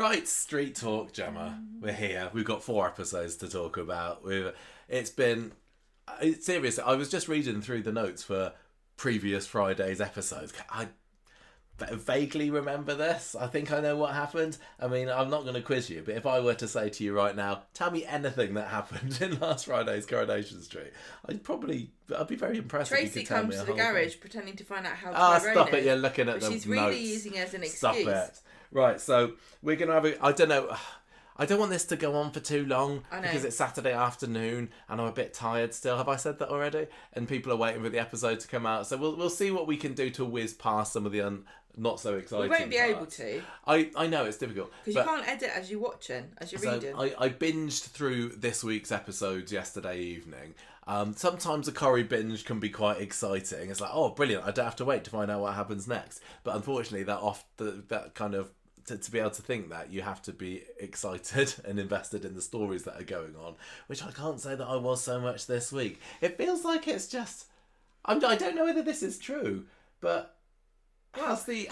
Right, Street Talk, Gemma. We're here. We've got 4 episodes to talk about. It's been... Seriously, I was just reading through the notes for previous Friday's episodes. I vaguely remember this. I think I know what happened. I mean, I'm not going to quiz you, but if I were to say to you right now, tell me anything that happened in last Friday's Coronation Street, I'd be very impressed if you Tracy could tell me comes a to the whole garage thing. pretending to find out how Tyrone Stop it, is, you're looking at but the she's really notes. using it as an Stop excuse. it. Right, so we're going to have I don't know... I don't want this to go on for too long because it's Saturday afternoon and I'm a bit tired still. Have I said that already? And people are waiting for the episode to come out. So we'll see what we can do to whiz past some of the not so exciting We won't be parts. able to. I know it's difficult. Because you can't edit as you're watching, as you're reading. I binged through this week's episodes yesterday evening. Sometimes a Corrie binge can be quite exciting. It's like, oh, brilliant! I don't have to wait to find out what happens next. But unfortunately, that kind of to be able to think that, you have to be excited and invested in the stories that are going on, which I can't say that I was so much this week. It feels like it's just... I don't know whether this is true, but has the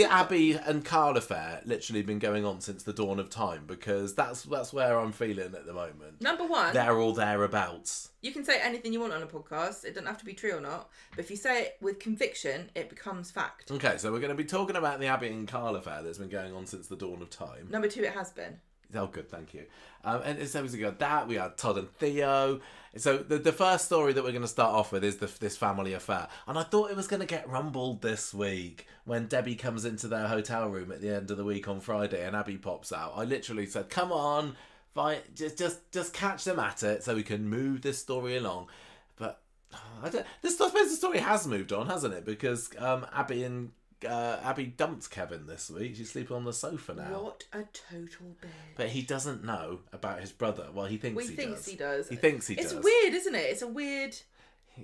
Abi and Carl affair literally been going on since the dawn of time? Because that's where I'm feeling at the moment. Number one, they're all thereabouts. You can say anything you want on a podcast. It doesn't have to be true or not. But if you say it with conviction, it becomes fact. Okay, so we're going to be talking about the Abi and Carl affair that's been going on since the dawn of time. Number 2, it has been. Oh, good, thank you. And so we got that. We had Todd and Theo. So the first story that we're going to start off with is this family affair. And I thought it was going to get rumbled this week when Debbie comes into their hotel room at the end of the week on Friday and Abi pops out. I literally said, come on, fine, just catch them at it so we can move this story along. But I suppose the story has moved on, hasn't it? Because Abi dumped Kevin this week. She's sleeping on the sofa now. What a total bitch. But he doesn't know about his brother. Well, he thinks he does. He does. He thinks he does. It's weird, isn't it? It's a weird...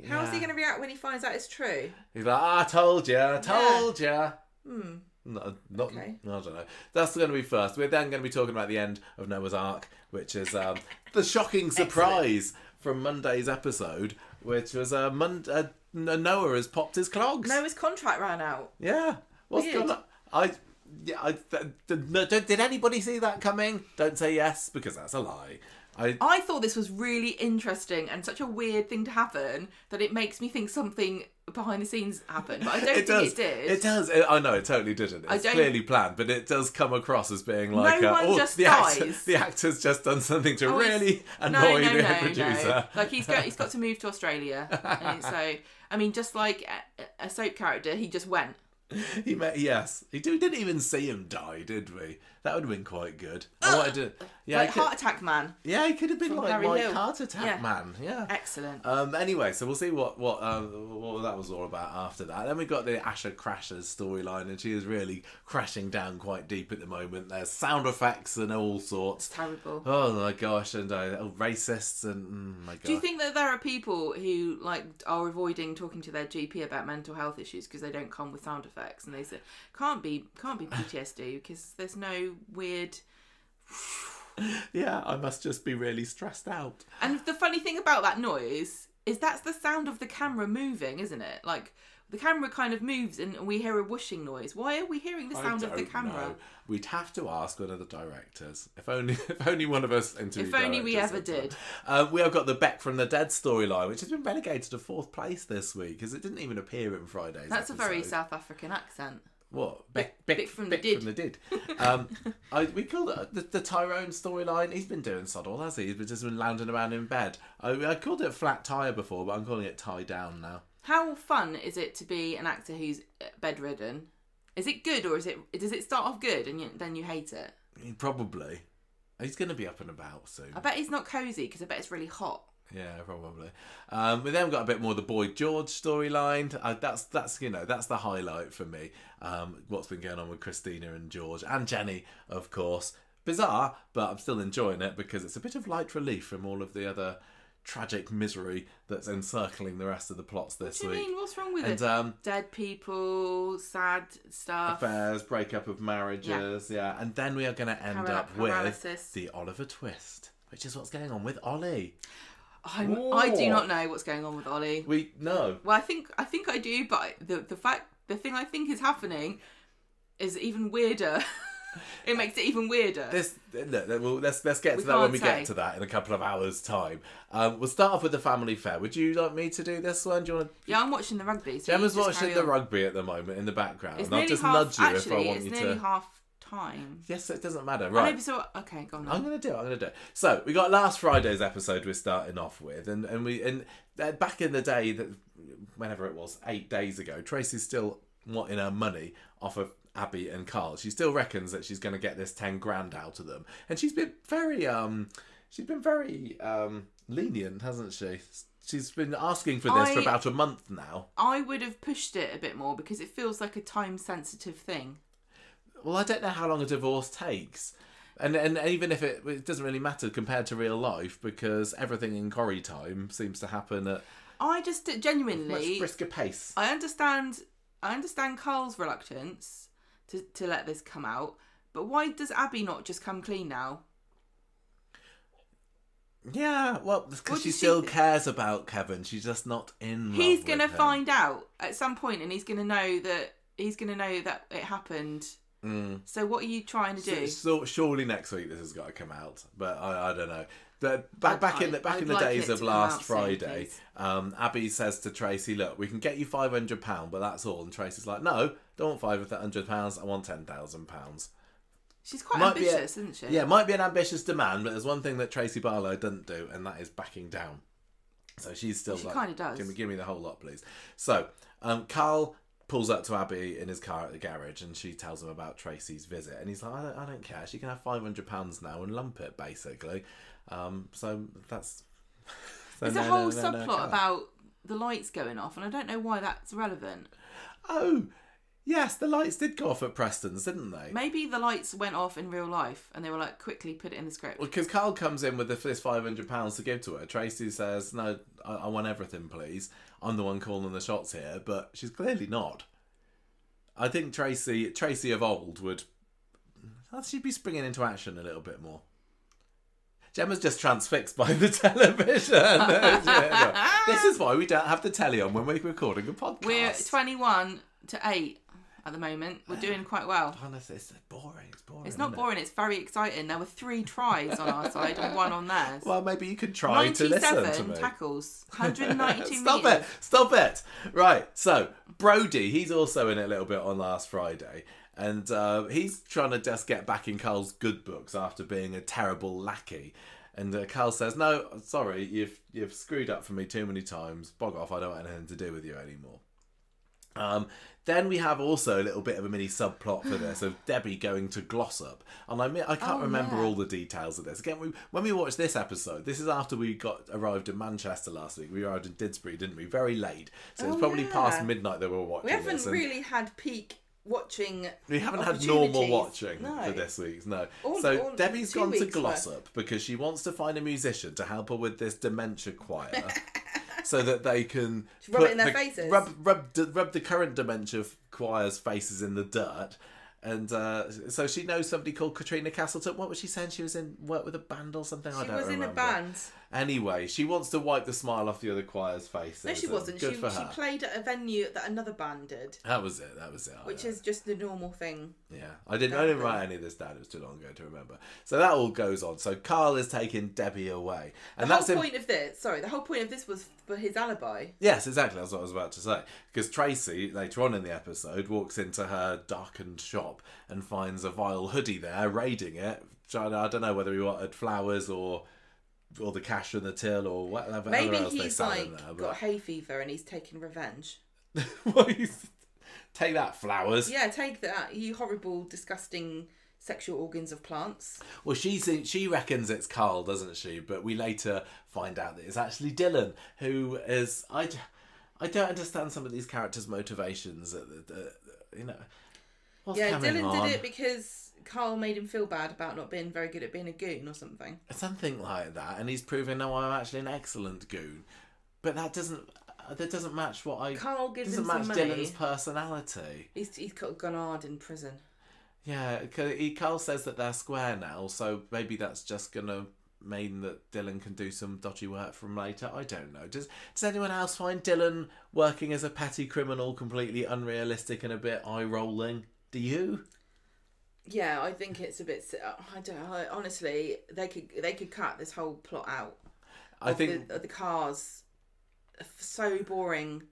How is he going to react when he finds out it's true? He's like, I told you. Hmm. No, Okay. I don't know. That's going to be first. We're then going to be talking about the end of Noah's Ark, which is the shocking surprise from Monday's episode, which was Noah has popped his clogs. Noah's contract ran out. Yeah. What's going on? Did anybody see that coming? Don't say yes, because that's a lie. I thought this was really interesting and such a weird thing to happen that it makes me think something behind the scenes happened. But I don't think it did. It does. I know, it totally didn't. It's clearly planned, but it does come across as being like... No one just dies. The actor's just done something to really annoy the producer. No. Like, he's got to move to Australia. And so, I mean, just like a soap character, he just went. He didn't even see him die, did we? That would have been quite good. I wanted to, Heart Attack Man. Yeah, he could have been like Heart Attack Man. Yeah, excellent. Anyway, so we'll see what that was all about after that. Then we got the Asha crashes storyline, and she is really crashing down quite deep at the moment. There's sound effects and all sorts. It's terrible. Oh my gosh, and racists and my god. Do you think that there are people who are avoiding talking to their GP about mental health issues because they don't come with sound effects, and they say can't be PTSD because there's no weird... Yeah, I must just be really stressed out. And the funny thing about that noise is that's the sound of the camera moving, isn't it? Like, the camera kind of moves and we hear a whooshing noise. Why are we hearing the sound of the camera? Know. We'd have to ask one of the directors. If only one of us interviewed. If only we ever did. We have got the Beck from the Dead storyline, which has been relegated to 4th place this week because it didn't even appear in Friday's That's episode. a very South African accent. What? Beck from the Dead. We called it the Tyrone storyline. He's been doing sod all, has he? He's just been lounging around in bed. I called it flat tire before, but I'm calling it tie down now. How fun is it to be an actor who's bedridden? Is it good, or does it start off good and then you hate it? Probably. He's going to be up and about soon. I bet he's not cosy because I bet it's really hot. Yeah, probably. We then got a bit more of the Boy George storyline. That's the highlight for me. What's been going on with Christina and George and Jenny, of course. Bizarre, but I'm still enjoying it because it's a bit of light relief from all of the other tragic misery that's encircling the rest of the plots this week. What do you mean? What's wrong with it? Dead people, sad stuff. Affairs, breakup of marriages, yeah. And then we are going to end up with the Oliver twist, which is what's going on with Ollie. I do not know what's going on with Ollie. No. Well, I think I do, but the thing I think is happening is even weirder It makes it even weirder. Let's get to that when we get to that in a couple of hours' time. We'll start off with the family fair. Would you like me to do this one? Do you want to? Yeah, I'm watching the rugby. So Gemma's watching the rugby at the moment in the background. It's I'll just nudge you if I want you to. It's nearly half time. Yes, it doesn't matter. Right. Okay, go on. I'm going to do it. So we got last Friday's episode we're starting off with, and back in the day, that whenever it was, 8 days ago, Tracy's still wanting her money off of Abi and Carl. She still reckons that she's going to get this 10 grand out of them, and she's been very lenient, hasn't she? She's been asking for this for about a month now. I would have pushed it a bit more because it feels like a time-sensitive thing. Well, I don't know how long a divorce takes. And even if it doesn't really matter compared to real life, because everything in Corrie time seems to happen at I just genuinely much brisker pace. I understand Carl's reluctance to let this come out, but why does Abi not just come clean now? Yeah, well, because she still cares about Kevin. She's just not in love. He's gonna find out at some point, and he's gonna know that it happened. So what are you trying to do? So surely next week this has got to come out, but I don't know. But back in the days of last Friday, Abi says to Tracy, "Look, we can get you £500, but that's all." And Tracy's like, "No, don't want £500. I want £10,000." She's quite ambitious, isn't she? Yeah, might be an ambitious demand, but there's one thing that Tracy Barlow doesn't do, and that is backing down. So she's still she kind of does. Give me the whole lot, please. So Carl pulls up to Abi in his car at the garage, and she tells him about Tracy's visit, and he's like, I don't care, she can have £500 now and lump it, basically. So that's there's a whole subplot about the lights going off, and I don't know why that's relevant. Oh yes, the lights did go off at Preston's, didn't they? Maybe the lights went off in real life and they were like, quickly put it in the script. Well, because Carl comes in with this £500 to give to her. Tracy says, "No, I want everything, please. I'm the one calling the shots here," but she's clearly not. I think Tracy of old she'd be springing into action a little bit more. Gemma's just transfixed by the television. This is why we don't have the telly on when we're recording a podcast. We're 21 to 8 at the moment. We're doing quite well. Honestly, it's boring. It's not boring. It's very exciting. There were 3 tries on our side and 1 on theirs. Well, maybe you could try to listen to me. 97 tackles, 192 meters. Stop it. Right, so Brody, he's also in it a little bit on last Friday. And he's trying to just get back in Carl's good books after being a terrible lackey. And Carl says, "No, sorry, you've screwed up for me too many times. Bog off, I don't want anything to do with you anymore." Then we have also a little bit of a mini subplot for this of Debbie going to Glossop. And I can't remember all the details of this. Again, when we watched this episode, this is after we arrived in Manchester last week. We arrived in Didsbury, didn't we? Very late. So it's probably past midnight that we were watching this. We haven't really had peak watching. We haven't had normal watching for this week's, no. So Debbie's gone to Glossop because she wants to find a musician to help her with this dementia choir. So that they can rub it in their faces. Rub the current dementia choir's faces in the dirt. And so she knows somebody called Katrina Castleton. What was she saying? She was work with a band or something? I don't remember. She was in a band. Anyway, she wants to wipe the smile off the other choir's faces. No, she wasn't. She played at a venue that another band did. That was it. Which is just the normal thing. Yeah. I didn't write any of this down. It was too long ago to remember. So that all goes on. So Carl is taking Debbie away. And the whole point of this was for his alibi. Yes, exactly. That's what I was about to say. Because Tracy, later on in the episode, walks into her darkened shop and finds a vile hoodie there, raiding it. I don't know whether he wanted flowers or the cash in the till or whatever. Maybe else he's got hay fever and he's taking revenge. Take that, flowers. Yeah, take that, you horrible, disgusting sexual organs of plants. Well, she reckons it's Carl, doesn't she? But we later find out that it's actually Dylan, who is... I don't understand some of these characters' motivations. What's Dylan on? did it because Carl made him feel bad about not being very good at being a goon or something. Something like that, and he's proving, no, I'm actually an excellent goon. But that doesn't match what I... Carl gives him some money. Dylan's personality. He's got Gonard in prison. Yeah, Carl says that they're square now, so maybe that's just going to mean that Dylan can do some dodgy work from later. I don't know. Does anyone else find Dylan working as a petty criminal completely unrealistic and a bit eye-rolling? Do you? Yeah, I think it's a bit. I don't know. Honestly, they could cut this whole plot out. I think the cars are so boring.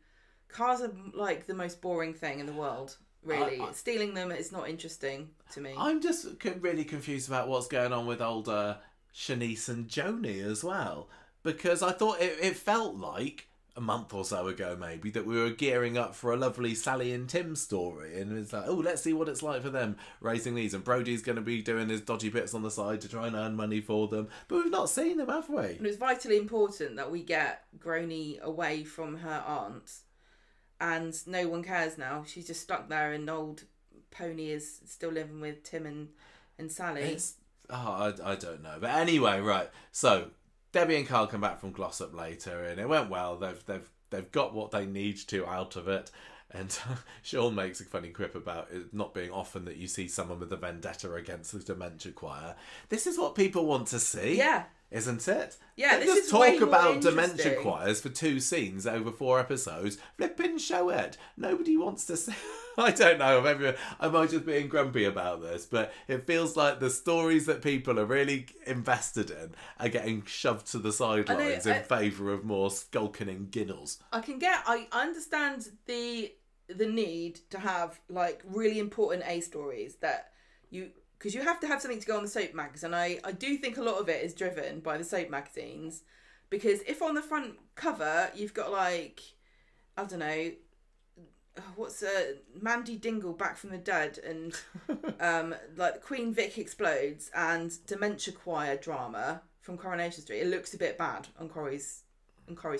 Cars are like the most boring thing in the world. Really, stealing them is not interesting to me. I'm just really confused about what's going on with older Shanice and Joni as well, because I thought it felt like a month or so ago maybe that we were gearing up for a lovely Sally and Tim story, and it's like, oh, let's see what it's like for them raising these, and Brody's going to be doing his dodgy bits on the side to try and earn money for them, but we've not seen them, have we? And it's vitally important that we get Grony away from her aunt, and no one cares now. She's just stuck there, and old Pony is still living with Tim and Sally. I don't know, but anyway, right, so Debbie and Carl come back from Glossop later, and it went well. They've got what they need to out of it. And Sean makes a funny quip about it not being often that you see someone with a vendetta against the dementia choir. This is what people want to see, yeah, isn't it? Yeah, they this just is talk way more about interesting. dementia choirs for 2 scenes over 4 episodes. Flipping show it. Nobody wants to see. I don't know. Maybe I might just being grumpy about this, but it feels like the stories that people are really invested in are getting shoved to the sidelines in favour of more skulking and ginnels. I understand the need to have like really important A stories that because you have to have something to go on the soap mags, and I do think a lot of it is driven by the soap magazines, because if on the front cover you've got like, I don't know, what's Mandy Dingle back from the dead, and like Queen Vic explodes and dementia choir drama from Coronation Street, it looks a bit bad on Corrie's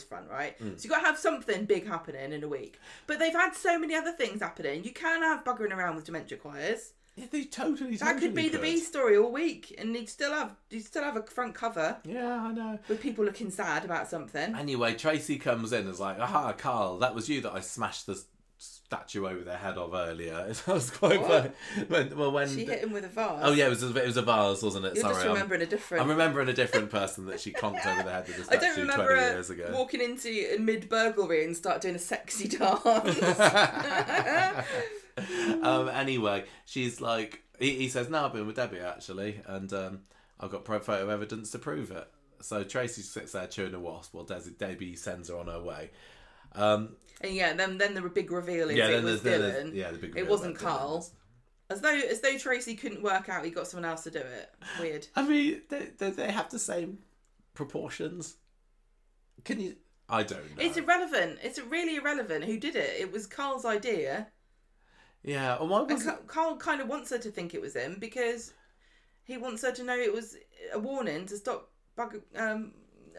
front, right? So you've got to have something big happening in a week. But they've had so many other things happening. You can have buggering around with dementia choirs. Yeah, they totally That could be the B story all week, and you'd still have a front cover. Yeah, I know. With people looking sad about something. Anyway, Tracy comes in and is like, aha, Carl, that was you that I smashed the statue over their head of earlier. It was quite funny. When she hit him with a vase. Oh yeah, it was a vase, wasn't it? You're just remembering a different. I'm remembering a different person that she conked over the head with a statue. I don't remember 20 years ago. Walking into mid burglary and start doing a sexy dance. Anyway, she's like, he says, no, I've been with Debbie actually, and I've got photo evidence to prove it. So Tracy sits there chewing a wasp while Debbie sends her on her way. And yeah, then the big reveal is it was Dylan. The big reveal. It wasn't Carl. As though Tracy couldn't work out, he got someone else to do it. Weird. I mean, they have the same proportions. Can you? I don't know. It's irrelevant. It's really irrelevant who did it. It was Carl's idea. Yeah, and why was Carl kind of wants her to think it was him because he wants her to know it was a warning to stop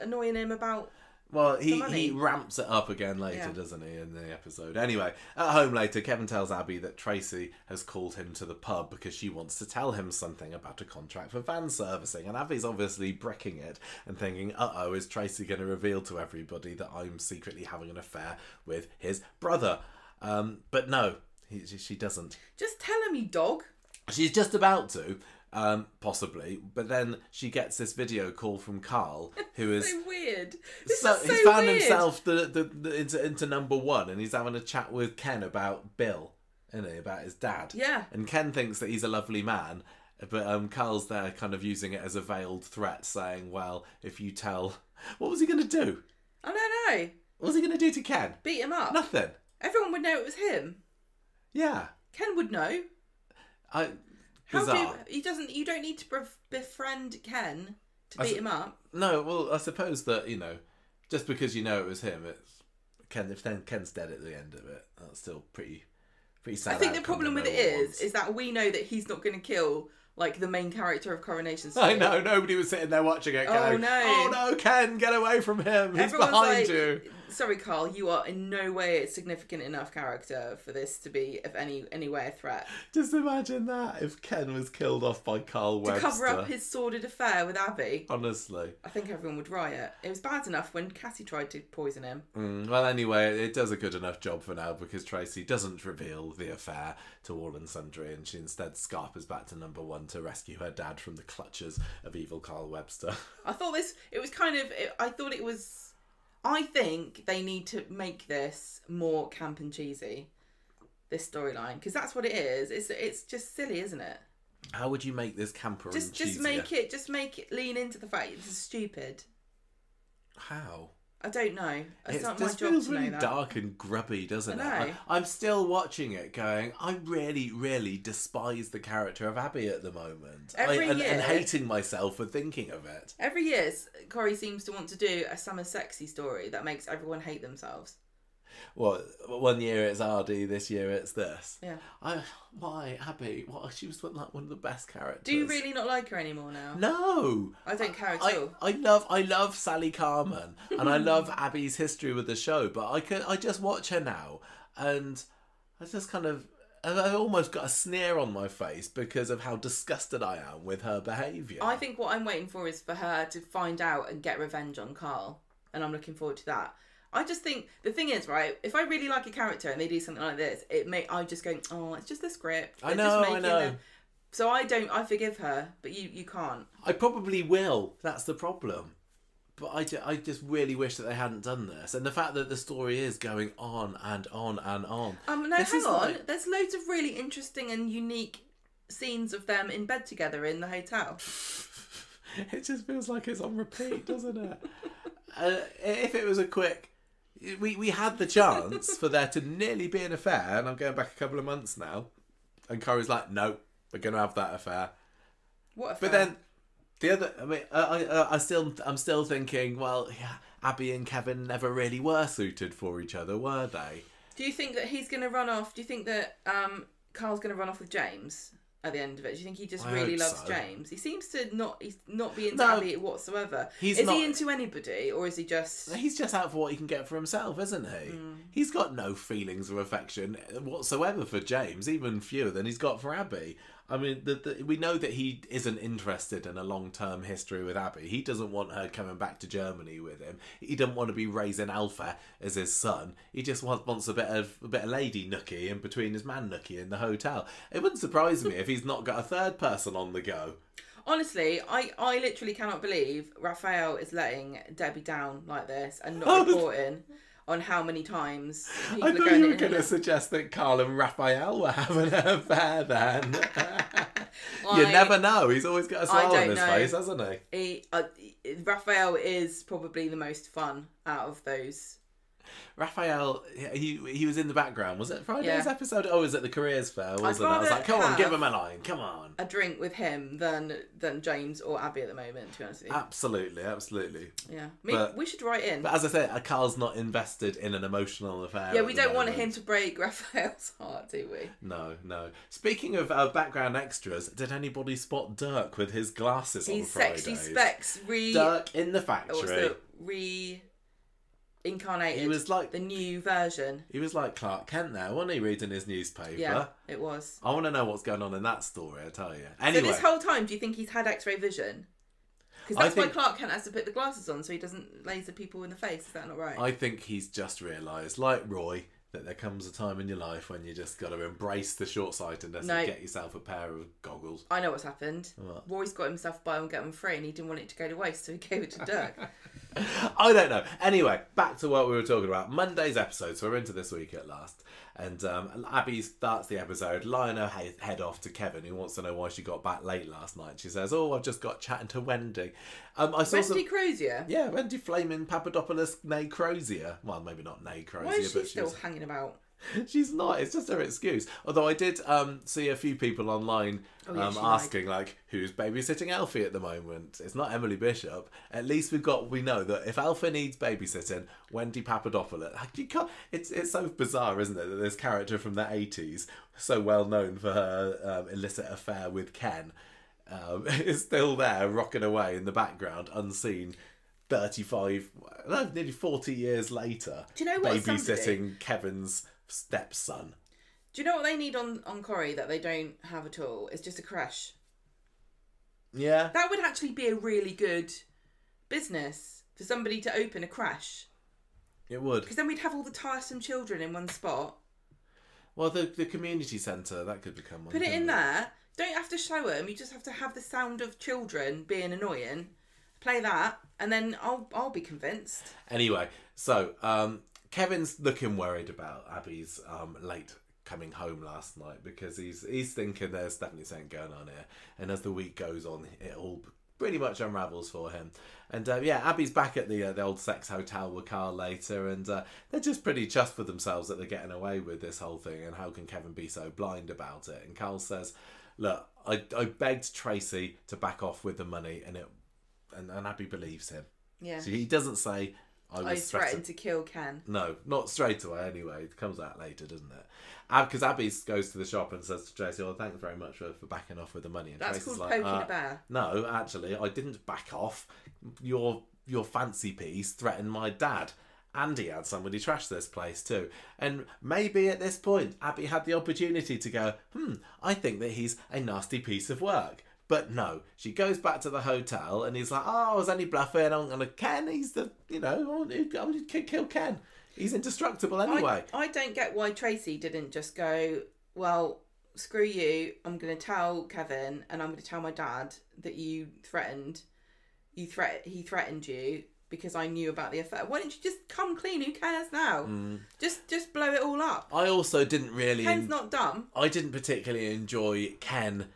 annoying him about. Well, he ramps it up again later, doesn't he, in the episode? Anyway, at home later, Kevin tells Abi that Tracy has called him to the pub because she wants to tell him something about a contract for van servicing. And Abi's obviously bricking it and thinking, uh-oh, is Tracy going to reveal to everybody that I'm secretly having an affair with his brother? But no, she doesn't. Just tell him, you dog. She's just about to. Possibly, but then she gets this video call from Carl, who is so weird. He's found himself into number 1, and he's having a chat with Ken about Bill, isn't he, about his dad. Yeah. And Ken thinks that he's a lovely man, but Carl's there, kind of using it as a veiled threat, saying, "Well, if you tell, what was he going to do? I don't know. What was he going to do to Ken? Beat him up. Nothing. Everyone would know it was him. Yeah. Ken would know. Bizarre. You don't need to befriend Ken to beat him up. No, well, I suppose that, just because you know it was him, it's Ken. If then Ken's dead at the end of it, that's still pretty sad. I think the problem with it is that we know that he's not going to kill like the main character of Coronation Street. I know, nobody was sitting there watching it going, oh no, Ken, get away from him. He's behind you. Sorry, Carl, you are in no way a significant enough character for this to be of any way a threat. Just imagine that, if Ken was killed off by Carl Webster. To cover up his sordid affair with Abi. Honestly. I think everyone would riot. It was bad enough when Cassie tried to poison him. Well, anyway, it does a good enough job for now because Tracy doesn't reveal the affair to all and sundry, and she instead scarpers back to number 1 to rescue her dad from the clutches of evil Carl Webster. I think they need to make this more camp and cheesy, this storyline, because that's what it is. It's just silly, isn't it? How would you make this camper and Just make it lean into the fact this is stupid. How? I don't know. It's not my just job feels to know really that. dark and grubby, doesn't it? I know. I'm still watching it going, I really, really despise the character of Abi at the moment. And hating myself for thinking of it. Every year, Corrie seems to want to do a summer sexy story that makes everyone hate themselves. Well, one year it's Ardy, this year it's this. Yeah. Why, Abi? She was like one of the best characters. Do you really not like her anymore now? No. I don't care at all. I love Sally Carman and I love Abby's history with the show, but I just watch her now and I just kind of I almost got a sneer on my face because of how disgusted I am with her behaviour. I think what I'm waiting for is for her to find out and get revenge on Carl, and I'm looking forward to that. I just think the thing is, right, if I really like a character and they do something like this, I just go, oh, it's just the script. I know. So I forgive her, but you can't. I probably will. That's the problem. But I just really wish that they hadn't done this. And the fact that the story is going on and on and on. No, hang on. There's loads of really interesting and unique scenes of them in bed together in the hotel. It just feels like it's on repeat, doesn't it? If it was a quick... We had the chance for there to nearly be an affair, and I'm going back a couple of months now, and Corrie's like, no, we're going to have that affair. What affair? But then the other, I mean, I'm still thinking, well, yeah, Abi and Kevin never really were suited for each other, were they? Do you think that he's going to run off? Do you think that Carl's going to run off with James at the end of it? Do you think he just really loves James? He seems to not be into Abi whatsoever. Is he into anybody, or is he just... He's just out for what he can get for himself, isn't he? He's got no feelings or affection whatsoever for James, even fewer than he's got for Abi. I mean, we know that he isn't interested in a long-term history with Abi. He doesn't want her coming back to Germany with him. He doesn't want to be raising Alpha as his son. He just wants a bit of lady nookie in between his man nookie in the hotel. It wouldn't surprise me if he's not got a third person on the go. Honestly, I literally cannot believe Raphael is letting Debbie down like this and not reporting on how many times people I thought you were going to suggest that Carl and Raphael were having an affair then. You never know. He's always got a smile on his face, hasn't he? Raphael is probably the most fun out of those. Raphael, he was in the background. Was it Friday's episode? Oh, was it the careers fair? Wasn't it? I was like, come on, give him a line. Come on. A drink with him than James or Abi at the moment, to be honest with you. Absolutely. Yeah. We should write in. But as I said, Carl's not invested in an emotional affair. Yeah, we don't want him to break Raphael's heart, do we? No. Speaking of background extras, did anybody spot Dirk with his glasses on Fridays? Sexy specs. Dirk in the factory. Incarnated. He was like the new version. He was like Clark Kent there, wasn't he, reading his newspaper? Yeah, it was. I want to know what's going on in that story, I tell you. Anyway, so this whole time, do you think he's had X-ray vision? Because that's why Clark Kent has to put the glasses on so he doesn't laser people in the face. Is that not right? I think he's just realised, like Roy, that there comes a time in your life when you just got to embrace the short-sightedness and get yourself a pair of goggles. I know what's happened. What? Roy's got himself buy one get one free and he didn't want it to go to waste, so he gave it to Dirk. I don't know. Anyway, back to what we were talking about. Monday's episode, so we're into this week at last. And Abi starts the episode, lying her head off to Kevin, who wants to know why she got back late last night. She says, I've just got chatting to Wendy. Wendy Crozier? Yeah, Wendy Flaming Papadopoulos Nay Crozier. Well, maybe not Nay Crozier, why is she but still hanging about? She's not. It's just her excuse. Although I did see a few people online asking, like, who's babysitting Alfie at the moment? It's not Emily Bishop. At least we know that if Alfie needs babysitting, Wendy Papadopoulos. You can't. It's so bizarre, isn't it, that this character from the 80s, so well known for her illicit affair with Ken, is still there rocking away in the background, unseen. Nearly 40 years later. Do you know what? Babysitting Kevin's stepson. Do you know what they need on Corrie that they don't have at all? It's just a creche. Yeah. That would actually be a really good business for somebody to open a creche. It would. Because then we'd have all the tiresome children in one spot. Well, the community centre, that could become one. Put it in there. Don't have to show them. You just have to have the sound of children being annoying. Play that, and then I'll be convinced. Anyway, so Kevin's looking worried about Abi's late coming home last night, because he's thinking there's definitely something going on here. And as the week goes on, it all pretty much unravels for him. And Abby's back at the old sex hotel with Carl later, and they're just pretty chuffed with themselves that they're getting away with this whole thing, and how can Kevin be so blind about it. And Carl says, look, I begged Tracy to back off with the money, and Abi believes him. Yeah. So he doesn't say, I threatened to kill Ken. No, not straight away anyway. It comes out later, doesn't it? Because Abby goes to the shop and says to Tracy, "Oh, thanks very much for backing off with the money." And That's Tracy's called like, poking a bear. No, actually, I didn't back off. Your fancy piece threatened my dad. And he had somebody trash this place too. And maybe at this point, Abby had the opportunity to go, I think that he's a nasty piece of work. But no, she goes back to the hotel and he's like, I was only bluffing. I'm going to Ken. He's the, I want to kill Ken. He's indestructible anyway. I don't get why Tracy didn't just go, well, screw you. I'm going to tell Kevin and I'm going to tell my dad that he threatened you because I knew about the affair. Why didn't you just come clean? Who cares now? Just blow it all up. I also didn't really... Ken's not dumb. I didn't particularly enjoy Ken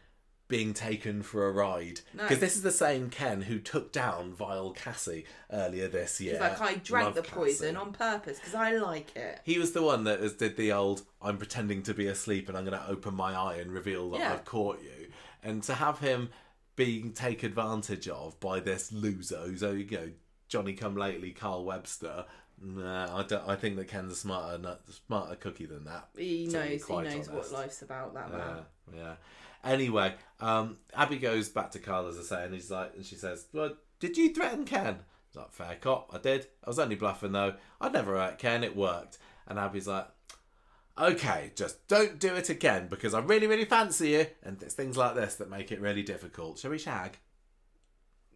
being taken for a ride, because this is the same Ken who took down vile Cassie earlier this year. He's like, I drank the poison on purpose because I like it. He was the one that did the old, I'm pretending to be asleep and I'm going to open my eye and reveal that I've caught you. And to have him being taken advantage of by this loser who's, Johnny come lately Carl Webster. Nah, I think that Ken's a smarter cookie than that. He knows what life's about, that man. Yeah. Anyway, Abby goes back to Carl, as I say, and she says, well, did you threaten Ken? He's like, fair cop, I did. I was only bluffing though. I'd never hurt Ken, it worked. And Abby's like, okay, just don't do it again because I really, really fancy you. And it's things like this that make it really difficult. Shall we shag?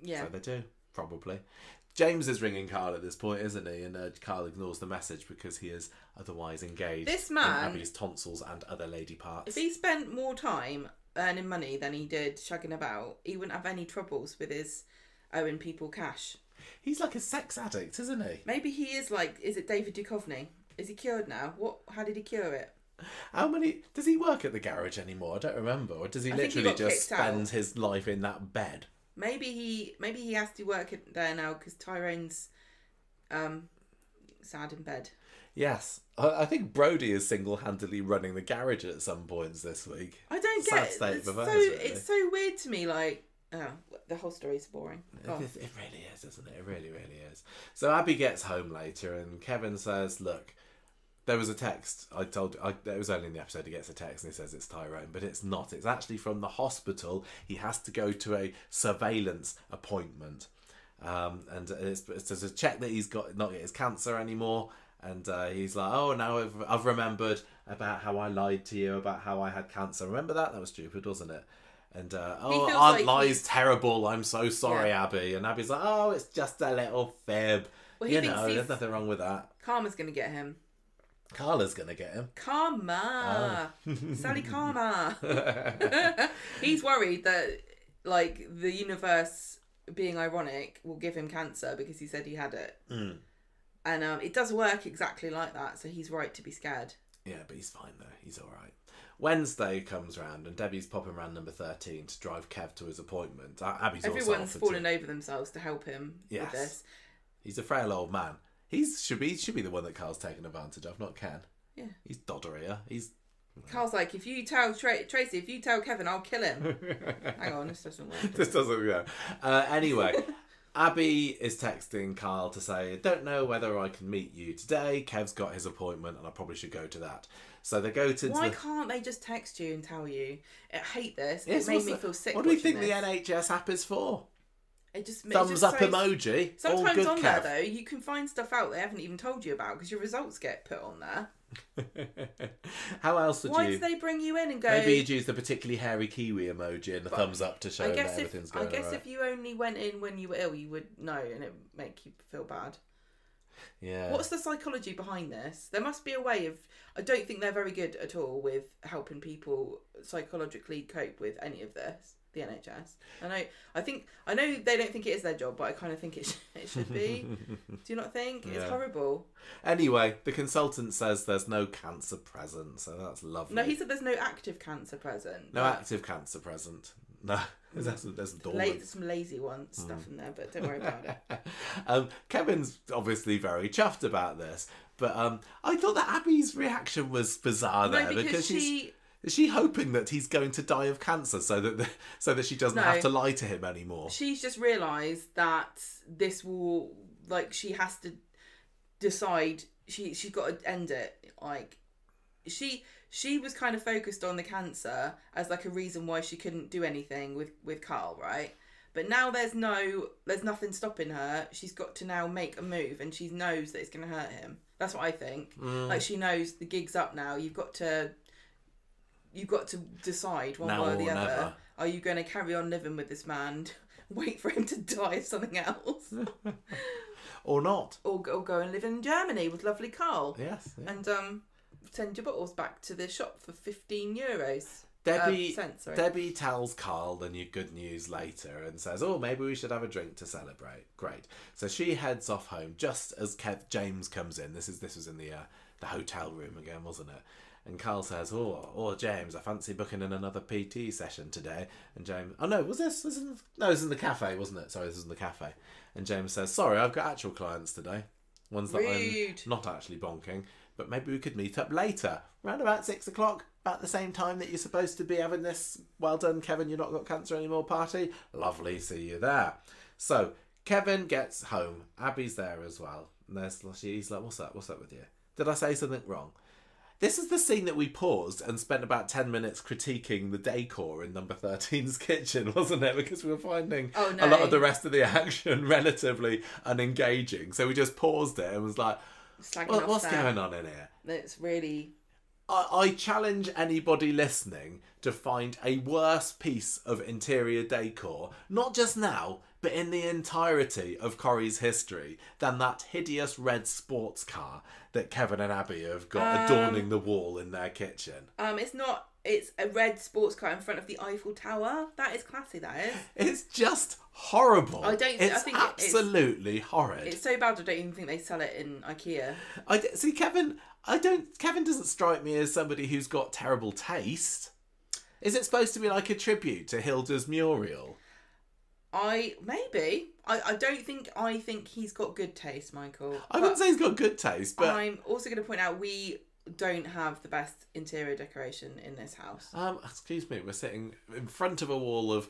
Yeah. So they do, probably. James is ringing Carl at this point, isn't he? And Carl ignores the message because he is otherwise engaged this man, in Abby's tonsils and other lady parts. If he spent more time earning money than he did shagging about, he wouldn't have any troubles with his owing people cash. He's like a sex addict, isn't he? Maybe he is like, is it David Duchovny? Is he cured now? How did he cure it? Does he work at the garage anymore? I don't remember. Or does he literally just spend his life in that bed? Maybe he has to work there now because Tyrone's sad in bed. Yes. I think Brody is single-handedly running the garage at some points this week. I don't get it. It's so weird to me, like, the whole story's boring. It really is, isn't it? It really, really is. So Abby gets home later and Kevin says, look, there was a text. It was only in the episode he gets a text and he says it's Tyrone, but it's not. It's actually from the hospital. He has to go to a surveillance appointment. And it's to check that he's not get his cancer anymore. And he's like, oh, now I've remembered about how I lied to you, about how I had cancer. Remember that? That was stupid, wasn't it? And, aren't lies terrible? I'm so sorry, Abby. And Abby's like, oh, it's just a little fib. Well, there's nothing wrong with that. Karma's going to get him. Carla's going to get him. Karma. Oh. Sally Karma. He's worried that, like, the universe being ironic will give him cancer because he said he had it. And it does work exactly like that, so he's right to be scared. Yeah, but he's fine, though. He's all right. Wednesday comes round, and Debbie's popping round number 13 to drive Kev to his appointment. Everyone's falling over themselves to help him with this. He's a frail old man. He should be the one that Carl's taken advantage of, not Ken. Yeah. He's dodderier. Carl's like, if you tell Tracy, if you tell Kevin, I'll kill him. Hang on, this doesn't work. This doesn't work. Anyway, Abby is texting Carl to say, don't know whether I can meet you today. Kev's got his appointment and I probably should go to that. So they go to... Why can't they just text you and tell you? I hate this. It made me feel sick. What do you think the NHS app is for? Thumbs up emoji. Sometimes on there though, you can find stuff out they haven't even told you about because your results get put on there. How else would Why do they bring you in and go? Maybe you'd use the particularly hairy kiwi emoji and the thumbs up to show that everything's going I guess if you only went in when you were ill, you would know and it would make you feel bad. Yeah. What's the psychology behind this? There must be a way of... I don't think they're very good at all with helping people psychologically cope with any of this, the NHS. I know they don't think it is their job, but I kind of think it should be. Do you not think? It's horrible. Anyway, the consultant says there's no cancer present, so that's lovely. No, he said there's no active cancer present. No active cancer present. No, there's some lazy stuff in there, but don't worry about it. Kevin's obviously very chuffed about this, but I thought that Abby's reaction was bizarre there because is she hoping that he's going to die of cancer so that she doesn't have to lie to him anymore? She's just realised that this will, like, she has to decide. She's got to end it. Like, she was kind of focused on the cancer as like a reason why she couldn't do anything with Carl, right? But now there's nothing stopping her. She's got to now make a move, and she knows that it's going to hurt him. That's what I think. Like, she knows the gig's up now. You've got to decide one way or the other. Never. Are you going to carry on living with this man, wait for him to die of something else, or not, or go and live in Germany with lovely Carl? Yes, yeah. And send your bottles back to the shop for €15. Debbie tells Carl the good news later and says, "Oh, maybe we should have a drink to celebrate." Great. So she heads off home just as James comes in. This was in the hotel room again, wasn't it? And Carl says, "Oh, James, I fancy booking in another PT session today." And James, "Oh no, this was in the cafe, wasn't it? Sorry, this was in the cafe." And James says, "Sorry, I've got actual clients today. Ones that I'm not actually bonking. But maybe we could meet up later, around about 6 o'clock, about the same time that you're supposed to be having this well done, Kevin, you've not got cancer anymore party. Lovely, see you there." So Kevin gets home. Abby's there as well. And he's like, What's up with you? Did I say something wrong? This is the scene that we paused and spent about 10 minutes critiquing the decor in number 13's kitchen, wasn't it? Because we were finding a lot of the rest of the action relatively unengaging. So we just paused it and was like, what's going on in here? It's really... I challenge anybody listening to find a worse piece of interior decor, not just now, but in the entirety of Corrie's history, than that hideous red sports car that Kevin and Abi have got adorning the wall in their kitchen. It's a red sports car in front of the Eiffel Tower. That is classy, that is. It's just horrible. I think absolutely horrid. It's so bad I don't even think they sell it in IKEA. Kevin doesn't strike me as somebody who's got terrible taste. Is it supposed to be like a tribute to Hilda's Muriel? I think he's got good taste, Michael. I wouldn't say he's got good taste, but I'm also going to point out we don't have the best interior decoration in this house. Excuse me, we're sitting in front of a wall of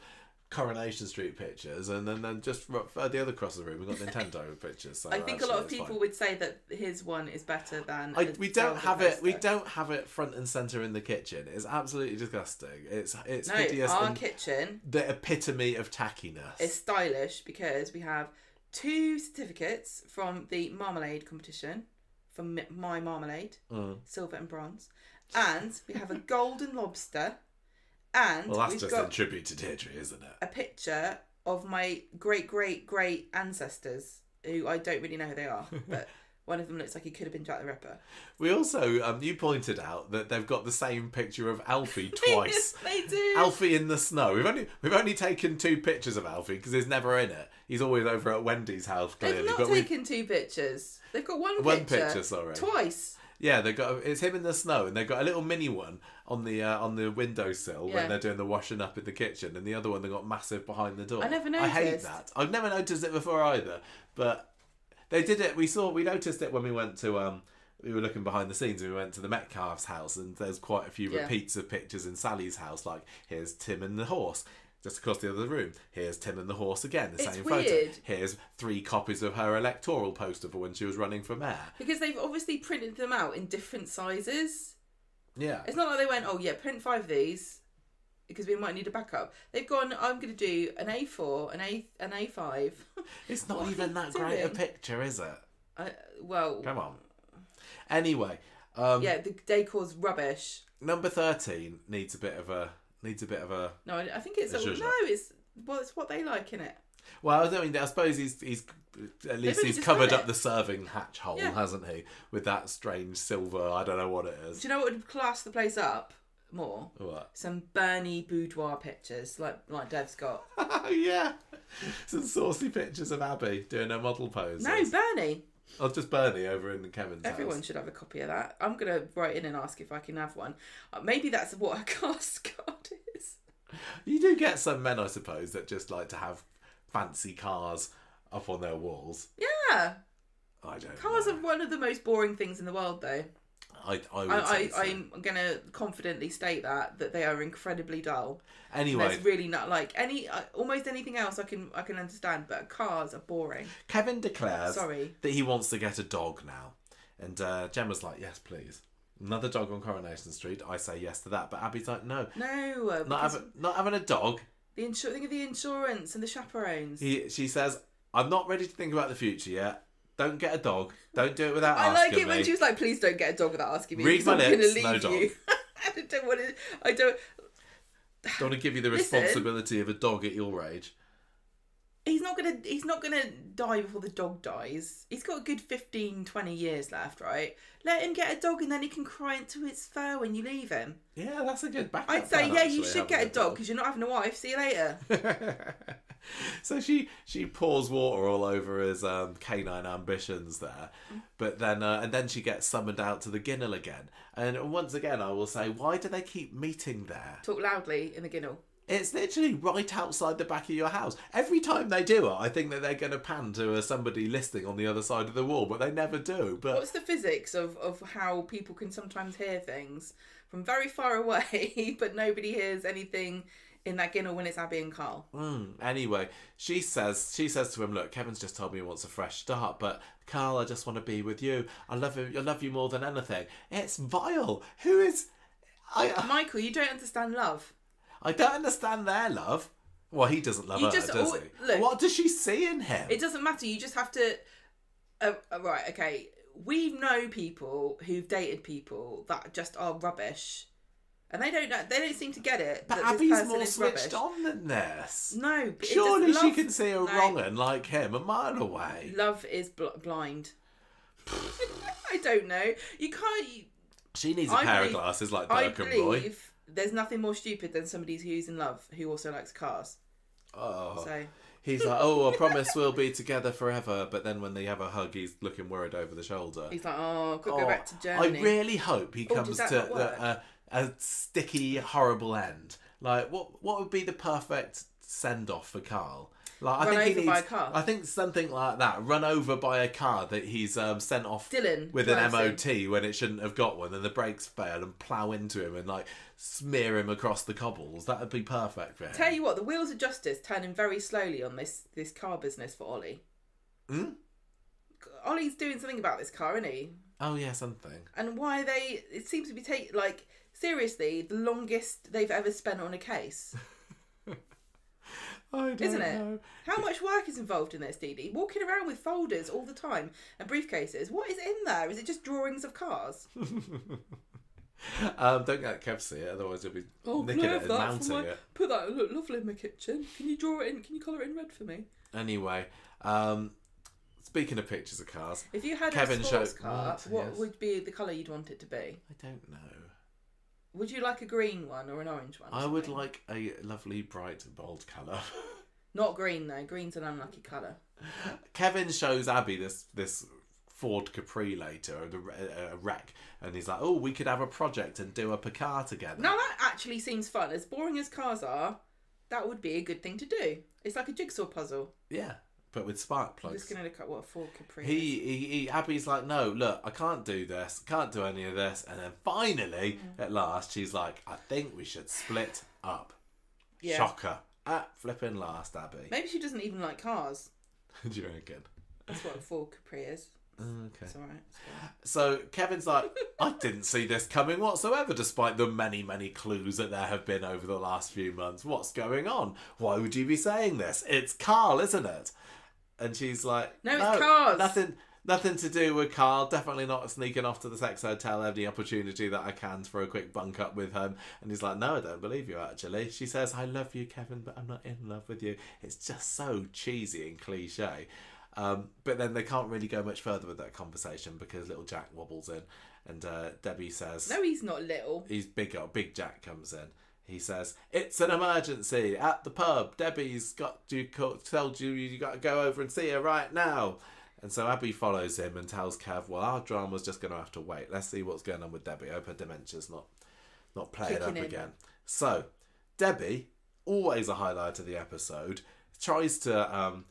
Coronation Street pictures, and then just the other across the room we've got Nintendo pictures. So I think a lot of people would say that his one is better than. We don't have it. We don't have it front and center in the kitchen. It's absolutely disgusting. It's hideous. Our kitchen, the epitome of tackiness. It's stylish because we have 2 certificates from the marmalade competition. From My Marmalade, silver and bronze, and we have a golden lobster, and that's just a tribute to Deirdre, isn't it? A picture of my great ancestors, who I don't really know who they are, but one of them looks like he could have been Jack the Ripper. We also, you pointed out that they've got the same picture of Alfie twice. Yes, they do. Alfie in the snow. We've only taken 2 pictures of Alfie because he's never in it. He's always over at Wendy's house. Clearly, they've not taken 2 pictures. They've got one picture. Sorry. Twice. Yeah, it's him in the snow, and they've got a little mini one on the windowsill when they're doing the washing up in the kitchen, and the other one they got massive behind the door. I never noticed. I hate that. I've never noticed it before either, but they did it. We noticed it when we went to we were looking behind the scenes, and we went to the Metcalf's house, and there's quite a few repeats of pictures in Sally's house. Like, here's Tim and the horse. Just across the other room, here's Tim and the horse again, the same photo. Here's 3 copies of her electoral poster for when she was running for mayor. Because they've obviously printed them out in different sizes. Yeah. It's not like they went, print 5 of these, because we might need a backup. They've gone, I'm going to do an A4, an A5. It's not even that great a picture, is it? Well... Come on. Anyway. The decor's rubbish. Number 13 needs a bit of a... No, I think it's... it's what they like, innit? Well, I mean, I suppose he's at least he's covered up the serving hatch hole, hasn't he? With that strange silver, I don't know what it is. Do you know what would class the place up more? What? Some Bernie boudoir pictures, like Dev's got. Yeah. Some saucy pictures of Abi doing her model poses. No, Bernie. Oh, just Bernie over in Kevin's Everyone house. should have a copy of that. I'm going to write in and ask if I can have one. Maybe that's what a cast card is. You do get some men, I suppose, that just like to have fancy cars up on their walls. Yeah. I don't Cars know. are one of the most boring things in the world, though. I'm going to confidently state that they are incredibly dull. Anyway, there's really not like almost anything else I can understand, but cars are boring. Kevin declares that he wants to get a dog now, and Gemma's like, "Yes, please." Another dog on Coronation Street. I say yes to that, but Abby's like, "No, not having a dog." Think of the insurance and the chaperones. She says, "I'm not ready to think about the future yet. Don't get a dog. Don't do it without asking me." I like it when she was like, "Please don't get a dog without asking me." Read my lips, leave no dog. You. I don't want to. I don't want to give you the responsibility of a dog at your age. He's not gonna die before the dog dies. He's got a good 15, 20 years left, right? Let him get a dog and then he can cry into its fur when you leave him. Yeah, that's a good backup. I'd say, plan, yeah, actually, you should get a dog because you're not having a wife. See you later. So she pours water all over his canine ambitions there, but then and then she gets summoned out to the ginnel again. And once again, I will say, why do they keep meeting there? Talk loudly in the ginnel. It's literally right outside the back of your house. Every time they do it, I think that they're going to pan to somebody listening on the other side of the wall, but they never do. But what's the physics of how people can sometimes hear things from very far away, but nobody hears anything in that ginnel when it's Abi and Carl? Anyway, she says to him, "Look, Kevin's just told me he wants a fresh start, but Carl, I just want to be with you. I love you more than anything." It's vile. Who is... Michael, you don't understand love. I don't understand their love. Well, he doesn't love her, does he? Look, what does she see in him? It doesn't matter. You just have to... right, okay. We know people who've dated people that just are rubbish. And they don't seem to get it. But Abby's more switched on than this. No. Surely she can see a wrong un like him a mile away. Love is blind. I don't know. You can't... She needs a pair of glasses like Birkenboy. There's nothing more stupid than somebody who's in love who also likes cars. Oh. So he's like, "Oh, I promise we'll be together forever." But then when they have a hug, he's looking worried over the shoulder. He's like, "Oh, could go back to Germany." I really hope he comes to a sticky, horrible end. Like, what would be the perfect send off for Carl? Like, Run over by a car. I think something like that. Run over by a car that he's sent off Dylan with an MOT when it shouldn't have got one, and the brakes fail and plough into him and like smear him across the cobbles. That would be perfect for him. Tell you what, the wheels of justice turning very slowly on this car business for Ollie. Ollie's doing something about this car, isn't he? Oh yeah, something. And why it seems to be seriously the longest they've ever spent on a case. I don't Isn't know. it? How much work is involved in this, Dee Dee? Walking around with folders all the time and briefcases. What is in there? Is it just drawings of cars? Don't get Kev see it, otherwise you'll be nicking it and mounting it. Put that look lovely in my kitchen. Can you draw it in? Can you colour it in red for me? Anyway, speaking of pictures of cars, if you had a sports car, what would be the colour you'd want it to be? I don't know. Would you like a green one or an orange one? I would like a lovely, bright, bold colour. Not green though. Green's an unlucky colour. Kevin shows Abi this Ford Capri later, a wreck, and he's like, "Oh, we could have a project and do a car together." Now that actually seems fun. As boring as cars are, that would be a good thing to do. It's like a jigsaw puzzle. Yeah, but with spark plugs. I'm just going to look at what a Ford Capri is. Abby's like, "No, look, I can't do this. Can't do any of this." And then finally, at last, she's like, "I think we should split up." Yeah. Shocker. At flipping last, Abi. Maybe she doesn't even like cars. Do you reckon? That's what a Ford Capri is. Okay. It's alright. So Kevin's like, "I didn't see this coming whatsoever, despite the many, many clues that there have been over the last few months. What's going on? Why would you be saying this? It's Carl, isn't it?" And she's like, No, it's cars. Nothing to do with Carl. Definitely not sneaking off to the sex hotel every opportunity that I can for a quick bunk up with him. And he's like, no, I don't believe you, actually. She says, I love you, Kevin, but I'm not in love with you. It's just so cheesy and cliche. But then they can't really go much further with that conversation because little Jack wobbles in. And Debbie says... No, he's not little. He's bigger. Big Jack comes in. He says, it's an emergency at the pub. Debbie's told you got to go over and see her right now. And so Abi follows him and tells Kev, well, our drama's just going to have to wait. Let's see what's going on with Debbie. I hope her dementia's not playing up again. So, Debbie, always a highlight of the episode, tries to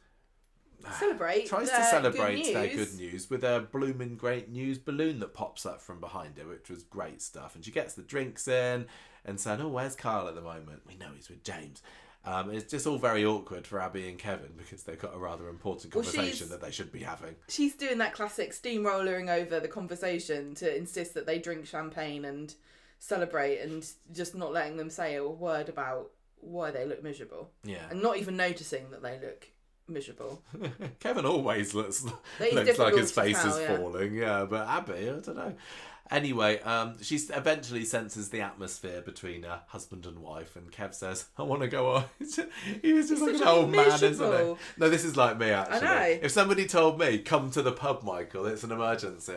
celebrate their good news with a blooming great news balloon that pops up from behind her, which was great stuff. And she gets the drinks in and saying, oh, where's Carl at the moment? We know he's with James. It's just all very awkward for Abi and Kevin because they've got a rather important conversation that they should be having. She's doing that classic steamrollering over the conversation to insist that they drink champagne and celebrate and just not letting them say a word about why they look miserable. Yeah. And not even noticing that they look miserable. Kevin always looks like his face is falling. Yeah, but Abi, I don't know. Anyway, she eventually senses the atmosphere between husband and wife, and Kev says, I want to go on. He's just like an old man, isn't he? No, this is like me, actually. I know. If somebody told me, come to the pub, Michael, it's an emergency.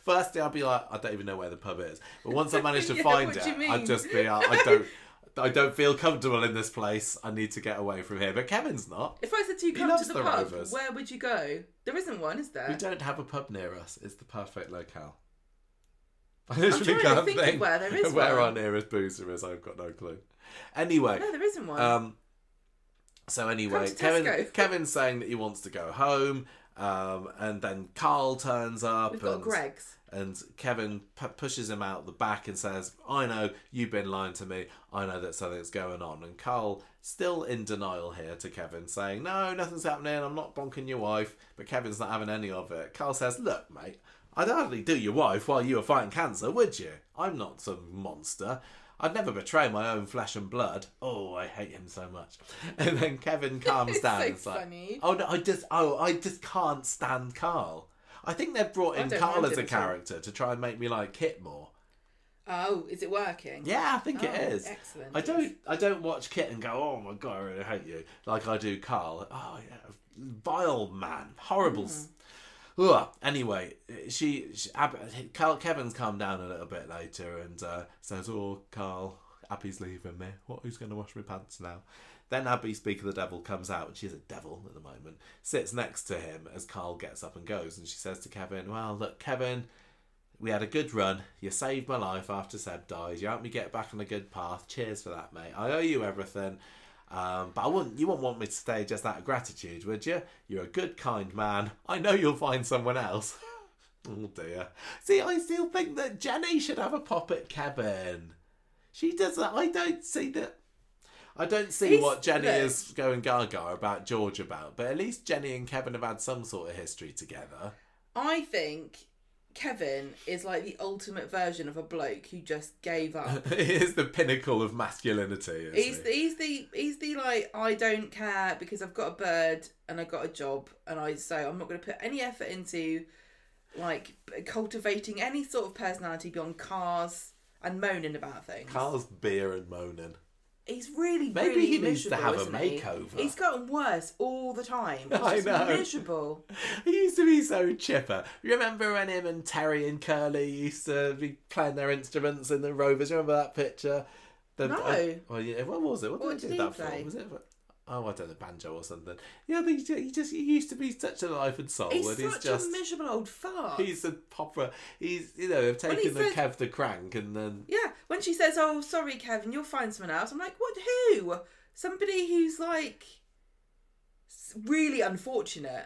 Firstly, I'd be like, I don't even know where the pub is. But once I manage to find it, I'd just be, I don't feel comfortable in this place. I need to get away from here. But Kevin's not. If I said to you, come to the pub, where would you go? There isn't one, is there? We don't have a pub near us. It's the perfect locale. I literally can't think where there is where our nearest boozer is. I've got no clue. Anyway. No, there isn't one. So anyway, Kevin's saying that he wants to go home. And then Carl turns up. We've got Greg's. And Kevin pushes him out the back and says, I know you've been lying to me. I know that something's going on. And Carl, still in denial here to Kevin, saying, no, nothing's happening. I'm not bonking your wife. But Kevin's not having any of it. Carl says, look, mate, I'd hardly do your wife while you were fighting cancer, would you? I'm not some monster. I'd never betray my own flesh and blood. Oh, I hate him so much. And then Kevin calms down and is like, funny. oh no, I just can't stand Carl. I think they've brought in Carl as a character to try and make me like Kit more. Oh, is it working? Yeah, I think it is. Excellent. I don't watch Kit and go, oh my god, I really hate you, like I do Carl. Oh yeah, vile man, horrible. Ugh. Anyway, Kevin's calmed down a little bit later and says, oh, Carl, Abby's leaving me. Who's going to wash my pants now? Then Abi, Speak of the Devil, comes out, and she's a devil at the moment, sits next to him as Carl gets up and goes, and she says to Kevin, well, look, Kevin, we had a good run. You saved my life after Seb died. You helped me get back on a good path. Cheers for that, mate. I owe you everything. But you wouldn't want me to stay just out of gratitude, would you? You're a good, kind man. I know you'll find someone else. Oh dear. See, I still think that Jenny should have a pop at Kevin. She doesn't. I don't see that. I don't see what Jenny is going gaga about George about, but at least Jenny and Kevin have had some sort of history together. I think Kevin is like the ultimate version of a bloke who just gave up. He is the pinnacle of masculinity. He's the like, I don't care because I've got a bird and I've got a job, and I'm not going to put any effort into like cultivating any sort of personality beyond cars and moaning about things. Cars, beer, and moaning. He's really, Maybe he needs miserable, to have a isn't makeover. He's gotten worse all the time. He's I just know. miserable. He used to be so chipper. Remember when him and Terry and Curly used to be playing their instruments in the Rovers? Remember that picture? No. Well, yeah. What was it? What did he that play? For? Was it? Oh, I don't know, banjo or something. Yeah, he used to be such a life and soul. He's such a miserable old fart. He's a popper. He's, they've taken the Kev the crank and then... Yeah, when she says, oh, sorry, Kevin, you'll find someone else. I'm like, what, who? Somebody who's like really unfortunate.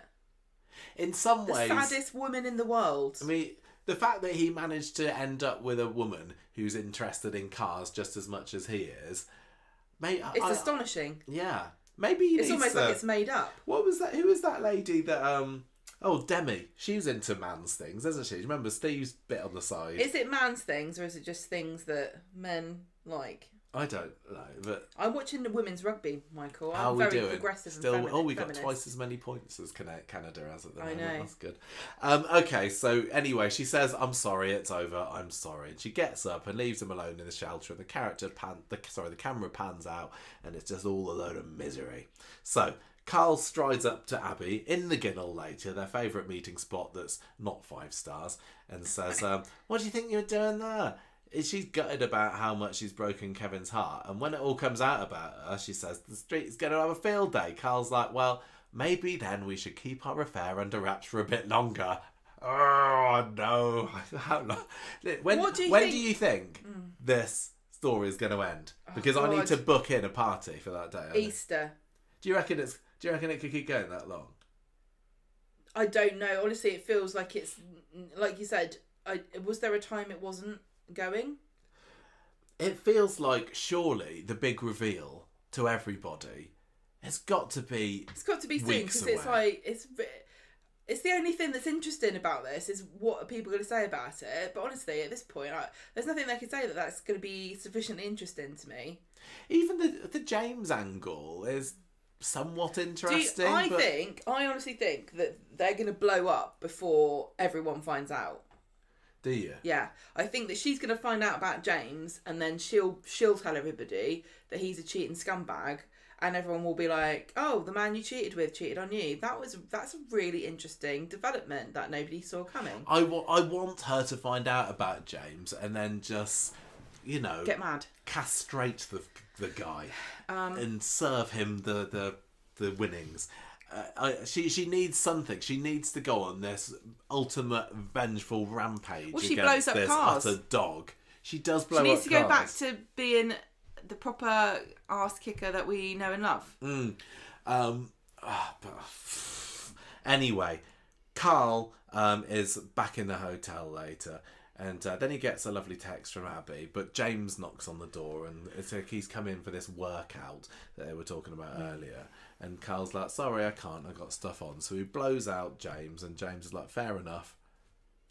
In some ways... The saddest woman in the world. I mean, the fact that he managed to end up with a woman who's interested in cars just as much as he is... It's astonishing. Yeah. Maybe it's almost like it's made up. What was that? Who was that lady that Oh, Demi. She's into man's things, isn't she? Remember Steve's bit on the side. Is it man's things or is it just things that men like? I don't know, but I'm watching the women's rugby, Michael. how I'm we very doing? progressive Still, and feminist. we got twice as many points as Canada has at the moment. know. That's good. Okay, so anyway, she says, "I'm sorry, it's over. I'm sorry." And she gets up and leaves him alone in the shelter. And the camera pans out, and it's just all a load of misery. So Carl strides up to Abi in the Ginnel later, their favourite meeting spot that's not 5 stars, and says, "What do you think you're doing there?" She's gutted about how much she's broken Kevin's heart, and when it all comes out about her, she says the street's going to have a field day. Carl's like, "Well, maybe then we should keep our affair under wraps for a bit longer." Oh no! How long? When do you think this story is going to end? Because I need to book in a party for that day. Easter. Do you reckon it could keep going that long? I don't know. Honestly, it feels like it's like you said. Was there a time it wasn't going? It feels like surely the big reveal to everybody has got to be. It's got to be soon because it's like it's the only thing that's interesting about this is what are people going to say about it. But honestly, at this point, there's nothing they can say that's going to be sufficiently interesting to me. Even the James angle is somewhat interesting. I honestly think that they're going to blow up before everyone finds out. Do you? Yeah, I think that she's going to find out about James, and then she'll tell everybody that he's a cheating scumbag, and everyone will be like, "Oh, the man you cheated with cheated on you." That's a really interesting development that nobody saw coming. I want her to find out about James, and then just get mad, castrate the guy, and serve him the winnings. She needs something. She needs to go on this ultimate vengeful rampage she against blows up this cars. utter dog. She does blow up cars. cars. She needs to go back to being the proper arse kicker that we know and love. Anyway, Carl is back in the hotel later, and then he gets a lovely text from Abi, but James knocks on the door, and it's like he's come in for this workout that they were talking about earlier. And Carl's like, "Sorry, I can't. I got stuff on." So he blows out James, and James is like, "Fair enough."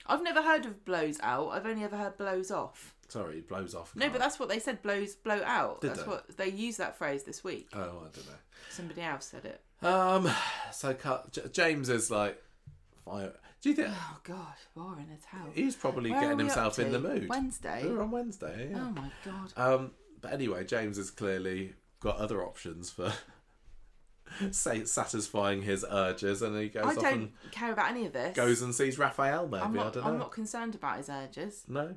I've never heard of blows out. I've only ever heard blows off. Sorry, he blows off. No, but that's what they said. Blow out. Did that's they? What they used that phrase this week. Oh, I don't know. Somebody else said it. So James is like, "Fire." Do you think? Oh God, boring as hell. He's probably getting himself in the mood. Wednesday. We're on Wednesday. Yeah. Oh my God. But anyway, James has clearly got other options for satisfying his urges, and he goes I off don't and care about any of this. goes and sees Raphael. Maybe I don't know. I'm not concerned about his urges. No.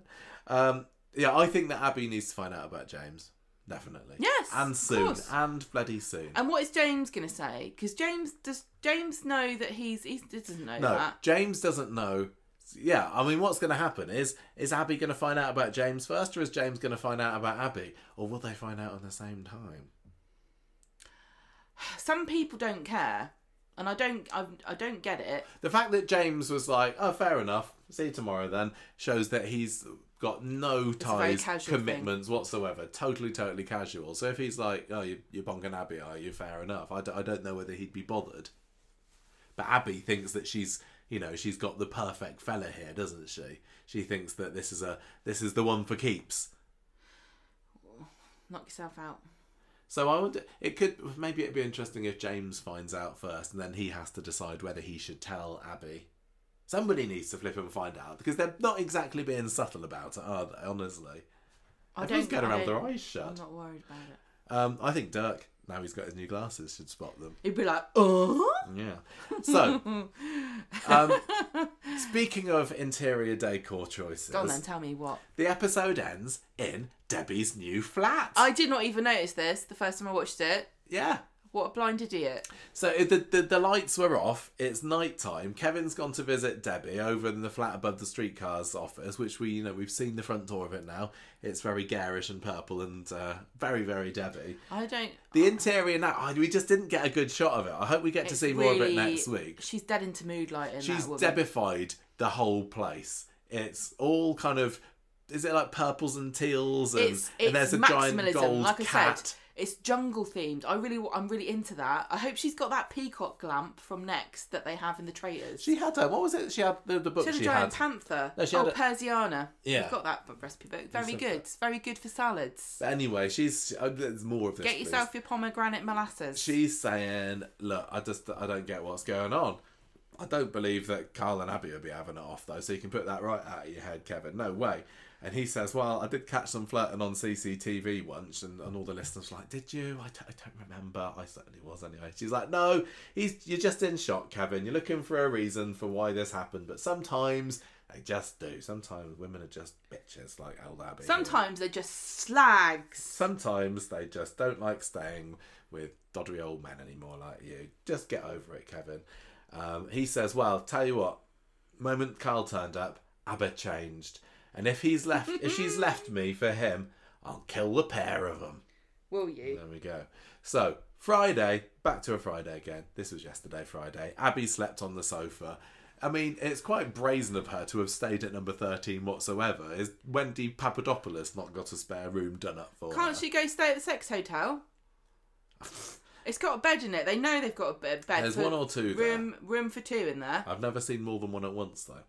Yeah, I think that Abi needs to find out about James. Definitely. Yes. And soon. And bloody soon. And what is James going to say? Because does James know that he doesn't know that? No, James doesn't know. Yeah, I mean, what's going to happen is Abi going to find out about James first, or is James going to find out about Abi, or will they find out at the same time? Some people don't care, and I don't get it. The fact that James was like, "Oh, fair enough, see you tomorrow," then shows that he's got no ties, commitments whatsoever. Totally casual. So if he's like, "Oh, you're bonking Abi, are you?" Fair enough. I don't know whether he'd be bothered. But Abi thinks that she's got the perfect fella here, doesn't she? She thinks that this is the one for keeps. Knock yourself out. So I wonder, maybe it'd be interesting if James finds out first, and then he has to decide whether he should tell Abi. Somebody needs to flip and find out, because they're not exactly being subtle about it, are they? Honestly, everyone's going around with their eyes shut. I'm not worried about it. I think Dirk, now he's got his new glasses, should spot them. He'd be like, "Oh." Yeah. So, speaking of interior decor choices, go on then, tell me what. The episode ends in Debbie's new flat. I did not even notice this the first time I watched it. Yeah. What a blind idiot. So the lights were off. It's night time. Kevin's gone to visit Debbie over in the flat above the streetcar's office, which we've seen the front door of it now. It's very garish and purple and very, very Debbie. The interior now, we just didn't get a good shot of it. I hope we get to see more of it next week. She's dead into mood lighting. She's Debbified the whole place. It's all kind of, is it like purples and teals and there's a giant gold cat. It's jungle themed. I'm really into that. I hope she's got that peacock lamp from Next that they have in the traitors. She had what was it? She had the book. She had a giant panther. No, she had Persiana. Yeah, I've got that recipe book. Very good. It's very good for salads. But anyway, there's more of this. Get yourself your pomegranate molasses. She's saying, look, I don't get what's going on. I don't believe that Carl and Abi will be having it off though. So you can put that right out of your head, Kevin. No way. And he says, well, I did catch them flirting on CCTV once. And all the listeners were like, did you? I don't remember. I certainly was anyway. She's like, no, you're just in shock, Kevin. You're looking for a reason for why this happened. But sometimes they just do. Sometimes women are just bitches like old Abi. Sometimes they're just slags. Sometimes they just don't like staying with doddery old men anymore like you. Just get over it, Kevin. He says, well, tell you what, moment Carl turned up, Abba changed. And if she's left me for him, I'll kill the pair of them. Will you? There we go. So, Friday, back to a Friday again. This was yesterday, Friday. Abby slept on the sofa. I mean, it's quite brazen of her to have stayed at number 13 whatsoever. Is Wendy Papadopoulos not got a spare room done up for her? Can't she go stay at the sex hotel? It's got a bed in it. They know they've got a bed. There's one or two there. Room for two in there. I've never seen more than one at once, though.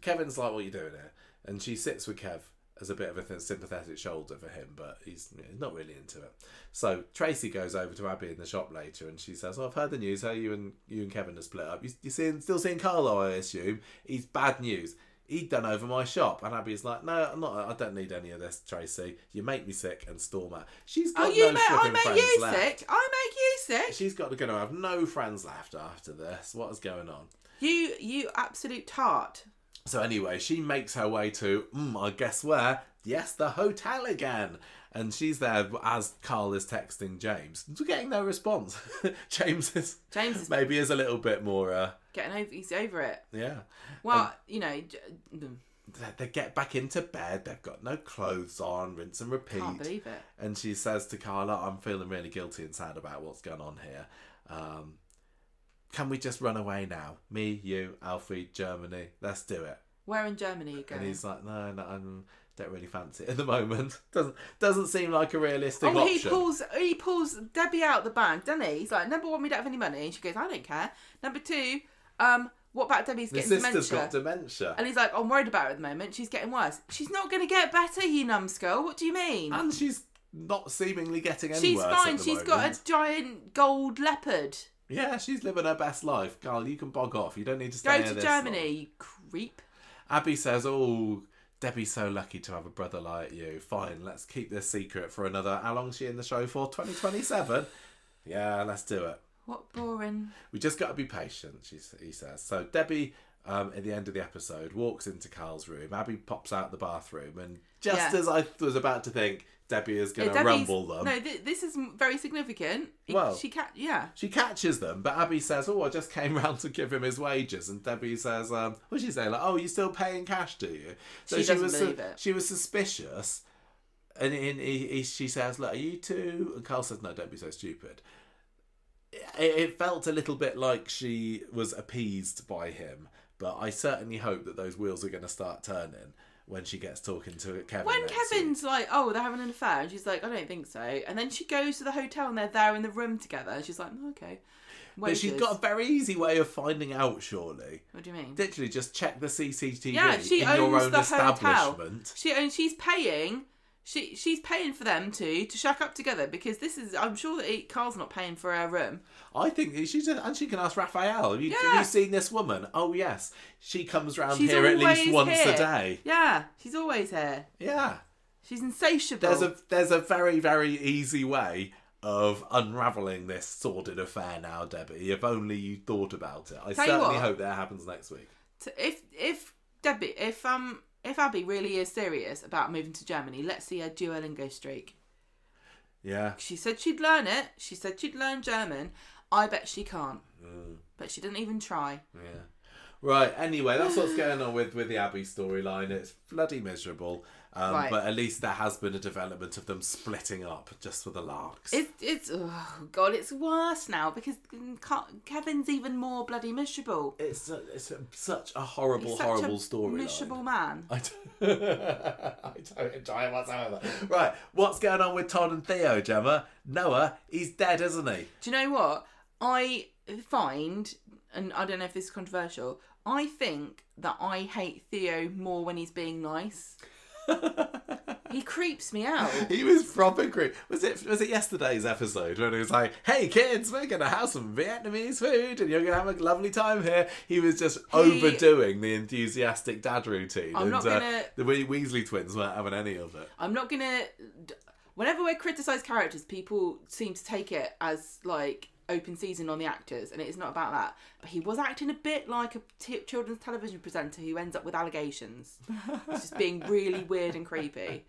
Kevin's like, what are you doing here? And she sits with Kev as a bit of a sympathetic shoulder for him, but he's not really into it. So Tracy goes over to Abby in the shop later, and she says, I've heard the news. How you and Kevin are split up. You still seeing Carlo, I assume? He's bad news. He'd done over my shop. And Abby's like, no, I'm not. I don't need any of this, Tracy. You make me sick, and storm out. She's got no flipping friends left. I make you sick. She's going to have no friends left after this. What is going on? You absolute tart. So anyway, she makes her way to, I guess where? Yes, the hotel again. And she's there as Carl is texting James. We're getting no response. James is maybe is a little bit more... He's over it. Yeah. Well, They get back into bed. They've got no clothes on. Rinse and repeat. Can't believe it. And she says to Carl, I'm feeling really guilty and sad about what's going on here. Can we just run away now? Me, you, Alfie, Germany. Let's do it. Where in Germany are you going? And he's like, no, I don't really fancy it at the moment. Doesn't seem like a realistic option. He pulls Debbie out the bag, doesn't he? He's like, number one, we don't have any money. And she goes, I don't care. Number two, what about Debbie's getting dementia? The sister's got dementia. And he's like, I'm worried about her at the moment. She's getting worse. She's not going to get better, you numbskull. What do you mean? And she's not seemingly getting any worse. She's fine. She's got a giant gold leopard. Yeah, she's living her best life. Carl, you can bog off. You don't need to stay here this long. Go to Germany, you creep. Abby says, Debbie's so lucky to have a brother like you. Fine, let's keep this secret for another... How long's she in the show for? 2027? Yeah, let's do it. What boring. We just got to be patient, he says. So Debbie, at the end of the episode, walks into Carl's room. Abby pops out the bathroom, and as I was about to think... Debbie is going to rumble them. No, this is very significant. She catches them, but Abby says, I just came round to give him his wages. And Debbie says, what's she saying? Like, you're still paying cash, do you? So she doesn't believe it. She was suspicious. And she says, look, are you two? And Carl says, no, don't be so stupid. It felt a little bit like she was appeased by him, but I certainly hope that those wheels are going to start turning when she gets talking to Kevin. When Kevin's like, they're having an affair, and she's like, I don't think so. And then she goes to the hotel and they're there in the room together, and she's like, okay. But she's got a very easy way of finding out, surely. What do you mean? Literally, just check the CCTV in your own the establishment. Hotel. She's paying. She's paying for them to shack up together, because I'm sure that Carl's not paying for her room. I think she can ask Raphael. Have you seen this woman? Oh yes, she comes round here at least once a day. Yeah, she's always here. Yeah, she's insatiable. There's a very, very easy way of unravelling this sordid affair now, Debbie. If only you thought about it. I certainly hope that happens next week. If Abby really is serious about moving to Germany, let's see her Duolingo streak. Yeah. She said she'd learn it. She said she'd learn German. I bet she can't. But she didn't even try. Yeah. Right, anyway, that's what's going on with the Abby storyline. It's bloody miserable. Right. But at least there has been a development of them splitting up just for the larks. It's oh god, it's worse now because Kevin's even more bloody miserable. It's such a horrible, He's such horrible a storyline. miserable man. I don't enjoy it whatsoever. Right, what's going on with Todd and Theo, Gemma? Noah, he's dead, isn't he? Do you know what? I find, and I don't know if this is controversial, I think that I hate Theo more when he's being nice. He creeps me out. He was proper creep. Was it yesterday's episode when he was like, "Hey kids, we're gonna have some Vietnamese food and you're gonna have a lovely time here." He was just overdoing the enthusiastic dad routine. The Weasley twins weren't having any of it. I'm not gonna. Whenever we criticise characters, people seem to take it as like open season on the actors, and it is not about that. But he was acting a bit like a children's television presenter who ends up with allegations. It's just being really weird and creepy.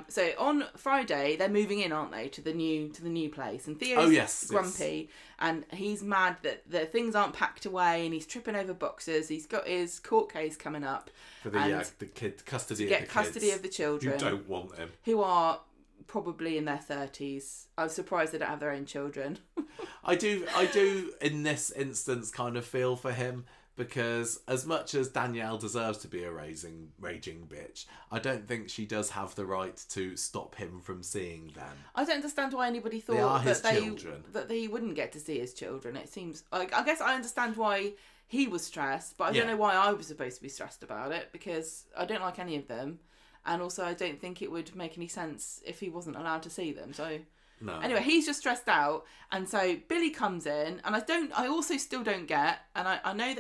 So on Friday they're moving in, aren't they, to the new place? And Theo's grumpy, and he's mad that the things aren't packed away, and he's tripping over boxes. He's got his court case coming up for the custody of the children. You don't want him. Who are probably in their 30s. I'm surprised they don't have their own children. I do in this instance kind of feel for him, because as much as Danielle deserves to be a raging bitch, I don't think she does have the right to stop him from seeing them. I don't understand why anybody thought that he wouldn't get to see his children. It seems like, I guess I understand why he was stressed, but I don't know why I was supposed to be stressed about it, because I don't like any of them. And also, I don't think it would make any sense if he wasn't allowed to see them. So, no. Anyway, he's just stressed out, and so Billy comes in, and I also still don't get, and I know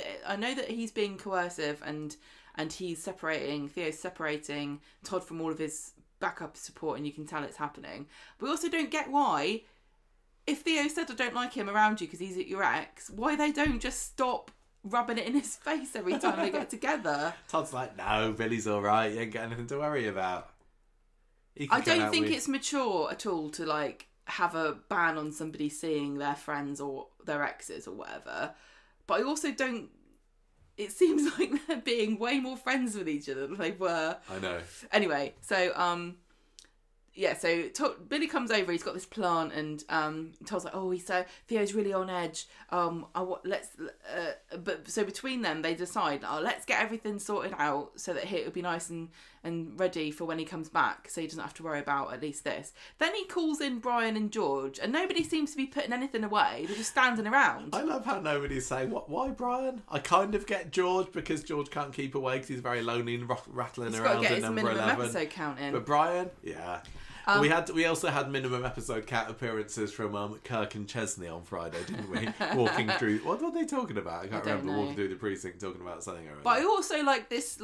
that he's being coercive, and Theo's separating Todd from all of his backup support, and you can tell it's happening. But we also don't get why, if Theo said I don't like him around you because he's at your ex, why they don't just stop rubbing it in his face every time they get together. Todd's like, no, Billy's all right. You ain't got anything to worry about. I don't think it's mature at all to like have a ban on somebody seeing their friends or their exes or whatever. But I also don't. It seems like they're being way more friends with each other than they were. I know. Anyway, so Billy comes over. He's got this plant, and Todd's like, "Oh, Theo's really on edge." But so between them, they decide, let's get everything sorted out so that it would be nice and ready for when he comes back, so he doesn't have to worry about at least this. Then he calls in Brian and George, and nobody seems to be putting anything away. They're just standing around. I love how nobody's saying, why Brian? I kind of get George, because George can't keep away because he's very lonely and rattling around at number 11. He's got to get his minimum episode count in. But Brian, yeah. We also had minimum episode cat appearances from Kirk and Chesney on Friday, didn't we? Walking through, what were they talking about? I can't remember. Walking through the precinct talking about something. But I also like this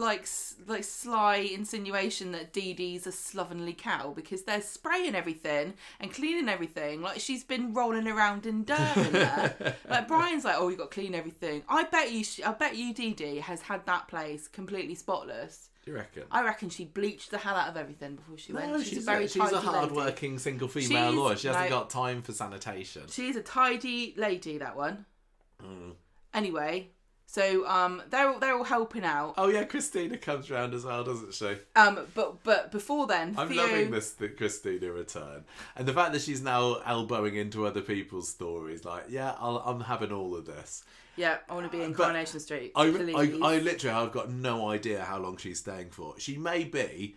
sly insinuation that Dee Dee's a slovenly cow, because they're spraying everything and cleaning everything like she's been rolling around in dirt in there. Like Brian's like, oh, you got to clean everything. I bet you Dee Dee has had that place completely spotless. You reckon? I reckon she bleached the hell out of everything before she went. She's a hard-working single female lawyer. She hasn't got time for sanitation. She's a tidy lady, that one. Anyway, so they're all helping out. Oh yeah, Christina comes round as well, doesn't she? But before then, I'm loving the Christina return, and the fact that she's now elbowing into other people's stories. Like, yeah, I'm having all of this. Yeah, I want to be in Coronation Street. I literally, I've got no idea how long she's staying for. She may be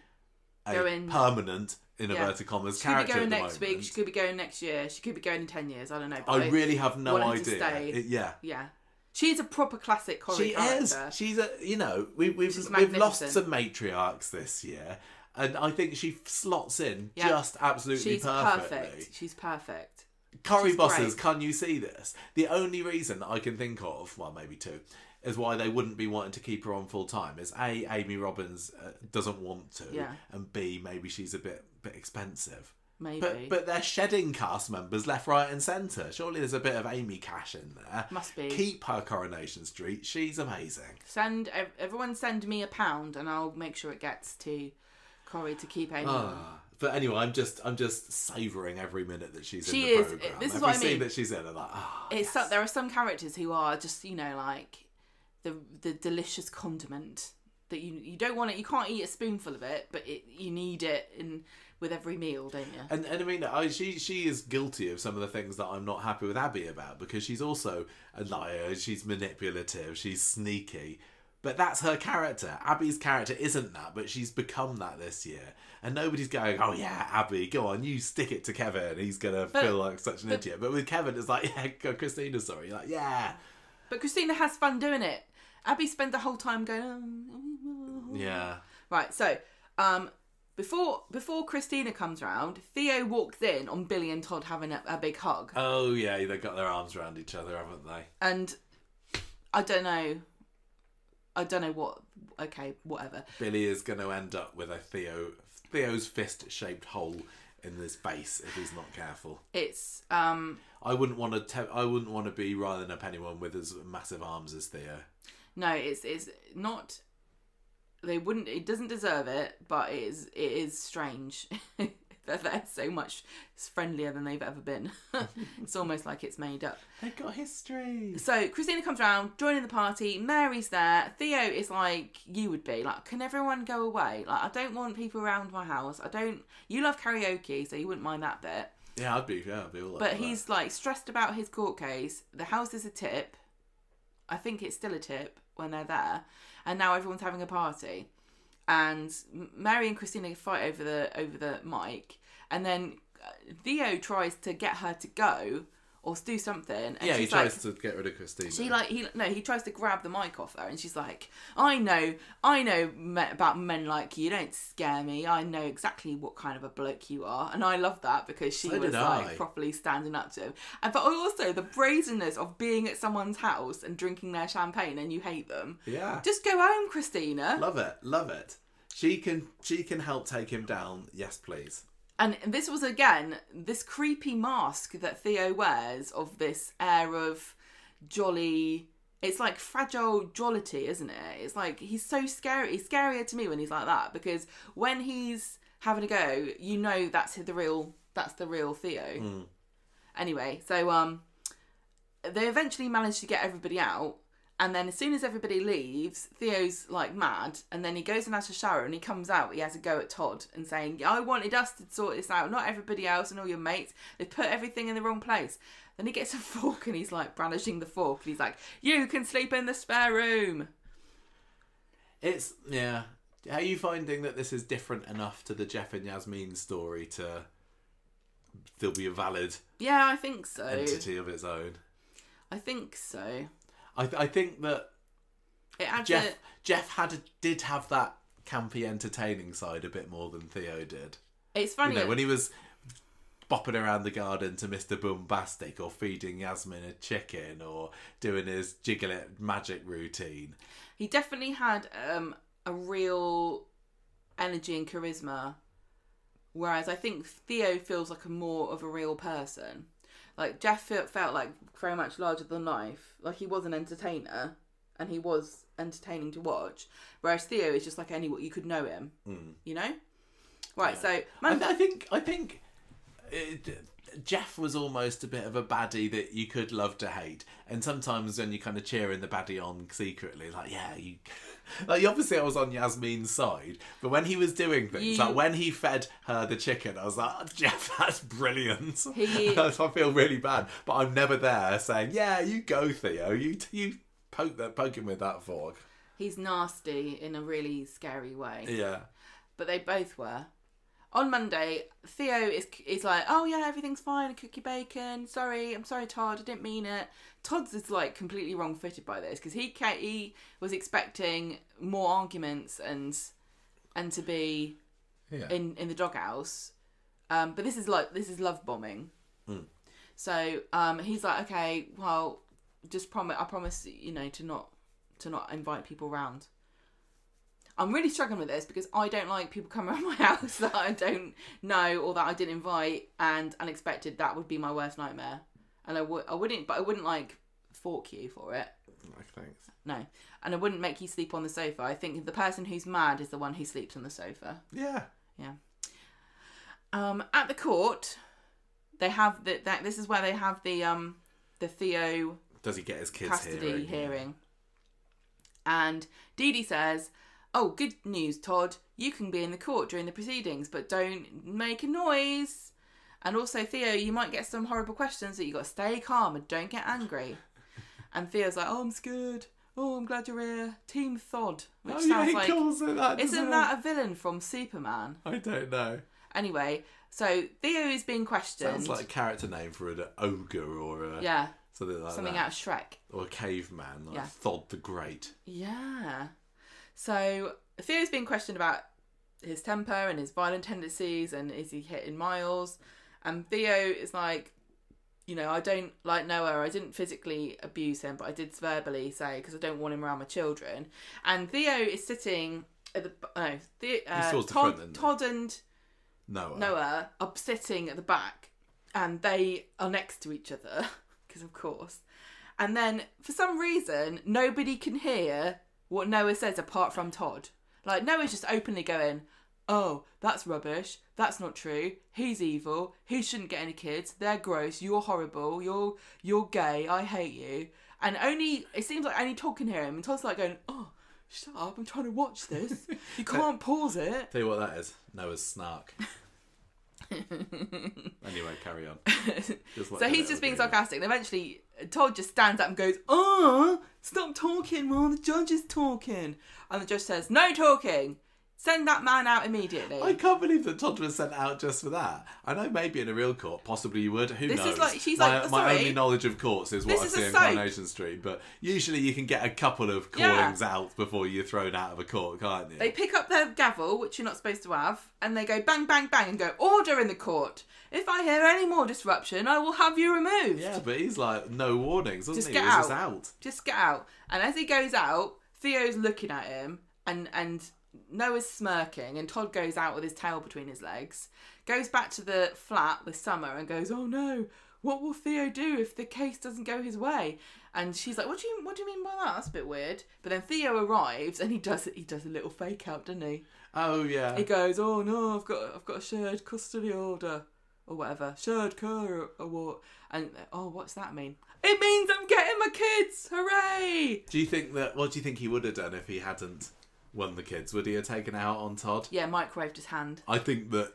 permanent, in inverted commas, character at the moment. She could be going next week, she could be going next year, she could be going in 10 years, I don't know. I really have no idea. Yeah. She's a proper classic Corrie character. She's a, we've lost some matriarchs this year, and I think she slots in just absolutely perfectly. She's perfect. Corrie bosses, can you see this? The only reason that I can think of, well, maybe two, is why they wouldn't be wanting to keep her on full time is A, Amy Robbins doesn't want to, and B, maybe she's a bit expensive. Maybe. But they're shedding cast members left, right and centre. Surely there's a bit of Amy cash in there. Must be. Keep her Coronation Street. She's amazing. Everyone send me £1 and I'll make sure it gets to Corrie to keep Amy on. But anyway, I'm just savouring every minute that she's in the programme. This is what I mean. Every scene that she's in, I'm like, there are some characters who are just, like the delicious condiment that you don't want it. You can't eat a spoonful of it, but you need it with every meal, don't you? And I mean, she is guilty of some of the things that I'm not happy with Abi about, because she's also a liar, she's manipulative, she's sneaky. But that's her character. Abi's character isn't that, but she's become that this year. And nobody's going, oh yeah, Abi, go on, you stick it to Kevin. He's going to feel like such an idiot. But with Kevin, it's like, yeah, Christina, sorry. You're like, yeah. But Christina has fun doing it. Abby spent the whole time going, yeah. Right, so, before Christina comes round, Theo walks in on Billy and Todd having a big hug. Oh yeah, they've got their arms around each other, haven't they? And I don't know what. Okay, whatever. Billy is going to end up with a Theo's fist-shaped hole in his face if he's not careful. It's I wouldn't want to be riling up anyone with as massive arms as Theo. No, it's not. They wouldn't. It doesn't deserve it, but it is strange. They're so much friendlier than they've ever been. It's almost like it's made up. They've got history. So Christina comes round, joining the party. Mary's there. Theo is like you would be. Like, can everyone go away? Like, I don't want people around my house. You love karaoke, so you wouldn't mind that bit. Yeah, I'd be all But he's like stressed about his court case. The house is a tip. I think it's still a tip when they're there. And now everyone's having a party. And Mary and Christina fight over the mic, and then Theo tries to get her to go or do something. And he tries to get rid of Christina. He tries to grab the mic off her, and she's like, I know about men like you. Don't scare me. I know exactly what kind of a bloke you are. And I love that because she was like properly standing up to him. But also the brazenness of being at someone's house and drinking their champagne, and you hate them. Yeah. Just go home, Christina. Love it. She can help take him down. Yes, please. And this was, again, this creepy mask that Theo wears of this air of jolly... It's like fragile jollity, isn't it? It's like, he's so scary. He's scarier to me when he's like that, because when he's having a go, you know that's the real Theo. Mm. Anyway, so they eventually manage to get everybody out. And then as soon as everybody leaves, Theo's like mad, and then he goes and has a shower, and he comes out, he has a go at Todd and saying, I wanted us to sort this out, not everybody else and all your mates. They put everything in the wrong place. Then he gets a fork and he's like brandishing the fork, and he's like, you can sleep in the spare room. It's, yeah. Are you finding that this is different enough to the Jeff and Yasmin story to still be a valid Yeah, I think so. entity of its own? I think so. I think that Jeff did have that campy, entertaining side a bit more than Theo did. It's funny, when he was bopping around the garden to Mr. Boombastic, or feeding Yasmin a chicken, or doing his jiggle it magic routine. He definitely had a real energy and charisma, whereas I think Theo feels like more of a real person. Like, Jeff felt like very much larger than life. Like, he was an entertainer, and he was entertaining to watch. Whereas Theo is just like anyone, you could know him. You know? Right, yeah. So... I think Jeff was almost a bit of a baddie that you could love to hate. And sometimes when you kind of cheering the baddie on secretly, like, yeah, you... Like, obviously I was on Yasmin's side, but when he was doing things, like when he fed her the chicken, I was like, oh, Jeff, that's brilliant. I feel really bad, but I'm never there saying, yeah, you go, Theo, you poke him with that fork. He's nasty in a really scary way. Yeah. But they both were. On Monday, Theo is like, oh yeah, everything's fine, cookie bacon, I'm sorry Todd, I didn't mean it. Todd's is like completely wrong-footed by this, because he was expecting more arguments and to be in the doghouse. But this is love bombing. So he's like, okay, well, I promise, to not invite people round. I'm really struggling with this because I don't like people coming around my house that I don't know or that I didn't invite, and unexpected. That would be my worst nightmare. And I wouldn't like fork you for it. Thanks. No, and I wouldn't make you sleep on the sofa. I think the person who's mad is the one who sleeps on the sofa. Yeah. Yeah. At the court, they have this is where they have the Theo. Does he get his kids custody hearing? And Dee Dee says, "Oh, good news, Todd. You can be in the court during the proceedings, but don't make a noise. And also, Theo, you might get some horrible questions, that you got to stay calm and don't get angry." And Theo's like, "Oh, I'm scared. Oh, I'm glad you're here. Team Thod." Which sounds like... calls it that, isn't that a villain from Superman? I don't know. Anyway, so Theo is being questioned. Sounds like a character name for an ogre or a... Something like something that. out of Shrek. Or a caveman, like Thod the Great. Yeah. So Theo's being questioned about his temper and his violent tendencies and is he hitting Miles? And Theo is like, I don't like Noah. I didn't physically abuse him, but I did verbally say, because I don't want him around my children. And Theo is sitting at the... Todd and Noah are sitting at the back, and they are next to each other. Because of course. And then for some reason nobody can hear what Noah says apart from Todd. Like, Noah's just openly going, "Oh, that's rubbish, that's not true, he's evil, he shouldn't get any kids, they're gross, you're horrible, you're gay, I hate you." And it seems like only Todd can hear him, and Todd's like going, "Oh, shut up, I'm trying to watch this, you can't pause it." Tell you what that is, Noah's snark. Anyway, carry on. So he's just being sarcastic, and eventually Todd just stands up and goes, "Oh, stop talking while the judge is talking." And the judge says, "No talking. Send that man out immediately." I can't believe that Todd was sent out just for that. I know maybe in a real court, possibly you would. Who knows? My only knowledge of courts is what I see in Coronation Street. But usually you can get a couple of callings out before you're thrown out of a court, can't you? They pick up their gavel, which you're not supposed to have, and they go bang, bang, bang, and go, "Order in the court. If I hear any more disruption, I will have you removed." Yeah, but he's like, no warnings, doesn't he? Get He's out. just out. Just get out. And as he goes out, Theo's looking at him, and Noah's smirking, and Todd goes out with his tail between his legs, goes back to the flat with Summer and goes, "Oh no, what will Theo do if the case doesn't go his way?" And she's like, what do you mean by that? That's a bit weird." But then Theo arrives and he does a little fake out, doesn't he? Oh yeah. He goes, "Oh no, I've got a shared custody order." Or whatever. Shared care award. And, what's that mean? "It means I'm getting my kids! Hooray!" What do you think he would have done if he hadn't won the kids? Would he have taken it out on Todd? Yeah, microwaved his hand. I think that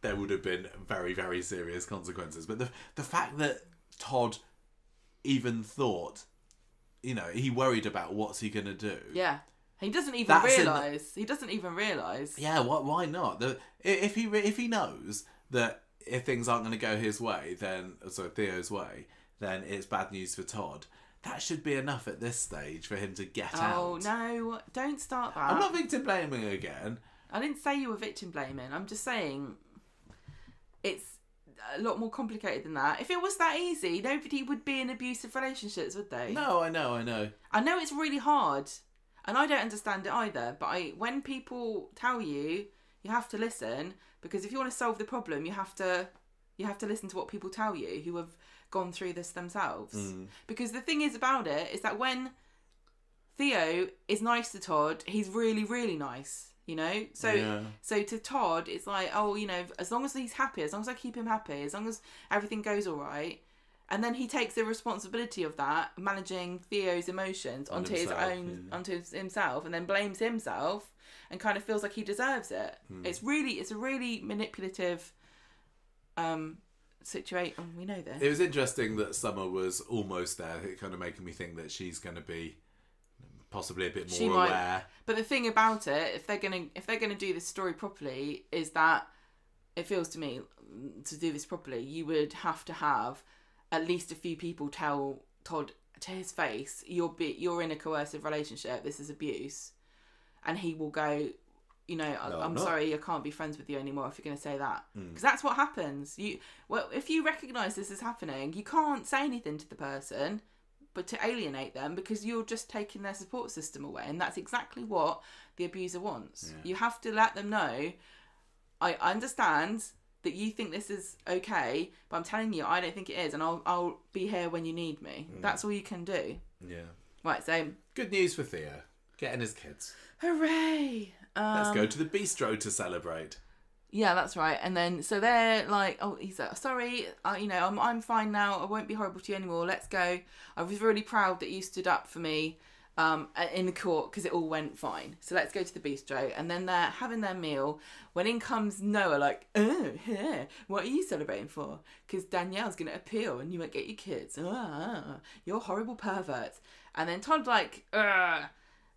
there would have been very, very serious consequences. But the fact that Todd even thought, he worried about what's he going to do. Yeah. He doesn't even realise. He doesn't even realise. Yeah, why not? If he knows that if things aren't going to go his way, Theo's way, then it's bad news for Todd. That should be enough at this stage for him to get out. Oh, no, don't start that. I'm not victim blaming again. I didn't say you were victim blaming. I'm just saying it's a lot more complicated than that. If it was that easy, nobody would be in abusive relationships, would they? No, I know. I know it's really hard, and I don't understand it either, but when people tell you, you have to listen, because if you want to solve the problem, you have to listen to what people tell you who have gone through this themselves. Because the thing is about it is that when Theo is nice to Todd, he's really, really nice, so to Todd it's like, as long as he's happy, as long as I keep him happy, as long as everything goes all right, and then he takes the responsibility of that, managing Theo's emotions onto himself, and then blames himself and kind of feels like he deserves it. It's a really manipulative situation. We know this. It was interesting that Summer was almost there. It kind of making me think that she's going to be possibly a bit more aware. But the thing about it, if they're gonna do this story properly, is that it feels to me, to do this properly, you would have to have at least a few people tell Todd to his face, you're in a coercive relationship, this is abuse, and he will go, I'm sorry, I can't be friends with you anymore if you're going to say that. Because that's what happens. If you recognise this is happening, you can't say anything to the person but to alienate them, because you're just taking their support system away, and that's exactly what the abuser wants. You have to let them know, I understand that you think this is okay, but I'm telling you, I don't think it is, and I'll be here when you need me. That's all you can do. Yeah. Right, so... Good news for Theo. Getting his kids. Hooray! Let's go to the bistro to celebrate. Yeah, that's right. And then, so they're like, "Oh," he's like, "Sorry, I'm fine now. I won't be horrible to you anymore. Let's go. I was really proud that you stood up for me in the court because it all went fine. So let's go to the bistro, and then they're having their meal when in comes Noah like, oh, yeah, what are you celebrating for? Because Danielle's going to appeal and you won't get your kids. You're horrible perverts. And then Todd like, ugh.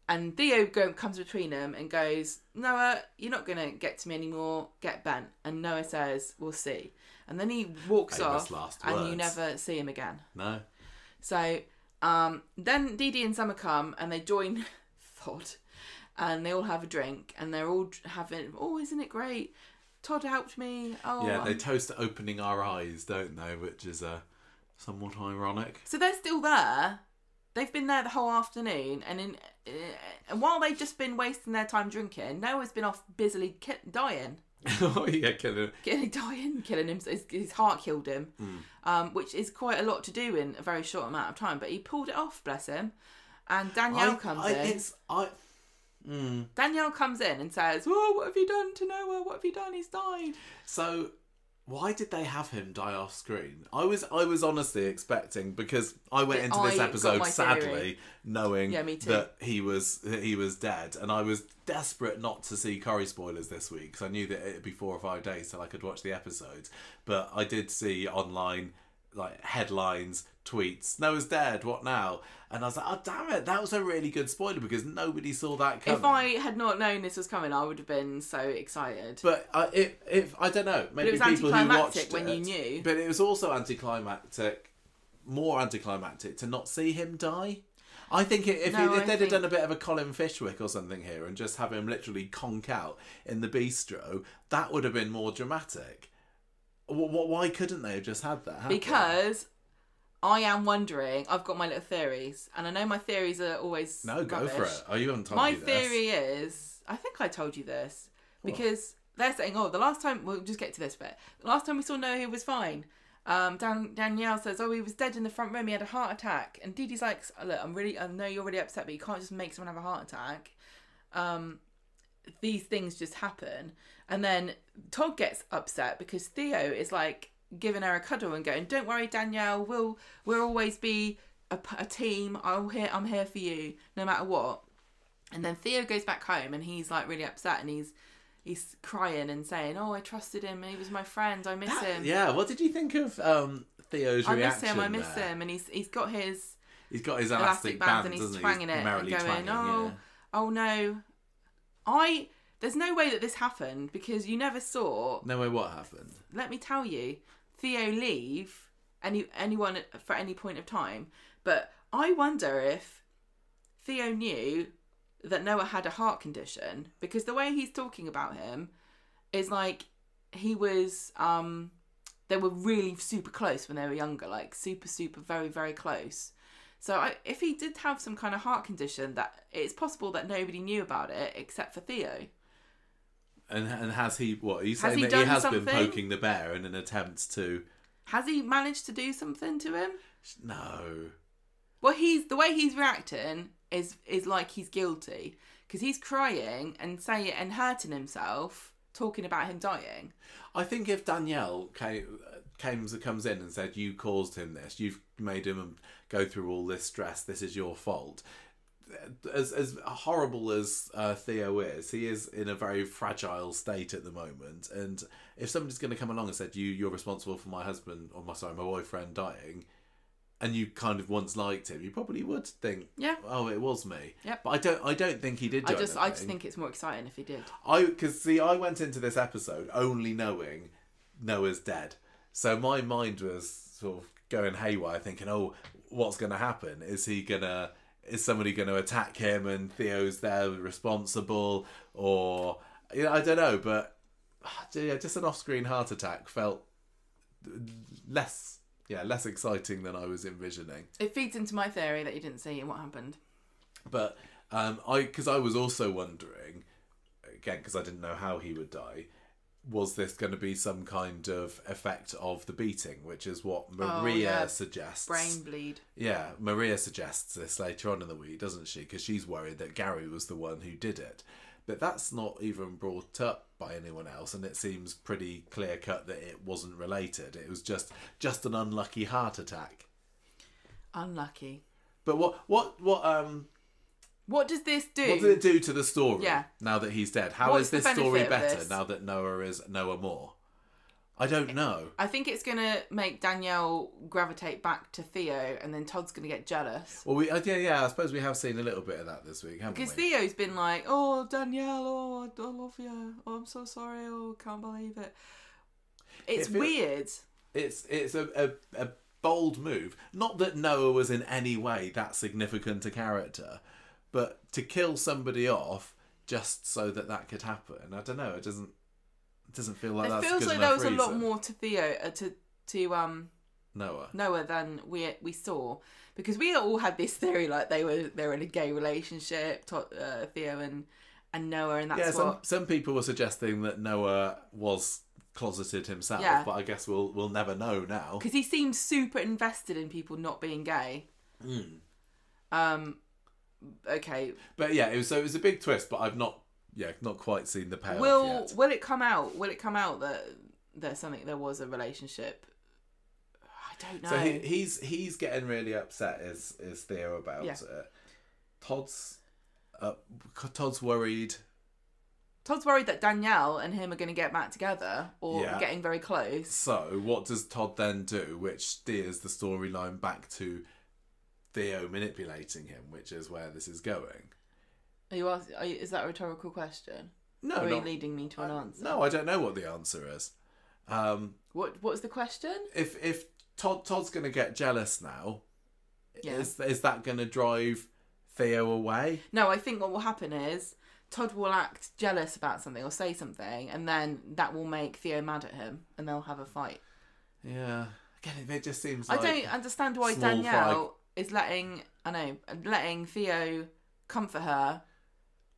And Theo comes between them and goes, Noah, you're not going to get to me anymore, get bent. And Noah says, we'll see. And then he walks off and you never see him again. No. So then Dee Dee and Summer come and they join Todd and they all have a drink and they're all having, oh, isn't it great? Todd helped me. Oh, yeah, they toast opening our eyes, don't they? Which is somewhat ironic. So they're still there. They've been there the whole afternoon, and while they've just been wasting their time drinking, Noah's been off busily dying. Oh yeah, killing him. His heart killed him, which is quite a lot to do in a very short amount of time. But he pulled it off, bless him. And Danielle comes in. Danielle comes in and says, "Oh, what have you done to Noah? What have you done? He's died." So, why did they have him die off screen? I was honestly expecting, because I went into this episode sadly knowing that he was dead, and I was desperate not to see Corrie spoilers this week because I knew that it'd be 4 or 5 days till I could watch the episodes. But I did see online like headlines, tweets, Noah's dead, what now? And I was like, oh damn it, that was a really good spoiler because nobody saw that coming. If I had not known this was coming, I would have been so excited. But if I don't know, maybe it was people who watched when you knew. But it was also more anticlimactic to not see him die. I think if they'd have done a bit of a Colin Fishwick or something here and just have him literally conk out in the bistro, that would have been more dramatic. Why couldn't they have just had that happen? Because I am wondering, I've got my little theories, and I know my theories are always No, go rubbish. for it. Oh, you haven't told my me this. My theory is, I think I told you this, because they're saying, the last time, we'll just get to this bit, the last time we saw Noah, he was fine. Danielle says, he was dead in the front room, he had a heart attack. And Dee Dee's like, look, I know you're really upset, but you can't just make someone have a heart attack. These things just happen. And then Todd gets upset because Theo is like giving her a cuddle and going, don't worry, Danielle, we'll always be a team. I'm here for you no matter what. And then Theo goes back home and he's like really upset and he's crying and saying, I trusted him, he was my friend, I miss him. Yeah, what did you think of Theo's reaction? I miss him, and he's got his elastic band and he's doesn't twanging he? it and going, oh no. There's no way that this happened because you never saw. No way what happened? Let me tell you. Theo leave anyone for any point of time. But I wonder if Theo knew that Noah had a heart condition because the way he's talking about him is like he was, they were really super close when they were younger, like super, super, very, very close. So if he did have some kind of heart condition, that it's possible that nobody knew about it except for Theo. And has he, what, he's saying that he has been poking the bear in an attempt to... Has he managed to do something to him? No. Well, the way he's reacting is like he's guilty. Because he's crying and hurting himself, talking about him dying. I think if Danielle comes in and said, you caused him this, you've made him go through all this stress, this is your fault... As horrible as Theo is, he is in a very fragile state at the moment. And if somebody's going to come along and said, you're responsible for my husband, or my boyfriend dying, and you kind of once liked him, you probably would think, oh, it was me. Yep. But I don't think he did do anything. I just think it's more exciting if he did. Because I went into this episode only knowing Noah's dead. So my mind was sort of going haywire, thinking, what's going to happen? Is somebody going to attack him and Theo's there responsible? Or, I don't know, but just an off-screen heart attack felt less exciting than I was envisioning. It feeds into my theory that you didn't see what happened. But because I was also wondering, again, because I didn't know how he would die, was this going to be some kind of effect of the beating, which is what Maria suggests. Brain bleed. Yeah, Maria suggests this later on in the week, doesn't she? Because she's worried that Gary was the one who did it. But that's not even brought up by anyone else, and it seems pretty clear-cut that it wasn't related. It was just an unlucky heart attack. Unlucky. But what What does this do? What did it do to the story? Yeah. Now that he's dead, how What's is the this benefit story of better this? now that Noah is Noah more? I don't know. I think it's going to make Danielle gravitate back to Theo, and then Todd's going to get jealous. Well, I suppose we have seen a little bit of that this week, haven't Because we? Theo's been like, oh, Danielle, oh, I love you. Oh, I'm so sorry. Oh, can't believe it. It's weird. It's a bold move. Not that Noah was in any way that significant a character, but to kill somebody off just so that could happen. I don't know. It doesn't feel like that's It feels good like enough there was reason. a lot more to Theo to Noah than we saw, because we all had this theory like they were in a gay relationship, Theo and Noah, and that's some people were suggesting that Noah was closeted himself, but I guess we'll never know now because he seemed super invested in people not being gay. Okay, but yeah, it was a big twist, but I've not quite seen the payoff yet. Will it come out that there was a relationship? I don't know. So he's getting really upset is Theo about it. Todd's worried. Todd's worried that Danielle and him are going to get back together or getting very close. So what does Todd then do, which steers the storyline back to Theo manipulating him, which is where this is going. Is that a rhetorical question? No, or are you leading me to an answer? No, I don't know what the answer is. What's the question? If Todd's going to get jealous now, is that going to drive Theo away? No, I think what will happen is Todd will act jealous about something or say something, and then that will make Theo mad at him, and they'll have a fight. Yeah, again, it just seems like I don't understand why Danielle is letting Theo comfort her,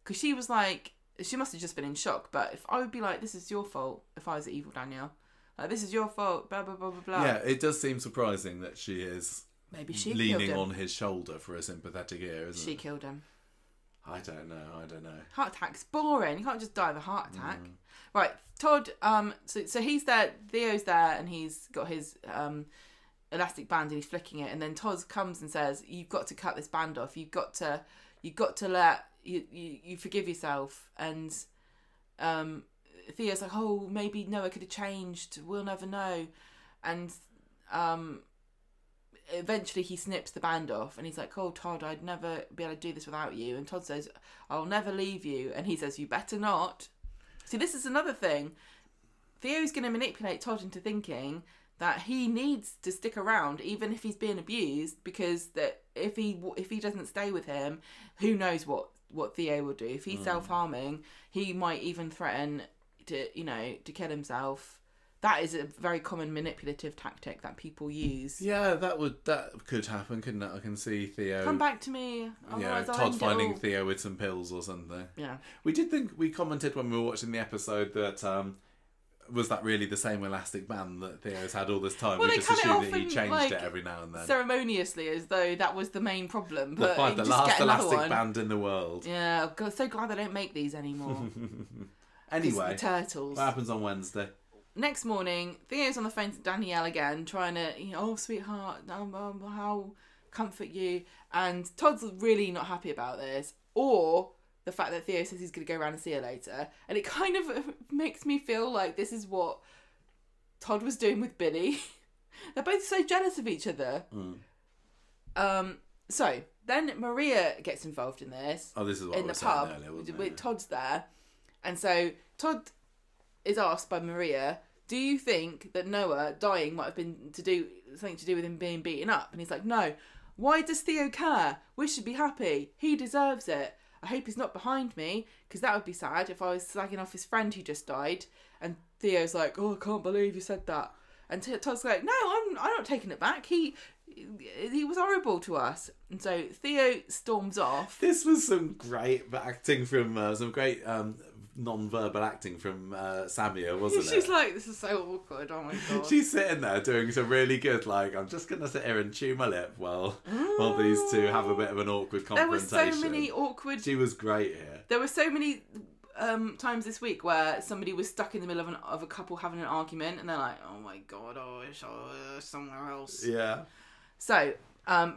because she was like, she must have just been in shock. But if I would be like, this is your fault. If I was the evil Danielle, like, this is your fault. Blah blah blah blah blah. Yeah, it does seem surprising that she is maybe she leaning on his shoulder for a sympathetic ear, isn't it? She killed him. I don't know. Heart attack's boring. You can't just die of a heart attack. Right, Todd, so he's there, Theo's there, and he's got his elastic band and he's flicking it, and then Todd comes and says, you've got to cut this band off. You've got to let you forgive yourself. And Theo's like, oh, maybe Noah could have changed. We'll never know. And eventually he snips the band off, and he's like, oh, Todd, I'd never be able to do this without you. And Todd says, I'll never leave you. And he says, you better not. See, this is another thing. Theo's going to manipulate Todd into thinking that he needs to stick around even if he's being abused, because that if he doesn't stay with him, who knows what Theo will do. If he's self-harming, he might even threaten to kill himself. That is a very common manipulative tactic that people use. Yeah, that could happen, couldn't it? I can see Theo. Come back to me. Yeah, Todd finding Theo with some pills or something. Yeah. We commented when we were watching the episode that was that really the same elastic band that Theo's had all this time? Well, we just assumed that he often, changed it every now and then. Ceremoniously, as though that was the main problem. But fine, the last elastic band in the world. Yeah, I'm so glad they don't make these anymore. Anyway, the turtles. What happens on Wednesday? Next morning, Theo's on the phone to Danielle again, trying to, oh, sweetheart, how comfort you. And Todd's really not happy about this. Or the fact that Theo says he's going to go around and see her later. And it kind of makes me feel like this is what Todd was doing with Billy. They're both so jealous of each other. So then Maria gets involved in this. Oh, this is what in the pub with Todd's there. And so Todd is asked by Maria, do you think that Noah dying might have been something to do with him being beaten up? And he's like, no. Why does Theo care? We should be happy. He deserves it. I hope he's not behind me, because that would be sad if I was slagging off his friend who just died. And Theo's like, oh, I can't believe you said that. And Todd's like, no, I'm not taking it back. He was horrible to us. And so Theo storms off. This was some great acting from non-verbal acting from Samia, wasn't it? She's like, this is so awkward, oh my god. She's sitting there doing some really good, like, I'm just going to sit here and chew my lip while these two have a bit of an awkward confrontation. There were so many awkward... She was great here. There were so many times this week where somebody was stuck in the middle of a couple having an argument, and they're like, oh my god, I wish I was somewhere else. Yeah. So,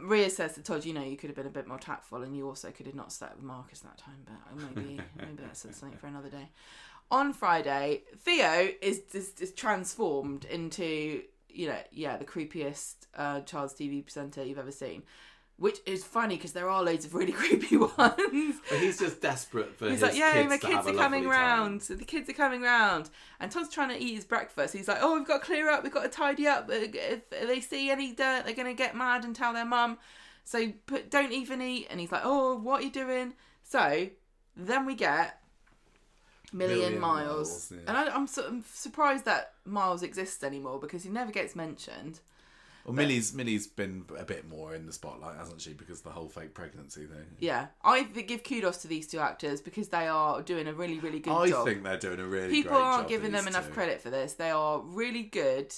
Rhea says to Todd, you could have been a bit more tactful, and you also could have not slept with Marcus that time, but maybe that's something for another day. On Friday, Theo is transformed into, the creepiest child's TV presenter you've ever seen. Which is funny because there are loads of really creepy ones. But he's just desperate for his kids to have a lovely time. The kids are coming round. And Todd's trying to eat his breakfast. He's like, we've got to clear up. We've got to tidy up. If they see any dirt, they're going to get mad and tell their mum. So don't even eat. And he's like, what are you doing? So then we get Millie and Miles. Yeah. And I'm surprised that Miles exists anymore because he never gets mentioned. Well, Millie's been a bit more in the spotlight, hasn't she? Because of the whole fake pregnancy thing. Yeah. I give kudos to these two actors because they are doing a really, really good job. I think they're doing a really great job. People aren't giving them enough credit for this. They are really good.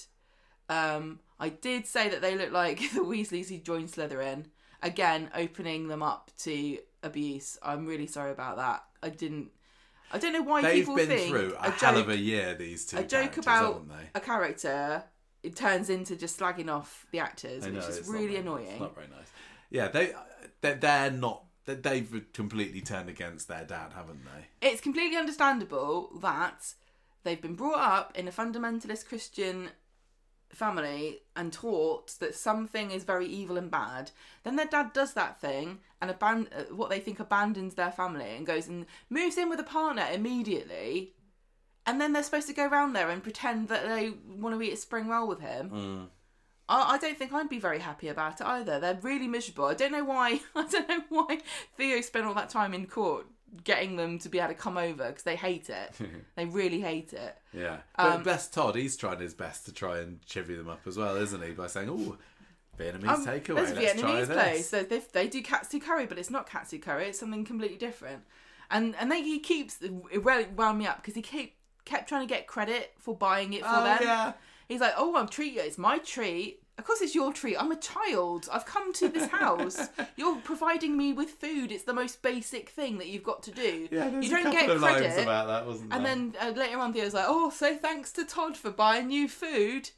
I did say that they look like the Weasleys who joined Slytherin. Again, opening them up to abuse. I'm really sorry about that. I don't know why people think... They've been through a hell of a year, these two characters, haven't they? A joke about a character... It turns into just slagging off the actors, which is really annoying. It's not very nice. Yeah, they're not. They've completely turned against their dad, haven't they? It's completely understandable that they've been brought up in a fundamentalist Christian family and taught that something is very evil and bad. Then their dad does that thing and what they think abandons their family and goes and moves in with a partner immediately. And then they're supposed to go around there and pretend that they want to eat a spring roll with him. I don't think I'd be very happy about it either. They're really miserable. I don't know why Theo spent all that time in court getting them to be able to come over because they hate it. They really hate it. Yeah. But bless Todd, he's trying his best to try and chivvy them up as well, isn't he? By saying, Vietnamese takeaway, let's try this. Place. So they do katsu curry, but it's not katsu curry. It's something completely different. And he keeps... It wound me up because he kept trying to get credit for buying it for them. Yeah. He's like, I'm treating you. It's my treat. Of course it's your treat. I'm a child. I've come to this house. You're providing me with food. It's the most basic thing that you've got to do. Yeah, there's you don't a couple get of credit. lines about that, wasn't there? And then later on Theo's like, say thanks to Todd for buying you food.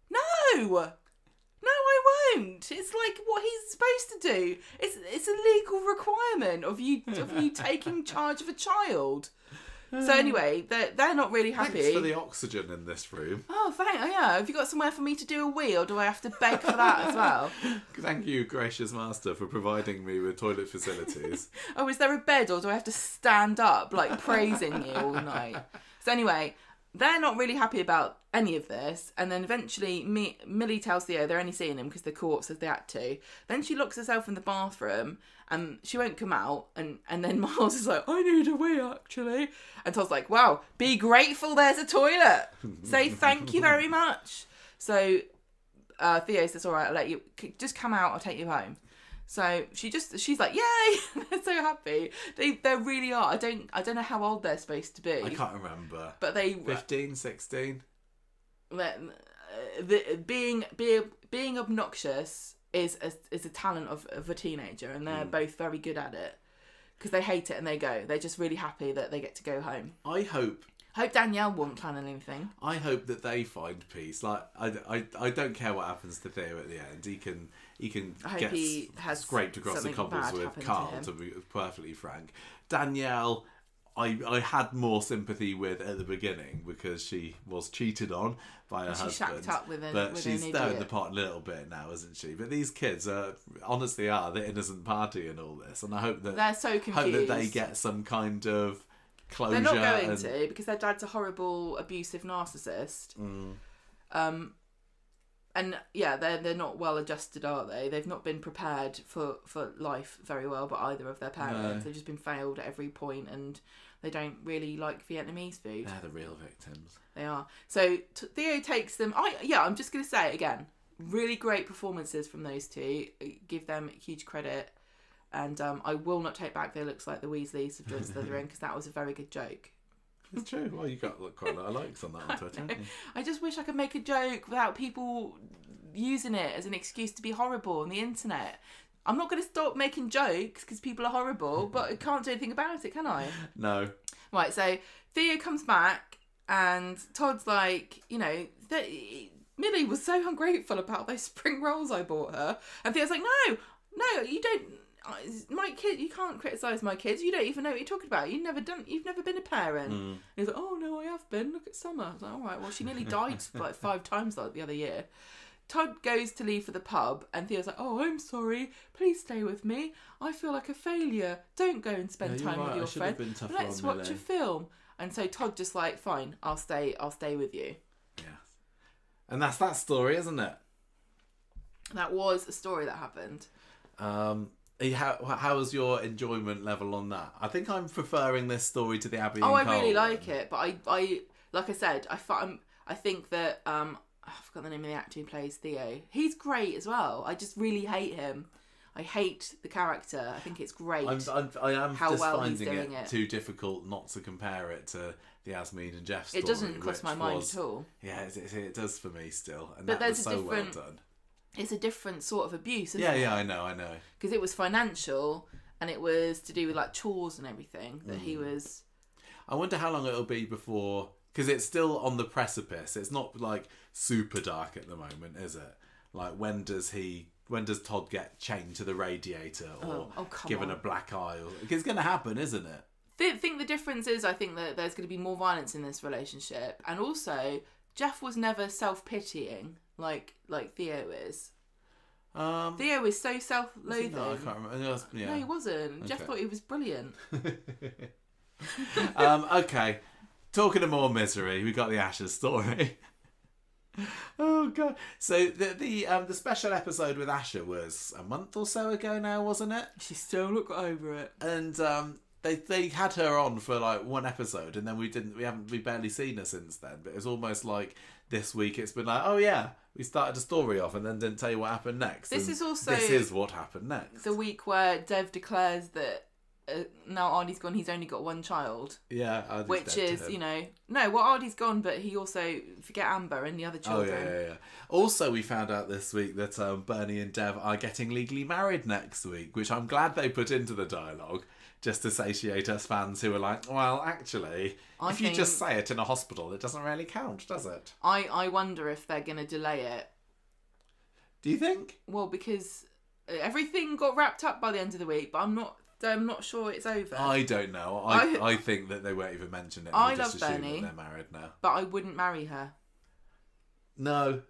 No, I won't. It's like what he's supposed to do. It's a legal requirement of you taking charge of a child. So anyway, they're not really happy. Thanks for the oxygen in this room. Oh, yeah. Have you got somewhere for me to do a wee, or do I have to beg for that as well? Thank you, gracious master, for providing me with toilet facilities. Is there a bed, or do I have to stand up, like, praising you all night? So anyway, they're not really happy about any of this. And then eventually Millie tells Theo they're only seeing him because the court says they had to. Then she locks herself in the bathroom and she won't come out. And then Miles is like, I need a wee, actually. And Todd's like, wow, be grateful there's a toilet. Say thank you very much. So Theo says, all right, I'll let you, just come out, I'll take you home. So she's like, yay! They're so happy. They really are. I don't know how old they're supposed to be. I can't remember. But they 15, 16. Being obnoxious is a talent of a teenager, and they're both very good at it because they hate it and they go. They're just really happy that they get to go home. I hope Danielle won't plan anything. I hope that they find peace. Like I don't care what happens to Theo at the end. He can get scraped across the cobbles with Carl, to be perfectly frank. Danielle, I had more sympathy with at the beginning because she was cheated on by her husband. Shacked up with but she's stirring the pot a little bit now, isn't she? But these kids honestly are the innocent party in all this, and I hope that they're so confused. Hope that they get some kind of closure. They're not going to, because their dad's a horrible, abusive narcissist. And yeah, they're not well adjusted, are they? They've not been prepared for life very well by either of their parents. No. They've just been failed at every point, and they don't really like Vietnamese food. They're the real victims. They are. So Theo takes them. I'm just going to say it again. Really great performances from those two. Give them huge credit. And I will not take back they looks like the Weasleys have joined Slytherin, because that was a very good joke. It's true. Well, you got quite a lot of likes on that on Twitter, haven't you? I just wish I could make a joke without people using it as an excuse to be horrible on the internet. I'm not going to stop making jokes because people are horrible, but I can't do anything about it, can I? No. Right, so Theo comes back and Todd's like, Millie Millie was so ungrateful about those spring rolls I bought her. And Theo's like, no, you don't. My kid, you can't criticise my kids. You don't even know what you're talking about. You've never been a parent. And he's like, oh no, I have been. Look at Summer. I was like, all right, well, she nearly died like 5 times like the other year. Todd goes to leave for the pub, and Theo's like, oh, I'm sorry. Please stay with me. I feel like a failure. Don't go and spend time with your friend. Let's watch a film. And so Todd just like, fine, I'll stay with you. Yeah. And that's that story, isn't it? That was a story that happened. How was your enjoyment level on that? I think I'm preferring this story to the Abi and Carl. I really like it, but I like I said, I think that I forgot the name of the actor who plays Theo. He's great as well. I just really hate him. I hate the character. I think it's great. I am how just well finding he's doing it too difficult not to compare it to the Yasmin and Jeff story. It doesn't cross my mind at all. Yeah, it does for me still, and but that was so well done. It's a different sort of abuse, isn't it? Yeah, I know. Because it was financial, and it was to do with like chores and everything that he was. I wonder how long it'll be before, because it's still on the precipice. It's not like super dark at the moment, is it? Like when does Todd get chained to the radiator or given a black eye? It's going to happen, isn't it? I think the difference is, I think that there's going to be more violence in this relationship, and also Jeff was never self-pitying like Theo is. Theo is so self-loathing. No, I can't remember. Yeah. No, he wasn't. Okay. Jeff thought he was brilliant. Okay, talking of more misery, we got the Asha story. Oh god! So the special episode with Asha was a month or so ago now, wasn't it? She still not got over it. And they had her on for like one episode, and then we barely seen her since then. But it was almost like this week it's been like, oh yeah, we started a story off and then didn't tell you what happened next. This is what happened next. The week where Dev declares that now Artie's gone, he's only got one child. Yeah, Artie's which is, Artie's gone, but he also forget Amber and the other children. Oh yeah. Also, we found out this week that Bernie and Dev are getting legally married next week, which I'm glad they put into the dialogue. Just to satiate us fans who are like, well, actually, if you just say it in a hospital, it doesn't really count, does it? I wonder if they're going to delay it. Do you think? Well, because everything got wrapped up by the end of the week, but I'm not sure it's over. I don't know. I think that they won't even mention it. I love Bernie, they're married now. But I wouldn't marry her. No.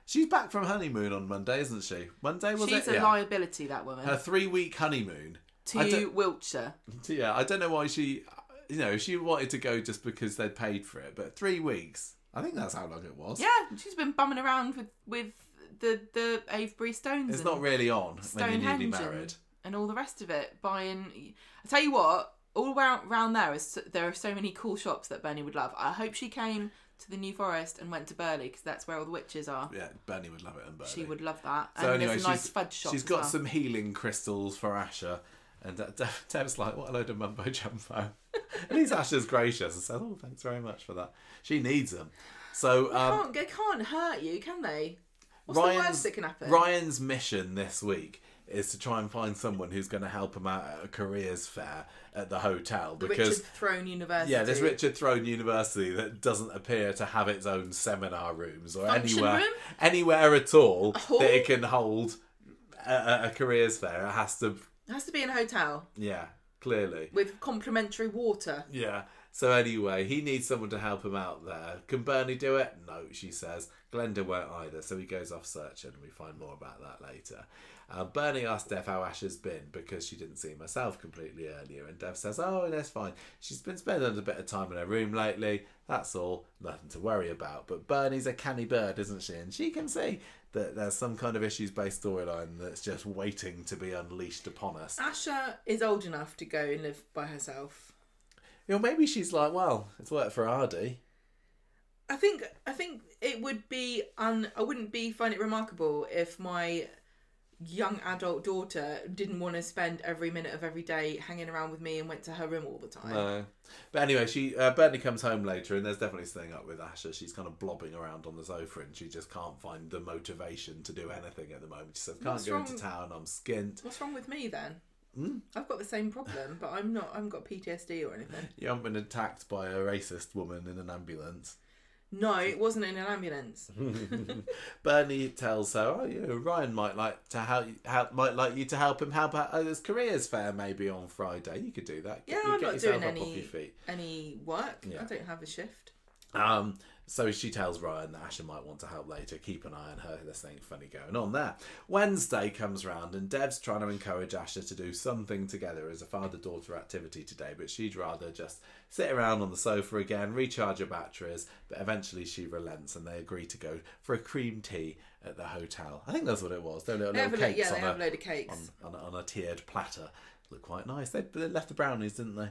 She's back from honeymoon on Monday, isn't she? Monday, was it? She's a liability, that woman. Her 3-week honeymoon. To Wiltshire. Yeah, I don't know why she wanted to go just because they'd paid for it, but 3 weeks. I think that's how long it was. Yeah, she's been bumming around with the Avebury Stones. It's not really on when you're newly married. And all the rest of it. Buying... I tell you what, all around there are so many cool shops that Bernie would love. I hope she came to the New Forest and went to Burley, because that's where all the witches are. Yeah, Bernie would love it in Burley. She would love that. So and anyway, there's a nice fudge shop. She's got some healing crystals for Asha. And Dev's like, what a load of mumbo jumbo. And he's Asha's gracious and says, oh, thanks very much for that. She needs them. So they can't hurt you, can they? What's the worst that can happen? Ryan's mission this week is to try and find someone who's going to help him out at a careers fair at the hotel. Because Richard Throne University. Yeah, there's Richard Throne University that doesn't appear to have its own seminar rooms or anywhere at all that it can hold a careers fair. It has to be in a hotel. Yeah, clearly. With complimentary water. Yeah. So anyway, he needs someone to help him out there. Can Bernie do it? No, she says. Glenda won't either, so he goes off searching, and we find more about that later. Bernie asks Dev how Asha's been, because she didn't see him herself completely earlier, and Dev says, oh, that's fine. She's been spending a bit of time in her room lately. That's all. Nothing to worry about. But Bernie's a canny bird, isn't she? And she can see that there's some kind of issues-based storyline that's just waiting to be unleashed upon us. Asha is old enough to go and live by herself. Maybe she's like, well, it's worked for Ardy. I think it would be I wouldn't find it remarkable if my young adult daughter didn't want to spend every minute of every day hanging around with me and went to her room all the time. No. But anyway, Bernie comes home later, and there's definitely something up with Asha. She's kind of blobbing around on the sofa, and she just can't find the motivation to do anything at the moment. She says, can't go into town, I'm skint. What's wrong with me then? I've got the same problem, but I haven't got PTSD or anything. You haven't been attacked by a racist woman in an ambulance. No, it wasn't in an ambulance. Bernie tells her, "Oh, yeah, Ryan might like to might like you to help him help out at his careers fair maybe on Friday. You could do that. Yeah, I'm not doing any work. Yeah. I don't have a shift." So she tells Ryan that Asha might want to help later. Keep an eye on her. There's something funny going on there. Wednesday comes round and Dev's trying to encourage Asha to do something together as a father-daughter activity today, but she'd rather just sit around on the sofa again, recharge her batteries, but eventually she relents and they agree to go for a cream tea at the hotel. I think that's what it was. They're little cakes they have a load of cakes. On a tiered platter. Look quite nice. They left the brownies, didn't they?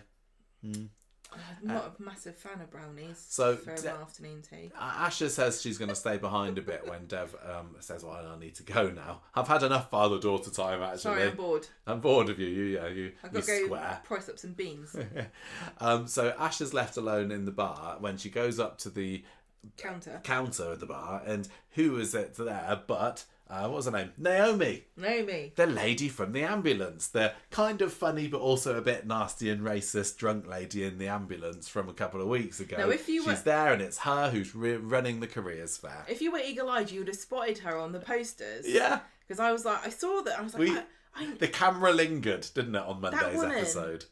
I'm not a massive fan of brownies for an afternoon tea. Asha says she's going to stay behind a bit when Dev says, "Well, I need to go now. I've had enough father-daughter time, actually." Sorry, I'm bored. I'm bored of you. I've got to go price up some beans. So Asha's left alone in the bar when she goes up to the counter at the bar, and who is it there but... what was her name? Naomi, the lady from the ambulance, the kind of funny but also a bit nasty and racist drunk lady in the ambulance from a couple of weeks ago. Now, she's there, and it's her who's running the careers fair. If you were eagle-eyed, you would have spotted her on the posters. Yeah, because I was like, I saw that. I was like, the camera lingered, didn't it, on Monday's episode?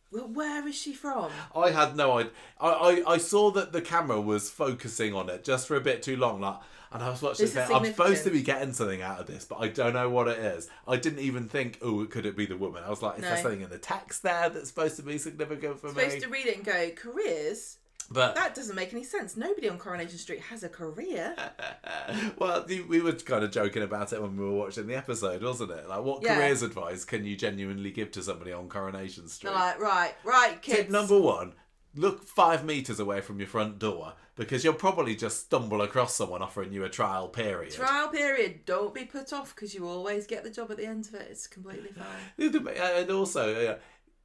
Well, where is she from? I had no idea. I saw that the camera was focusing on it just for a bit too long, and I was watching it. I'm supposed to be getting something out of this, but I don't know what it is. I didn't even think, could it be the woman? I was like, is there something in the text there that's supposed to be significant for me? Supposed to read it and go, careers? But that doesn't make any sense. Nobody on Coronation Street has a career. Well, we were kind of joking about it when we were watching the episode, wasn't it? Like, what careers advice can you genuinely give to somebody on Coronation Street? They're like, right, kids. Tip number 1, look 5 metres away from your front door, because you'll probably just stumble across someone offering you a trial period. Trial period. Don't be put off, because you always get the job at the end of it. It's completely fine. And also,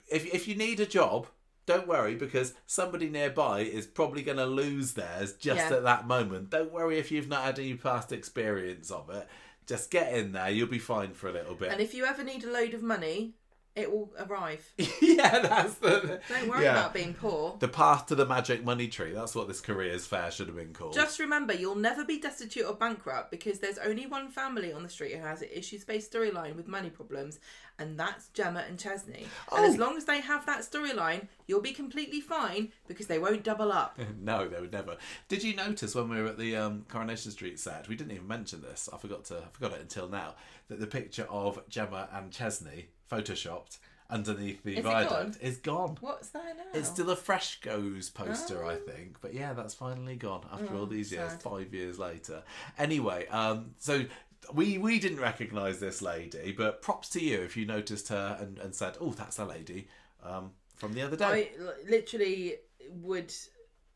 if you need a job... Don't worry, because somebody nearby is probably going to lose theirs just at that moment. Don't worry if you've not had any past experience of it. Just get in there. You'll be fine for a little bit. And if you ever need a load of money, it will arrive. Yeah, that's the... Don't worry about being poor. The path to the magic money tree. That's what this careers fair should have been called. Just remember, you'll never be destitute or bankrupt, because there's only one family on the street who has an issues-based storyline with money problems, and that's Gemma and Chesney. And as long as they have that storyline, you'll be completely fine, because they won't double up. No, they would never. Did you notice when we were at the Coronation Street set, we didn't even mention this, I forgot it until now, that the picture of Gemma and Chesney photoshopped underneath the viaduct is gone. What's there now? It's still a Freshco's poster, I think. But yeah, that's finally gone after all these years, 5 years later. Anyway, so we didn't recognise this lady, but props to you if you noticed her and said, "Oh, that's a lady from the other day." I literally would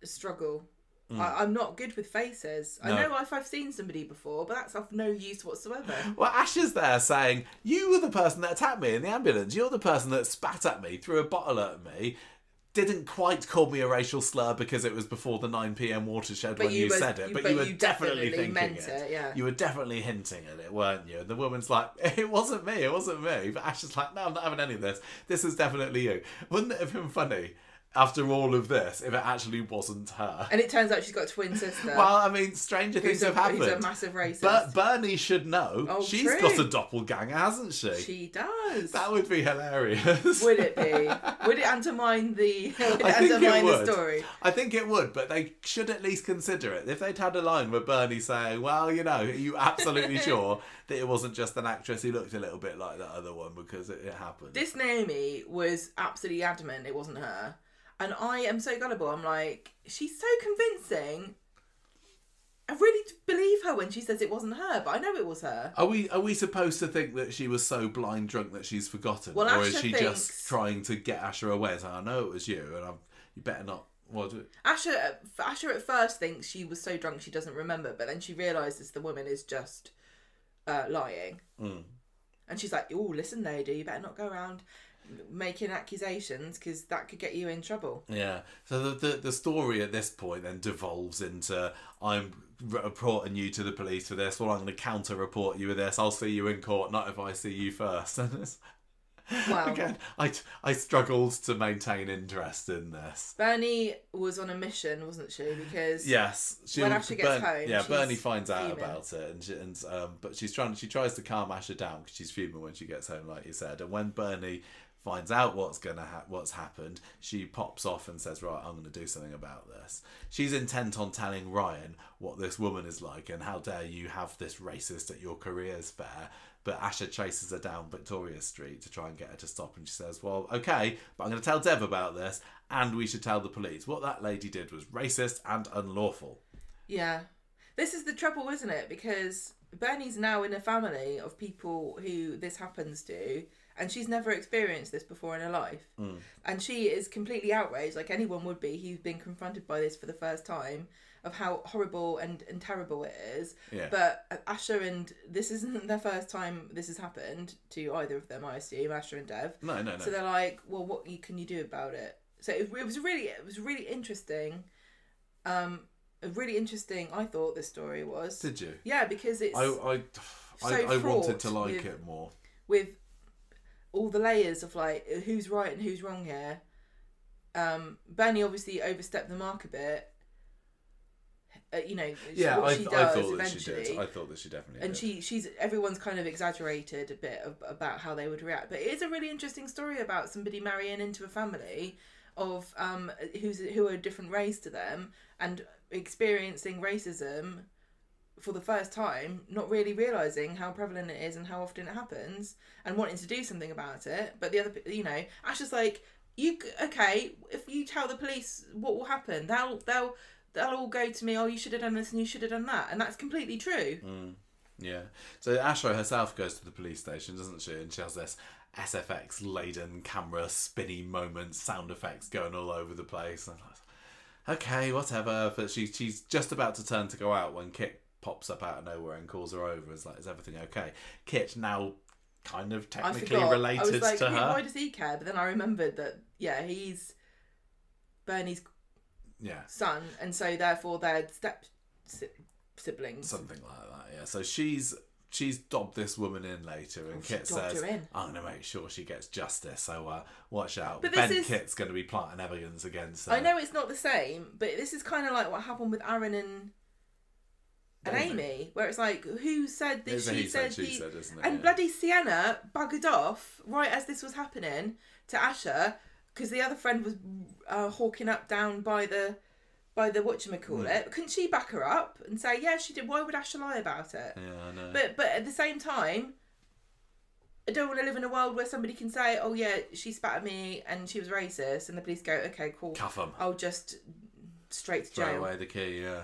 struggle. I'm not good with faces. No. I know if I've seen somebody before, but that's of no use whatsoever. Well, Asha's there saying, "You were the person that attacked me in the ambulance. You're the person that spat at me, threw a bottle at me, didn't quite call me a racial slur because it was before the 9 p.m. watershed when you said it, but you were definitely thinking meant it. Yeah. You were definitely hinting at it, weren't you?" And the woman's like, "It wasn't me. But Asha's like, "No, I'm not having any of this. This is definitely you." Wouldn't it have been funny after all of this if it actually wasn't her? And it turns out she's got a twin sister. Well, I mean, stranger things have happened. Who's a massive racist. But Bernie should know. Oh, she's got a doppelganger, hasn't she? She does. That would be hilarious. Would it be? Would it undermine the story? I think it would, but they should at least consider it. If they'd had a line with Bernie saying, "Well, you know, are you absolutely sure that it wasn't just an actress who looked a little bit like that other one, because it happened." This Naomi was absolutely adamant it wasn't her. And I am so gullible. I'm like, she's so convincing. I really believe her when she says it wasn't her, but I know it was her. Are we supposed to think that she was so blind drunk that she's forgotten? Well, or Asha is she just trying to get Asha away? So I know it was you, and you better not... Asha at first thinks she was so drunk she doesn't remember, but then she realises the woman is just lying. And she's like, "Oh, listen, lady, you better not go around making accusations, because that could get you in trouble." Yeah. So the story at this point then devolves into, "I'm reporting you to the police for this. Well, I'm going to counter report you with this. I'll see you in court, not if I see you first." Wow. Again, I struggled to maintain interest in this. Bernie was on a mission, wasn't she? Because Yes, when Asha gets home, yeah, she's Bernie finds out fuming. about it, but she tries to calm Asha down because she's fuming when she gets home, like you said. And when Bernie finds out what's happened, she pops off and says, "Right, I'm going to do something about this." She's intent on telling Ryan what this woman is like and how dare you have this racist at your careers fair. But Asha chases her down Victoria Street to try and get her to stop, and she says, "Well, okay, but I'm going to tell Dev about this, and we should tell the police. What that lady did was racist and unlawful." Yeah. This is the trouble, isn't it? Because Bernie's now in a family of people who this happens to, and she's never experienced this before in her life. And she is completely outraged, like anyone would be who's been confronted by this for the first time, of how horrible and terrible it is. Yeah. But Asha and this isn't their first time this has happened to either of them, I assume, Asha and Dev. No. So they're like, well, what can you do about it? So it was really interesting. Really interesting, I thought this story was. Did you? Yeah, because it's I wanted to like it more. With all the layers of like who's right and who's wrong here. Bernie obviously overstepped the mark a bit. Yeah, what I she thought does that she eventually. did. I thought that she definitely And did. she's everyone's kind of exaggerated a bit about how they would react, but it is a really interesting story about somebody marrying into a family of who are a different race to them and experiencing racism for the first time, not really realising how prevalent it is and how often it happens, and wanting to do something about it. But the other, Asha's like, if you tell the police what will happen, they'll all go to me, oh, you should have done this and you should have done that, and that's completely true. Yeah. So Asha herself goes to the police station, doesn't she? And she has this SFX laden camera spinny moments, sound effects going all over the place. And I'm like, okay, whatever. But she's just about to turn to go out when Kit pops up out of nowhere and calls her over. It's like, is everything okay? Kit, now kind of technically related I was like, to her. Why does he care? But then I remembered that, yeah, he's Bernie's son, and so therefore they're step siblings. Something like that, yeah. So she's dobbed this woman in later, and Kit says, I'm going to make sure she gets justice, so watch out. But Kit's going to be planting evidence against her. I know it's not the same, but this is kind of like what happened with Aaron and Amy, where it's like, who said this? She said, isn't it? And bloody Sienna buggered off right as this was happening to Asha, because the other friend was hawking up down by the whatchamacallit. Couldn't she back her up and say, yeah, she did? Why would Asha lie about it? Yeah, I know. But at the same time, I don't want to live in a world where somebody can say, oh yeah, she spat at me and she was racist, and the police go, okay, cool, cuff them. I'll just straight to jail. Throw away the key, yeah.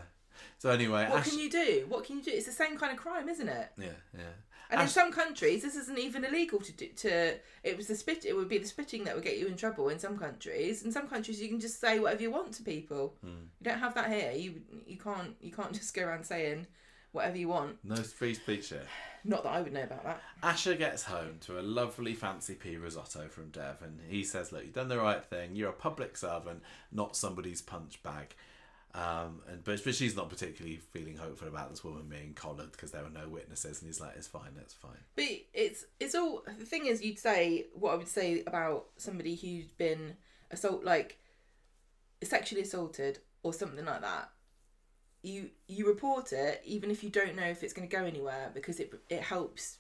So anyway, what can you do? It's the same kind of crime, isn't it? Yeah. And in some countries, this isn't even illegal to do. It would be the spitting that would get you in trouble in some countries. In some countries, you can just say whatever you want to people. You don't have that here. You can't just go around saying whatever you want. No free speech here. Not that I would know about that. Asha gets home to a lovely fancy pea risotto from Dev, and he says, "Look, you've done the right thing. You're a public servant, not somebody's punch bag." But she's not particularly feeling hopeful about this woman being collared because there were no witnesses, and he's like, it's fine. But it's all, the thing is, what I would say about somebody who's been sexually assaulted or something like that, you report it even if you don't know if it's going to go anywhere, because it helps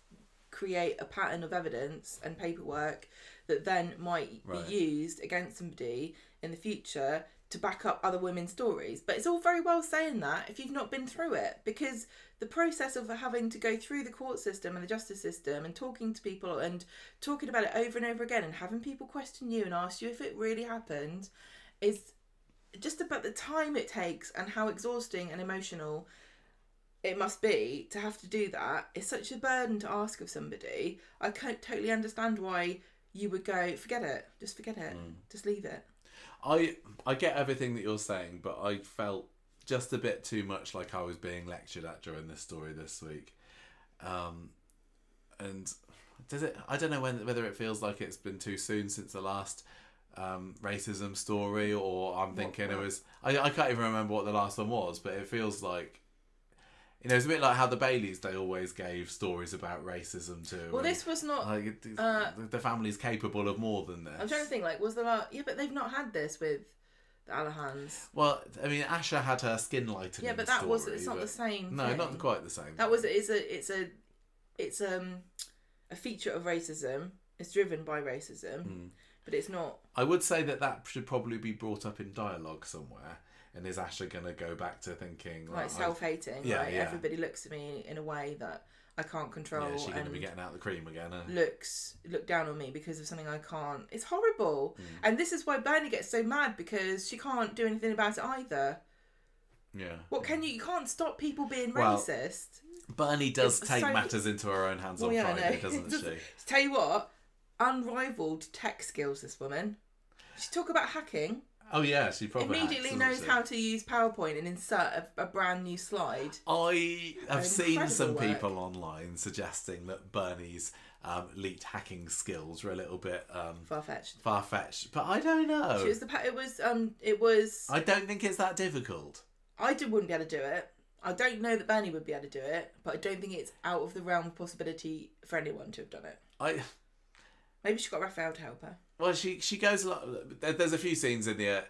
create a pattern of evidence and paperwork that then might be used against somebody in the future to back up other women's stories. But it's all very well saying that if you've not been through it, because the process of having to go through the court system and the justice system and talking to people and talking about it over and over again and having people question you and ask you if it really happened is just about the time it takes and how exhausting and emotional it must be to have to do that. It's such a burden to ask of somebody. I can't totally understand why you would go, forget it, just leave it. I get everything that you're saying, but I felt just a bit too much like I was being lectured at during this story this week. And does it? I don't know whether it feels like it's been too soon since the last racism story, or I'm thinking it was. I can't even remember what the last one was, but it feels like You know, it's a bit like how the Baileys, they always gave stories about racism too. Well, this was not... Like, the family's capable of more than this. I'm trying to think, like, was there yeah, but they've not had this with the Allahans. Well, I mean, Asha had her skin lightening. Yeah, but that was... It's not the same No, thing. not quite the same. That was... It's a feature of racism. It's driven by racism, but it's not... I would say that should probably be brought up in dialogue somewhere. And is Asha going to go back to thinking... Like self-hating? Yeah, like yeah. Everybody looks at me in a way that I can't control. Yeah, she's going to be getting out the cream again. Look down on me because of something I can't... It's horrible. And this is why Bernie gets so mad, because she can't do anything about it either. Yeah. What can you... You can't stop people being racist. Bernie does take matters into her own hands on Friday, doesn't she? Tell you what, unrivaled tech skills, this woman. She talk about hacking... Oh yeah, she probably immediately knows how to use PowerPoint and insert a brand new slide. I have seen some people online suggesting that Bernie's leaked hacking skills were a little bit far-fetched, but I don't know. It was. I don't think it's that difficult. Wouldn't be able to do it. I don't know that Bernie would be able to do it, but I don't think it's out of the realm of possibility for anyone to have done it. Maybe she got Raphael to help her. Well, she goes a lot. There's a few scenes in the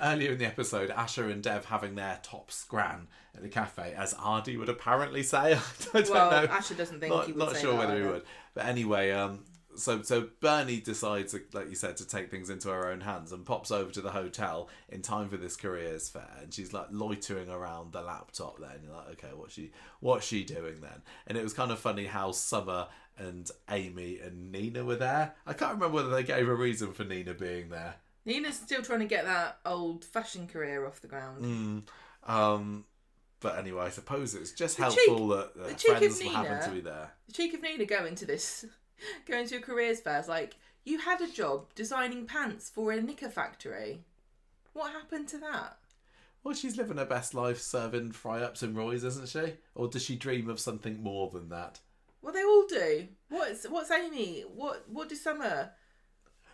earlier in the episode, Asha and Dev having their top scran at the cafe, as Ardy would apparently say. I don't know. Asha doesn't think he would not say sure that whether either. he would. But anyway, so Bernie decides, like you said, to take things into her own hands and pops over to the hotel in time for this careers fair, and she's like loitering around the laptop there, and you're like, okay, what's she doing then? And it was kind of funny how Summer and Amy and Nina were there. I can't remember whether they gave a reason for Nina being there. Nina's still trying to get that old fashion career off the ground. But anyway, I suppose it's just helpful that friends happen to be there. The cheek of Nina going to a careers fair. It's like, you had a job designing pants for a knicker factory. What happened to that? Well, she's living her best life serving fry-ups and Roys, isn't she? Or does she dream of something more than that? Well, they all do. What's Amy? What does Summer?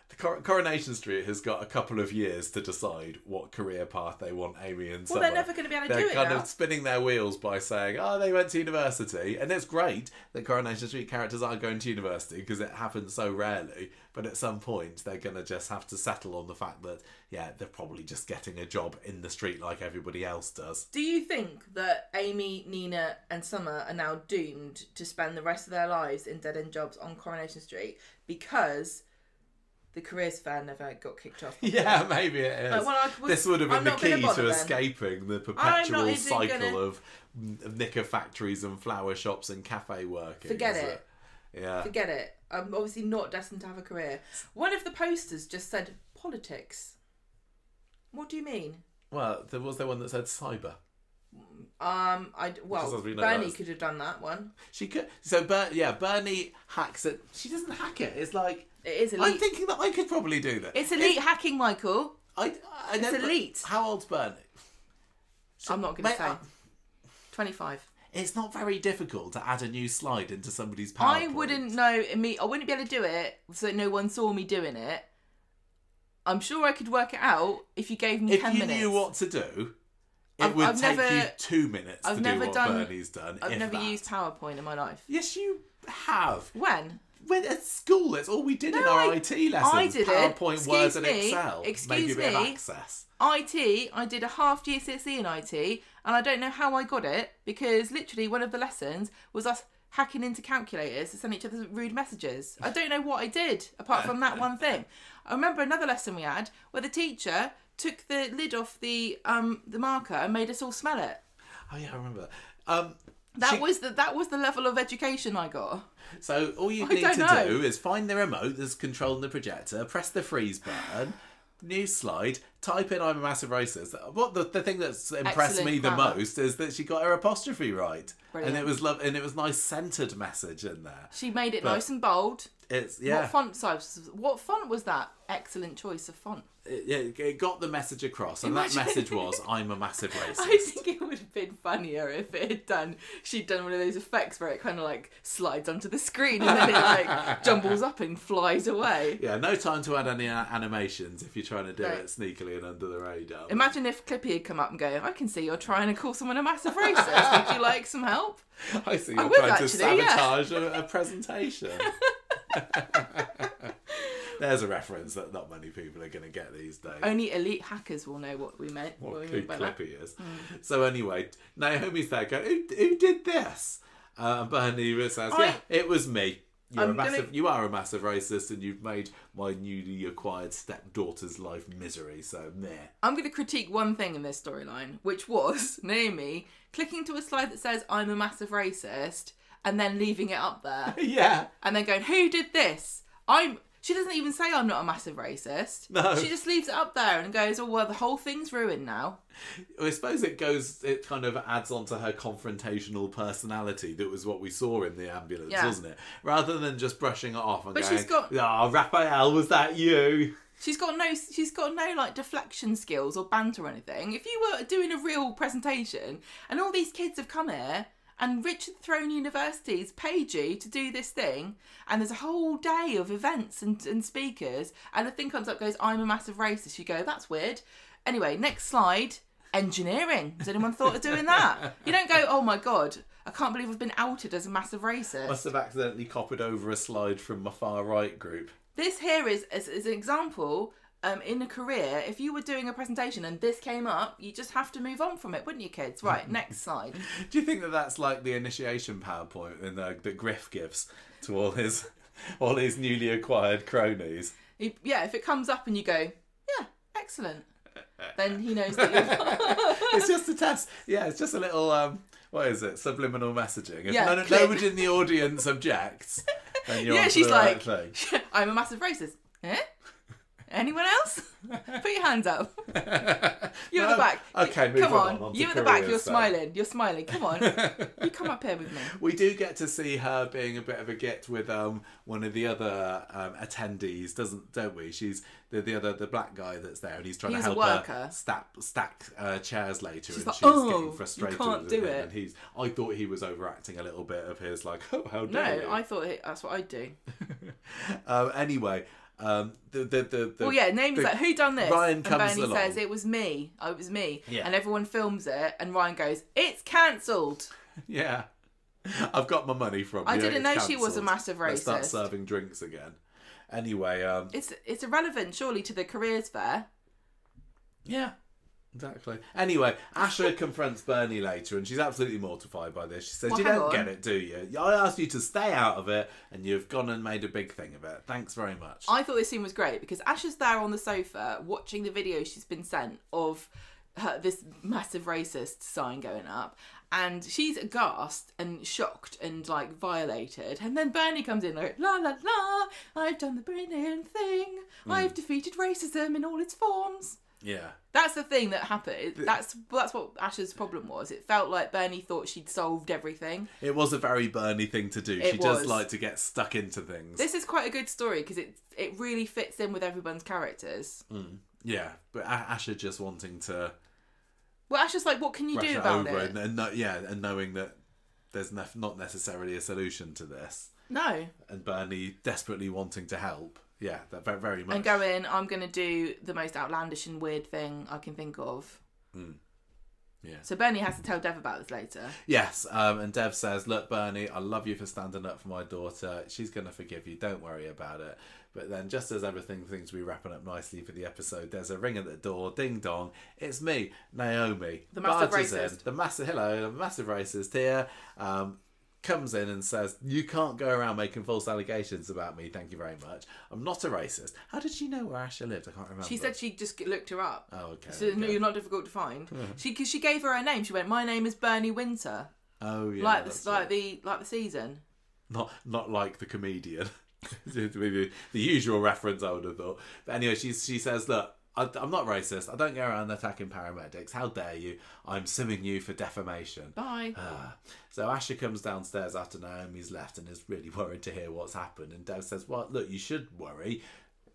The Coronation Street has got a couple of years to decide what career path they want Amy and Summer. Well, they're never going to be able to do it They're kind of spinning their wheels by saying, oh, they went to university. And it's great that Coronation Street characters are going to university because it happens so rarely. But at some point, they're going to just have to settle on the fact that, yeah, they're probably just getting a job in the street like everybody else does. Do you think that Amy, Nina and Summer are now doomed to spend the rest of their lives in dead-end jobs on Coronation Street because the careers fair never got kicked off? Yeah, maybe it is. This would have been the key to escaping the perpetual cycle of knicker factories and flower shops and cafe working. Forget it. Yeah. Forget it. I'm obviously not destined to have a career. One of the posters just said politics. What do you mean? Well, there was the one that said cyber. Bernie could have done that one. She could. So, Bernie hacks it. She doesn't hack it. It's like, it is elite. I'm thinking that I could probably do that. It's elite hacking, Michael. It's elite. How old's Bernie? I'm not going to say. 25. It's not very difficult to add a new slide into somebody's PowerPoint. I wouldn't know. I wouldn't be able to do it so no one saw me doing it. I'm sure I could work it out if you gave me 10 minutes. If you knew what to do, it would take you 2 minutes to do what Bernie's done. I've never used PowerPoint in my life. Yes, you have. When? At school, that's all we did in our IT lessons. I did PowerPoint, Word and Excel. Excuse me. A bit of access. IT, I did a half GCSE in IT, and I don't know how I got it, because literally one of the lessons was us hacking into calculators to send each other rude messages. I don't know what I did, apart from that one thing. I remember another lesson we had where the teacher took the lid off the marker and made us all smell it. Oh yeah, I remember. That was the level of education I got. So all you need to do is find the remote that's controlling the projector, press the freeze button, new slide, type in "I'm a massive racist." What the thing that's impressed me the most is that she got her apostrophe right. Brilliant. And it was nice centered message in there. She made it nice and bold. It's, yeah. What font size? What font was that? Excellent choice of font. It got the message across, and that message was, I'm a massive racist. I think it would have been funnier if she'd done one of those effects where it kind of like slides onto the screen and then it like jumbles up and flies away. Yeah, no time to add any animations if you're trying to do it sneakily and under the radar. Imagine if Clippy had come up and go, I can see you're trying to call someone a massive racist. Would you like some help? I see you're trying to sabotage a presentation. There's a reference that not many people are going to get these days. Only elite hackers will know what we meant. What Clippy is. So anyway, Naomi's there going, who did this? Bernie says, it was me. You are a massive racist, and you've made my newly acquired stepdaughter's life misery, so meh. I'm going to critique one thing in this storyline, which was Naomi clicking to a slide that says, I'm a massive racist, and then leaving it up there. Yeah. And then going, who did this? She doesn't even say I'm not a massive racist. No. She just leaves it up there and goes, oh, well, the whole thing's ruined now. I suppose it kind of adds on to her confrontational personality. That was what we saw in the ambulance, wasn't it? Rather than just brushing it off and going, Raphael, was that you? She's got no like deflection skills or banter or anything. If you were doing a real presentation and all these kids have come here and Richard Throne University's paid you to do this thing, and there's a whole day of events and speakers, and a thing comes up goes, I'm a massive racist. You go, that's weird. Anyway, next slide, engineering. Has anyone thought of doing that? You don't go, oh my God, I can't believe I've been outed as a massive racist. Must have accidentally copied over a slide from my far right group. This here is an example. In a career, if you were doing a presentation and this came up, you just have to move on from it, wouldn't you, kids? Right, next slide. Do you think that that's like the initiation PowerPoint that Griff gives to all his newly acquired cronies? Yeah, if it comes up and you go, yeah, excellent, then he knows that you're... It's just a test. Yeah, it's just a little, what is it, subliminal messaging. If nobody in the audience objects, then you're on to the right thing. I'm a massive racist. Eh? Anyone else? Put your hands up. You at the back. Okay, come on. You at the back. You're smiling. You're smiling. Come on. You come up here with me. We do get to see her being a bit of a git with one of the other attendees, don't we? She's the black guy that's there, and he's trying to help her stack chairs later. She's and like, she's getting frustrated. You can't do it. And I thought he was overacting a little bit of his like, oh, how dare you? No, I thought that's what I'd do. Anyway. Name's like, who done this? Ryan comes and Bernie says, it was me. Oh, it was me. Yeah. And everyone films it, and Ryan goes, it's cancelled. Yeah. I've got my money from you. I didn't know she was a massive racist. Let's start serving drinks again. Anyway, it's irrelevant, surely, to the careers fair. Yeah. Exactly. Anyway, Asha confronts Bernie later, and she's absolutely mortified by this. She says, you don't get it, do you? I asked you to stay out of it, and you've gone and made a big thing of it. Thanks very much. I thought this scene was great, because Asha's there on the sofa, watching the video she's been sent of this massive racist sign going up, and she's aghast and shocked and, like, violated. And then Bernie comes in like, la, la, la, I've done the brilliant thing. I've defeated racism in all its forms. Yeah. That's the thing that happened. That's what Asha's problem was. It felt like Bernie thought she'd solved everything. It was a very Bernie thing to do. She does like to get stuck into things. This is quite a good story because it really fits in with everyone's characters. Yeah, but Asha just wanting to... Well, Asha's like, what can you do about it? And knowing that there's not necessarily a solution to this. No. And Bernie desperately wanting to help. Yeah, that very much. And going, I'm going to do the most outlandish and weird thing I can think of. Yeah. So Bernie has to tell Dev about this later. Yes, and Dev says, look, Bernie, I love you for standing up for my daughter. She's going to forgive you. Don't worry about it. But then just as everything seems to be wrapping up nicely for the episode, there's a ring at the door. Ding dong. It's me, Naomi. The massive racist. The massive racist here. Comes in and says, you can't go around making false allegations about me, thank you very much. I'm not a racist. How did she know where Asha lived? I can't remember. She said she just looked her up. Oh, okay. So no, you're not difficult to find. Because she gave her name. She went, my name is Bernie Winter. Oh, yeah. Like the season. Not like the comedian. The usual reference I would have thought. But anyway, she says, look, I'm not racist. I don't go around attacking paramedics. How dare you? I'm suing you for defamation. Bye. So Asha comes downstairs after Naomi's left and is really worried to hear what's happened. And Dev says, well, look, you should worry.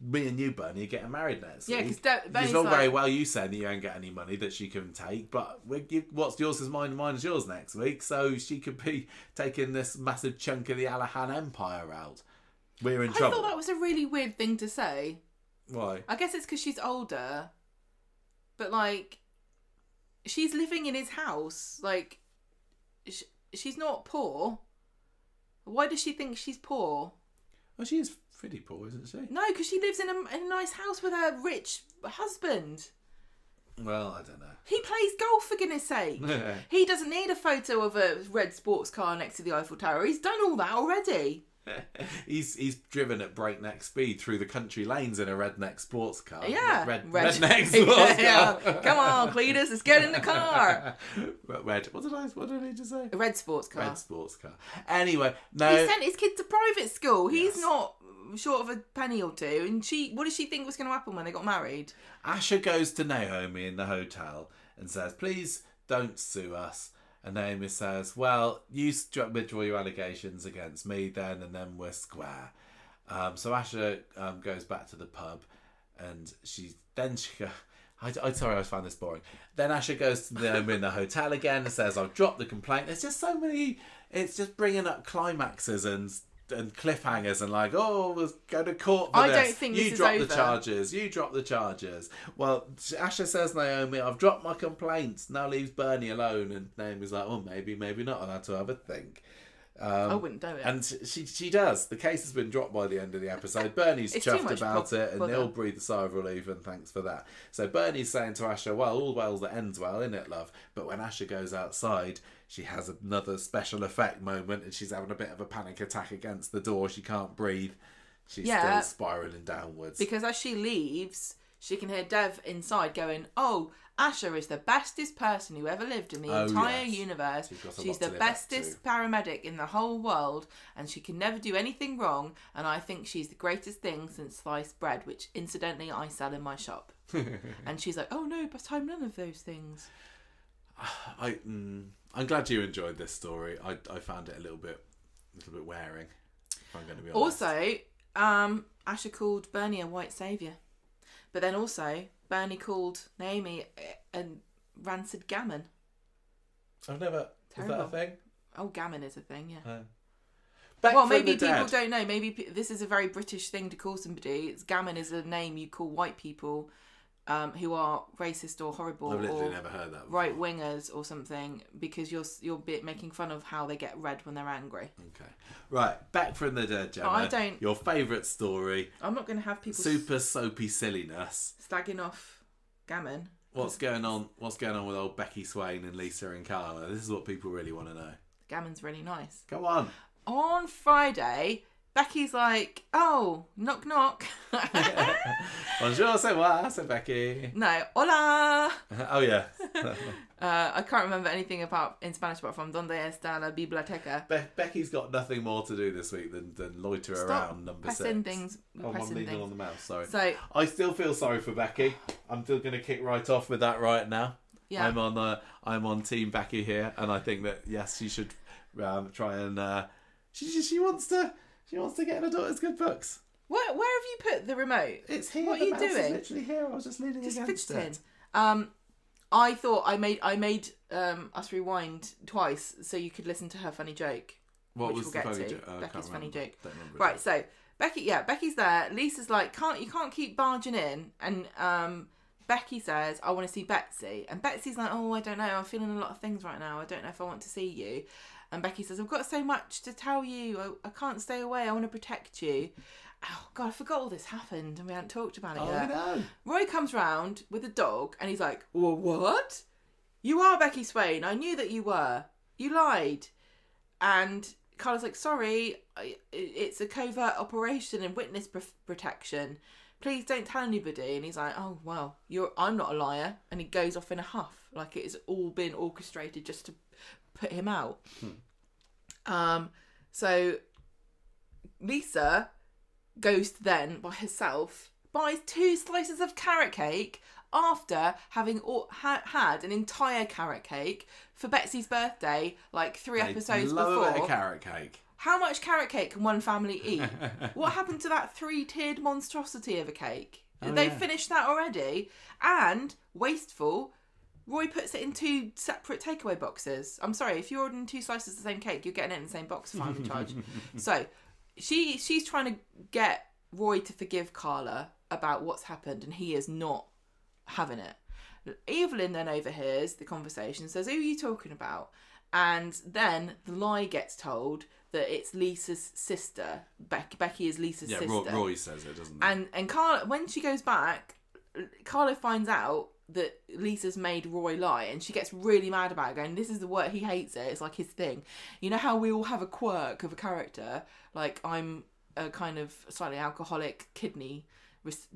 Me and you, Bernie, are getting married next week. Because it's all very well you saying that you don't get any money that she can take, but what's yours is mine and mine is yours next week. So she could be taking this massive chunk of the Alahan Empire out. We're in trouble. I thought that was a really weird thing to say. Why? I guess it's because she's older, but like, she's living in his house. Like, she's not poor. Why does she think she's poor? Well, she is pretty poor, isn't she? No, because she lives in a nice house with her rich husband. Well, I don't know. He plays golf, for goodness sake. He doesn't need a photo of a red sports car next to the Eiffel Tower. He's done all that already. He's driven at breakneck speed through the country lanes in a redneck sports car. Yeah, redneck sports car. Come on, Cletus, let's get in the car. Red. What did he just say? A red sports car. Red sports car. Anyway, no. He sent his kid to private school. Yes. He's not short of a penny or two. And what did she think was going to happen when they got married? Asha goes to Naomi in the hotel and says, "Please don't sue us." And Naomi says, well, you withdraw your allegations against me then, and then we're square. So Asha goes back to the pub, and sorry, I found this boring. Then Asha goes to Naomi in the hotel again and says, I'll drop the complaint. There's just so many, it's just bringing up climaxes and cliffhangers and like, oh, we'll go to court for this. I don't think this is over. You drop the charges. Well, Asha says, Naomi, I've dropped my complaints. Now leaves Bernie alone. And Naomi's like, oh, maybe not. I'll have to have a think. I wouldn't do it. And she does. The case has been dropped by the end of the episode. Bernie's chuffed about it, and they'll breathe a sigh of relief, and thanks for that. So Bernie's saying to Asha, well, all well that ends well, innit, love? But when Asha goes outside, she has another special effect moment, and she's having a bit of a panic attack against the door. She can't breathe. She's still spiralling downwards. Because as she leaves, she can hear Dev inside going, oh, Asha is the bestest person who ever lived in the entire universe. She's the bestest paramedic in the whole world, and she can never do anything wrong, and I think she's the greatest thing since sliced bread, which incidentally I sell in my shop. And she's like, oh no, but I'm none of those things. I'm glad you enjoyed this story. I found it a little bit wearing, if I'm going to be honest. Also, Asha called Bernie a white saviour. But then also, Bernie called Naomi a rancid gammon. I've never... Terrible. Is that a thing? Oh, gammon is a thing, yeah. Well, maybe people don't know. Maybe this is a very British thing to call somebody. Gammon is a name you call white people who are racist or horrible I've literally or never heard that before. Right wingers or something, because you're making fun of how they get red when they're angry. Okay, right. Back from the dead, Gemma. I don't. Your favourite story. I'm not going to have people super soapy silliness. slagging off gammon. What's going on? What's going on with old Becky Swain and Lisa and Carla? This is what people really want to know. Gammon's really nice. Go on. On Friday, Becky's like, oh, knock knock. Bonjour, c'est moi, c'est Becky. No, hola. Oh yeah. I can't remember anything in Spanish apart from Donde está la biblioteca. Becky's got nothing more to do this week than loiter around number pressing 6. Things. I'm Pressing leaning things. on the mouse. Sorry. So I still feel sorry for Becky. I'm still going to kick right off with that right now. yeah, I'm on Team Becky here, and I think that yes, she should try and she wants to get in her daughter's good books. where have you put the remote? It's here. What the are you mouse is doing? literally here. I was just leaning Just against fidgeting. it. I thought I made us rewind twice so you could listen to her funny joke. What which was we'll the get funny to. joke? Oh, I Becky's can't funny remember. joke. Don't remember Right, so Becky's there. Lisa's like, you can't keep barging in, and Becky says, I want to see Betsy, and Betsy's like, oh, I don't know, I'm feeling a lot of things right now. I don't know if I want to see you. And Becky says, I've got so much to tell you. I can't stay away. I want to protect you. Oh God, I forgot all this happened and we hadn't talked about it yet. Oh no. Roy comes round with a dog and he's like, well, what? You are Becky Swain. I knew that you were. You lied. And Carla's like, sorry, it's a covert operation and witness protection. Please don't tell anybody. And he's like, oh, well, I'm not a liar. And he goes off in a huff. Like it's all been orchestrated just to put him out. So Lisa goes then by herself buys 2 slices of carrot cake after having had an entire carrot cake for Betsy's birthday, like 3 episodes love before. a bit of carrot cake. How much carrot cake can one family eat? What happened to that 3-tiered monstrosity of a cake? They've finished that already. And wasteful. Roy puts it in 2 separate takeaway boxes. I'm sorry, if you're ordering 2 slices of the same cake, you're getting it in the same box, family charge. So she's trying to get Roy to forgive Carla about what's happened, and he is not having it. Evelyn then overhears the conversation, says, "Who are you talking about?" And then the lie gets told that it's Lisa's sister. Becky is Lisa's sister. Yeah, Roy says it, doesn't he? And Carla, when she goes back, Carla finds out that Lisa's made Roy lie, and she gets really mad about it, going, this is the word, he hates it, it's like his thing. You know how we all have a quirk of a character? Like, I'm a kind of slightly alcoholic kidney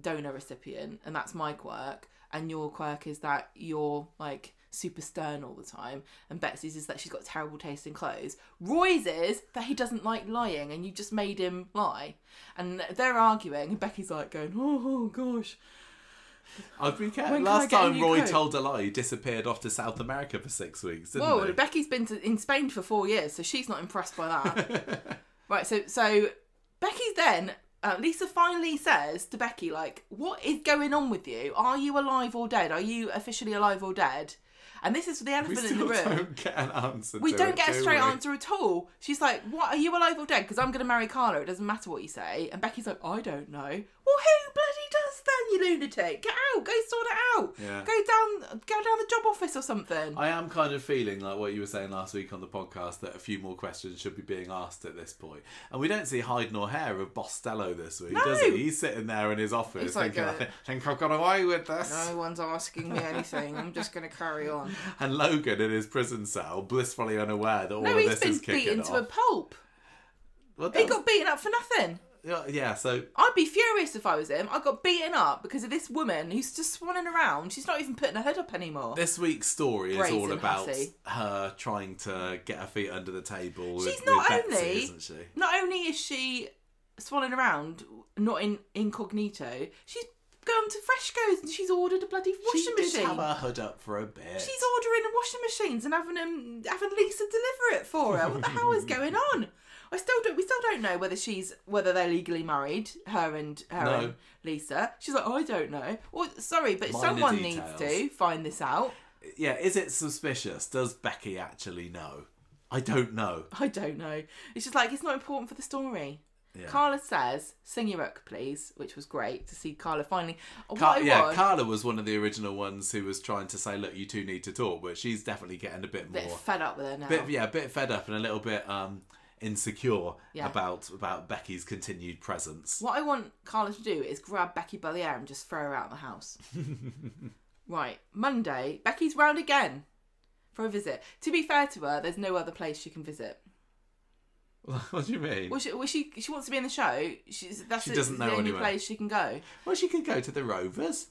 donor recipient, and that's my quirk, and your quirk is that you're like super stern all the time, and Betsy's is that she's got terrible taste in clothes. Roy's is that he doesn't like lying, and you just made him lie. And they're arguing, and Becky's like going, oh gosh. I've been careful. Last time Roy told a lie, he disappeared off to South America for 6 weeks, didn't he? Becky's been in Spain for 4 years, so she's not impressed by that. Right, so Becky's then, Lisa finally says to Becky, like, what is going on with you? Are you alive or dead? Are you officially alive or dead? And this is the elephant in the room. We don't get an answer. We don't get a straight answer at all. She's like, "What? Are you alive or dead? Because I'm going to marry Carla. It doesn't matter what you say." And Becky's like, "I don't know." Well, who bloody does then, you lunatic? Get out. Go sort it out. Yeah. Go down the job office or something. I am kind of feeling like what you were saying last week on the podcast, that a few more questions should be being asked at this point. And we don't see hide nor hair of Bostello this week, does he? He's sitting there in his office He's like, thinking, I think I've got away with this. No one's asking me anything. I'm just going to carry on. And Logan in his prison cell, blissfully unaware that all of this is kicking off. No, he's been beaten to a pulp. Well, he got beaten up for nothing. Yeah, so... I'd be furious if I was him. I got beaten up because of this woman who's just swanning around. She's not even putting her head up anymore. This week's story is all about her trying to get her feet under the table with Betsy, isn't she? Not only is she swanning around, not in incognito, she's gone to Freshco's and she's ordered a bloody washing machine. She did have her hood up for a bit. She's ordering washing machines and having Lisa deliver it for her. What the hell is going on? We still don't know whether they're legally married, her and Lisa. She's like, I don't know. Well, sorry, but someone needs to find this out. Yeah, is it suspicious? Does Becky actually know? I don't know. It's just like, it's not important for the story. Yeah. Carla says, "Sing your hook, please," which was great to see Carla finally. Carla was one of the original ones who was trying to say, "Look, you two need to talk," but she's definitely getting a bit more fed up with her now. A bit fed up and a little bit insecure about Becky's continued presence. What I want Carla to do is grab Becky by the hair and just throw her out of the house. Right, Monday, Becky's round again for a visit. To be fair to her, there's no other place she can visit. What do you mean? Well, she wants to be in the show. She doesn't know the only place she can go. Well, she could go to the Rovers.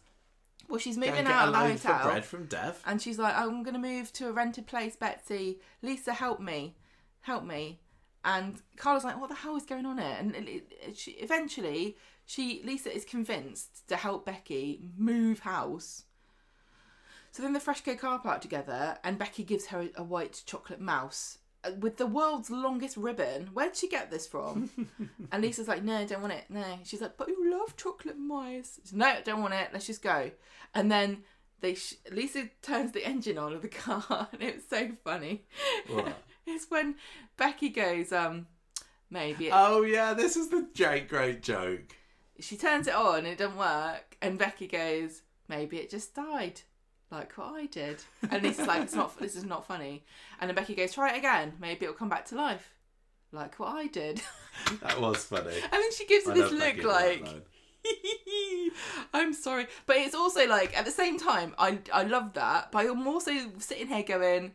Well, she's moving out of the hotel. For bread from Dev. And she's like, I'm going to move to a rented place, Betsy. Lisa, help me. And Carla's like, what the hell is going on here? And eventually, Lisa is convinced to help Becky move house. So then the Freshco car park together, and Becky gives her a white chocolate mouse with the world's longest ribbon. Where'd she get this from? And Lisa's like, no, don't want it. No. She's like, but you love chocolate mice. She's, no, don't want it. Let's just go. And then Lisa turns the engine on of the car, and it was so funny. What? It's when Becky goes, maybe. Oh yeah, this is the great joke. She turns it on and it doesn't work, and Becky goes, maybe it just died. Like what I did. And Lisa's like, this is not funny. And then Becky goes, try it again. Maybe it'll come back to life. Like what I did. That was funny. And then she gives her this look like, I'm sorry. But it's also like, at the same time, I love that. But I'm also sitting here going,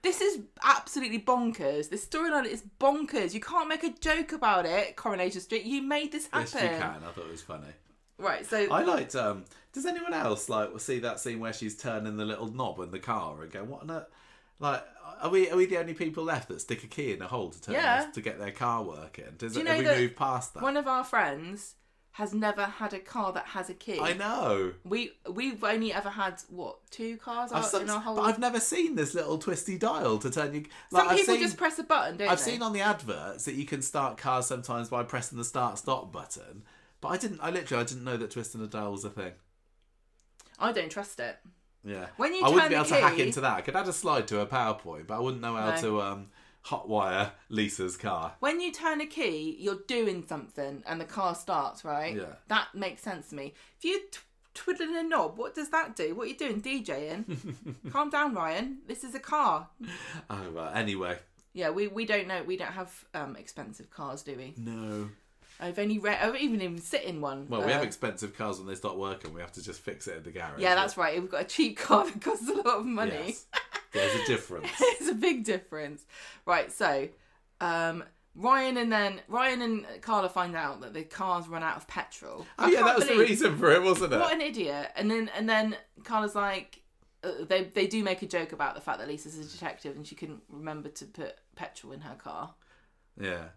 this is absolutely bonkers. This storyline is bonkers. You can't make a joke about it, Coronation Street. You made this happen. Yes, you can. I thought it was funny. Right, so... I liked... does anyone else see that scene where she's turning the little knob in the car and go, what on earth? Like, are we the only people left that stick a key in a hole to turn to get their car working? Have we moved past that? One of our friends has never had a car that has a key. I know. We've only ever had, what, 2 cars in our whole... But I've never seen this little twisty dial to turn you... Some people just press a button, don't they? I've seen on the adverts that you can start cars sometimes by pressing the start-stop button. But I didn't know that twisting a dial was a thing. I don't trust it. Yeah. When you I wouldn't turn be able the key... to hack into that. I could add a slide to a PowerPoint, but I wouldn't know how to hotwire Lisa's car. When you turn a key, you're doing something and the car starts, right? Yeah. That makes sense to me. If you're twiddling a knob, what does that do? What are you doing, DJing? Calm down, Ryan. This is a car. Oh, well, anyway. Yeah, we don't know. We don't have expensive cars, do we? No. I've even sit in one. Well, we have expensive cars when they stop working. We have to just fix it in the garage. Yeah, that's right. We've got a cheap car that costs a lot of money. Yes. There's a difference. It's a big difference. Right, so Ryan and Carla find out that the car's run out of petrol. Oh yeah, that was the reason for it, wasn't it? What an idiot. And then Carla's like, they do make a joke about the fact that Lisa's a detective and she couldn't remember to put petrol in her car. Yeah.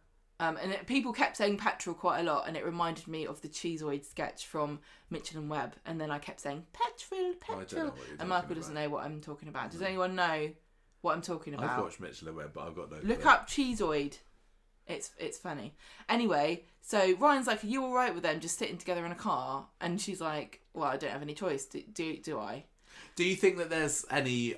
People kept saying petrol quite a lot, and it reminded me of the Cheeseoid sketch from Mitchell and Webb. And then I kept saying petrol. And Michael doesn't know what I'm talking about. Does anyone know what I'm talking about? I've watched Mitchell and Webb, but I've got no. Look up Cheeseoid. It's funny. Anyway, so Ryan's like, "Are you all right with them just sitting together in a car?" And she's like, "Well, I don't have any choice. Do I?" Do you think that there's any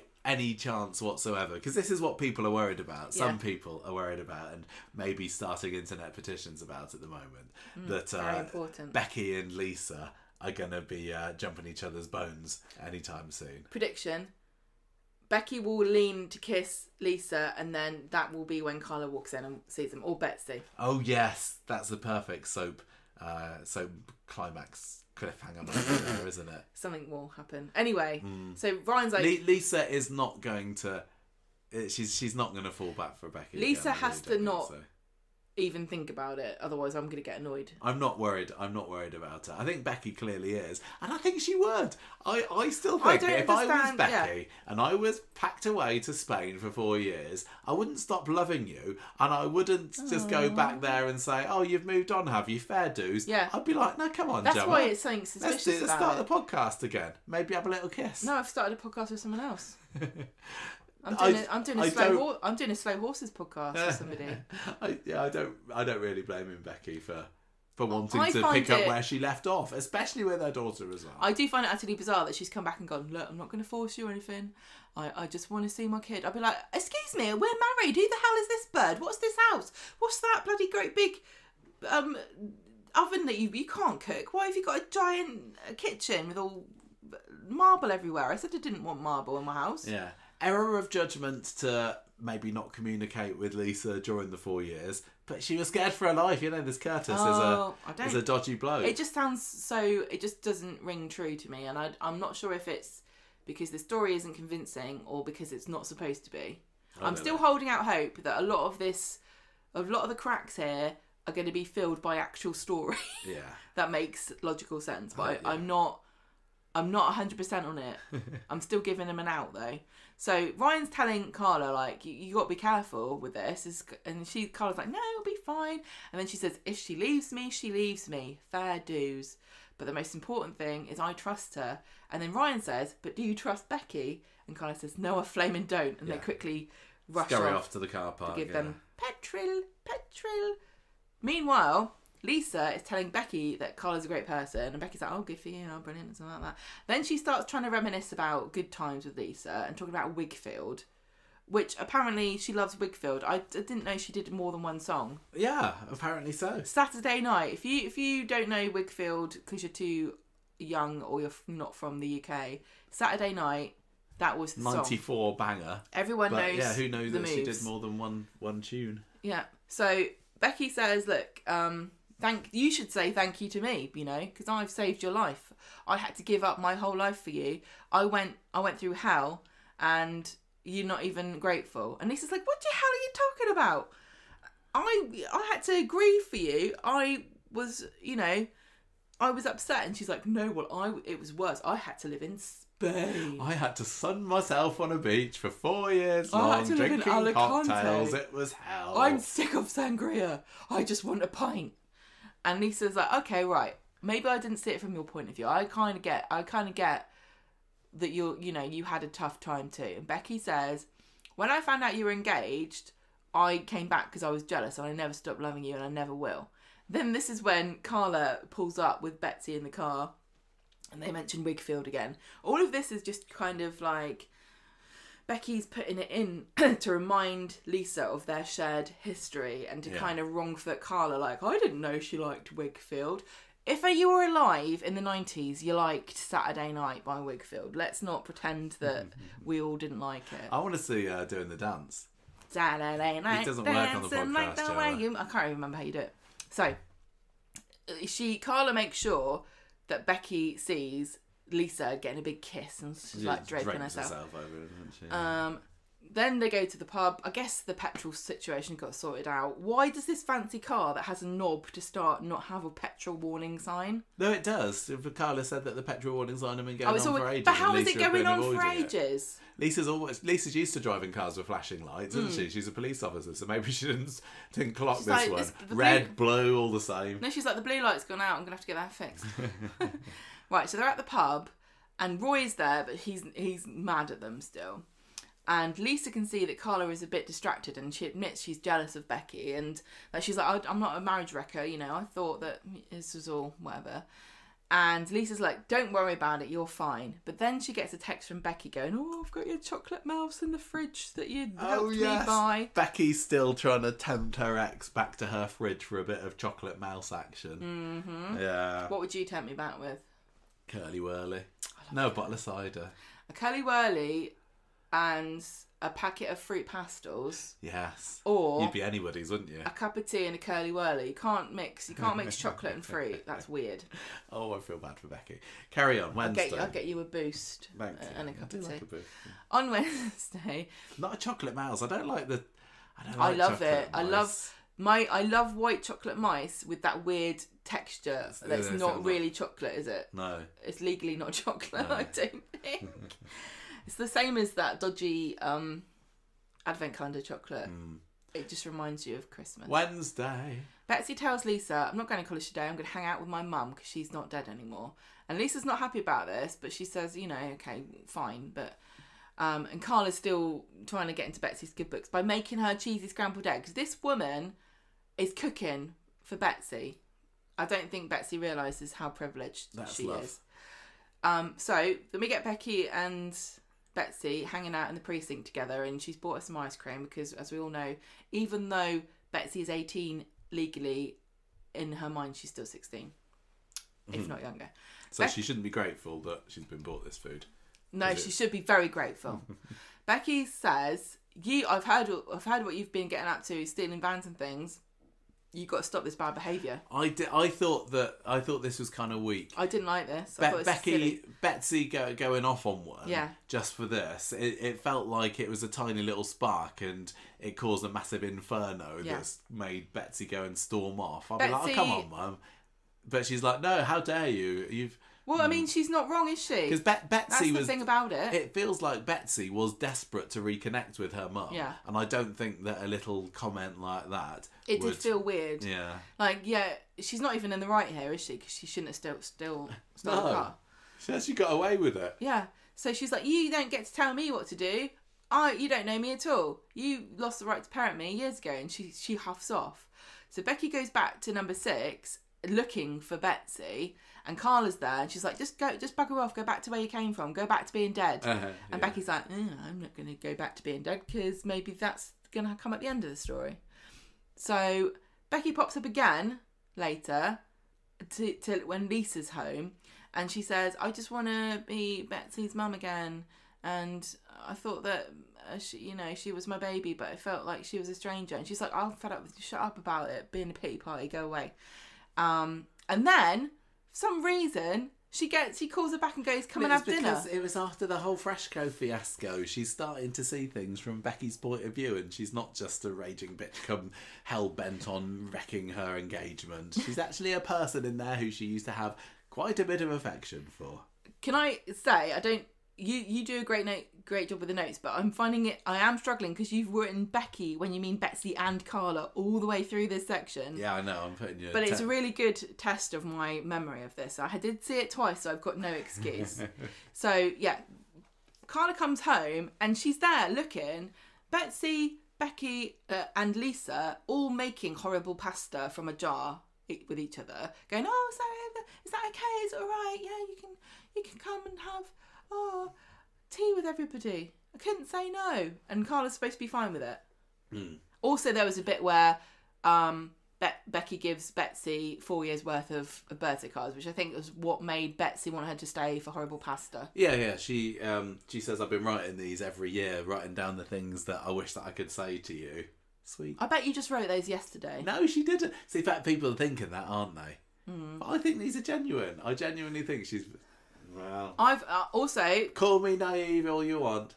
chance whatsoever? Because this is what people are worried about. Some people are worried about, and maybe starting internet petitions about at the moment, that Becky and Lisa are going to be jumping each other's bones anytime soon. Prediction: Becky will lean to kiss Lisa, and then that will be when Carla walks in and sees them, or Betsy. Oh yes, that's the perfect soap climax cliffhanger moment there, isn't it? Something will happen. Anyway, so Ryan's like... Lisa is not going to... She's not going to fall back for Becky. Lisa has to not even think about it, otherwise I'm going to get annoyed. I'm not worried about it. I think Becky clearly is, and I think she would. I still think that if I was Becky and I was packed away to Spain for 4 years, I wouldn't stop loving you, and I wouldn't just go back there and say, "Oh, you've moved on, have you? Fair dues." Yeah. I'd be like, "No, come on, That's Gemma. why it's something suspicious. Let's start the podcast again. Maybe have a little kiss." No, I've started a podcast with someone else. I'm doing a slow horses podcast with somebody. I don't really blame him, Becky, for wanting to pick up where she left off, especially with her daughter as well. I do find it utterly bizarre that she's come back and gone, "Look, I'm not going to force you or anything. I just want to see my kid." I'd be like, "Excuse me, we're married. Who the hell is this bird? What's this house? What's that bloody great big oven that you can't cook? Why have you got a giant kitchen with all marble everywhere?" I said I didn't want marble in my house. Yeah. Error of judgment to maybe not communicate with Lisa during the 4 years, but she was scared for her life. You know, this Curtis is a dodgy bloke. It just sounds so... It just doesn't ring true to me, and I'm not sure if it's because the story isn't convincing or because it's not supposed to be. I'm still holding out hope that a lot of the cracks here are going to be filled by actual story. Yeah. That makes logical sense, but I'm not 100% on it. I'm still giving him an out though. So Ryan's telling Carla, like, you got to be careful with this. And Carla's like, "No, it'll be fine." And then she says, "If she leaves me, she leaves me. Fair dues. But the most important thing is I trust her." And then Ryan says, "But do you trust Becky?" And Carla says, "No, I flaming don't." And they quickly scurry off to the car park. To give them petrol. Meanwhile, Lisa is telling Becky that Carla's a great person, and Becky's like, "Oh, good for you, brilliant," and something like that. Then she starts trying to reminisce about good times with Lisa and talking about Wigfield, which apparently she loves Wigfield. I didn't know she did more than one song. Yeah, apparently so. Saturday Night. If you don't know Wigfield because you're too young or you're not from the UK, Saturday Night, that was the 94 song. Banger. Everyone knows. Yeah, who knows that moves. She did more than one tune. Yeah. So Becky says, "Look, you should say thank you to me, because I've saved your life. I had to give up my whole life for you. I went through hell, and you're not even grateful." And Lisa's like, "What the hell are you talking about? I had to grieve for you. I was upset." And she's like, "No, well, it was worse. I had to live in Spain. I had to sun myself on a beach for 4 years long, I had to live in drinking Alicante. cocktails. It was hell. I'm sick of sangria. I just want a pint." And Lisa's like, "Okay, right. maybe I didn't see it from your point of view. I kind of get that you had a tough time too. And Becky says, when I found out you were engaged, I came back because I was jealous and I never stopped loving you and I never will. Then this is when Carla pulls up with Betsy in the car and they mention Wigfield again. All of this is just kind of like Becky's putting it in to remind Lisa of their shared history and to kind of wrongfoot Carla, like, I didn't know she liked Wigfield. If you were alive in the 90s, you liked Saturday Night by Wigfield. Let's not pretend that we all didn't like it. I want to see doing the dance. Saturday Night. It doesn't work on the podcast, like I can't even remember how you do it. So, Carla makes sure that Becky sees Lisa getting a big kiss and she's like draping herself over it, isn't she? Then they go to the pub. I guess the petrol situation got sorted out. Why does this fancy car that has a knob to start not have a petrol warning sign? No, it does. Carla said that the petrol warning sign had been going on for ages. But how is it going on for ages? Lisa's used to driving cars with flashing lights, isn't she? She's a police officer, so maybe she didn't clock this like, one. Red, blue, all the same. No, she's like, the blue light's gone out. I'm going to have to get that fixed. Right, so they're at the pub, and Roy's there, but he's mad at them still. And Lisa can see that Carla is a bit distracted and she admits she's jealous of Becky and that she's like, I'm not a marriage wrecker, I thought that this was all whatever. And Lisa's like, don't worry about it, you're fine. But then she gets a text from Becky going, I've got your chocolate mouse in the fridge that you helped me buy. Becky's still trying to tempt her ex back to her fridge for a bit of chocolate mouse action. Mm-hmm. Yeah. What would you tempt me back with? Curly Whirly. No, a bottle of cider. A Curly Whirly and a packet of fruit pastels. Yes. Or you'd be anybody's, wouldn't you? A cup of tea and a Curly Whirly. You can't mix chocolate and fruit. That's weird. Oh, I feel bad for Becky. Carry on. Wednesday. I'll get you a boost. Thank you. And a cup of tea. Like a boost. On Wednesday. Not a chocolate mouse. I love it. I love white chocolate mice with that weird texture. That's not really chocolate, is it? No. It's legally not chocolate, no. I don't think. It's the same as that dodgy advent calendar chocolate. It just reminds you of Christmas. Wednesday. Betsy tells Lisa, I'm not going to college today, I'm going to hang out with my mum because she's not dead anymore. And Lisa's not happy about this, but she says, okay, fine. But and Carla's still trying to get into Betsy's good books by making her cheesy scrambled eggs. This woman is cooking for Betsy. I don't think Betsy realises how privileged she is. So then we get Becky and Betsy hanging out in the precinct together, and she's bought us some ice cream because, as we all know, even though Betsy is 18 legally, in her mind she's still 16, if not younger. So she shouldn't be grateful that she's been bought this food. No, she should be very grateful. Becky says, I've heard what you've been getting up to, stealing vans and things. You've got to stop this bad behaviour. I thought this was kind of weak. I didn't like this. Betsy going off on one. Yeah. Just for this, it felt like it was a tiny little spark, and it caused a massive inferno that's made Betsy go and storm off. I'll be like, oh, come on, Mum. But she's like, no, how dare you? Well, I mean, she's not wrong, is she? Because Betsy That's the thing about it. It feels like Betsy was desperate to reconnect with her mum. Yeah. And I don't think that a little comment like that did feel weird. Yeah. Like, she's not even in the right here, is she? Because she shouldn't have still the car. She actually got away with it. Yeah. So she's like, you don't get to tell me what to do. You don't know me at all. You lost the right to parent me years ago. And she huffs off. So Becky goes back to number 6 looking for Betsy, and Carla's there, and she's like, just bugger off, go back to where you came from, go back to being dead. And Becky's like, I'm not going to go back to being dead because maybe that's going to come at the end of the story. So Becky pops up again later to when Lisa's home, and she says, I just want to be Betsy's mum again, and I thought that she was my baby, but I felt like she was a stranger. And she's like, I'm fed up with you, shut up about it, being a pity party, go away. And then, for some reason, she calls her back and goes, come and have dinner. Because it was after the whole Freshco fiasco. She's starting to see things from Becky's point of view, and she's not just a raging bitch come hell-bent on wrecking her engagement. She's actually a person in there who she used to have quite a bit of affection for. Can I say, I don't you do a great job with the notes, but I'm finding I am struggling because you've written Becky when you mean Betsy and Carla all the way through this section. Yeah, I know. I'm putting you. But it's a really good test of my memory of this. I did see it twice, so I've got no excuse. So yeah, Carla comes home and she's there looking. Betsy, Becky, and Lisa all making horrible pasta from a jar with each other, going, "Oh, sorry, is that okay? Is it all right? Yeah, you can come and have tea with everybody." I couldn't say no, and Carla's supposed to be fine with it. Also, there was a bit where Becky gives Betsy 4 years worth of birthday cards, which I think was what made Betsy want her to stay for horrible pasta. Yeah. She says, "I've been writing these every year, writing down the things that I wish that I could say to you." Sweet. I bet you just wrote those yesterday. No, she didn't. See, in fact, people are thinking that, aren't they? But I think these are genuine. I genuinely think she's... Well... I've also... Call me naive all you want.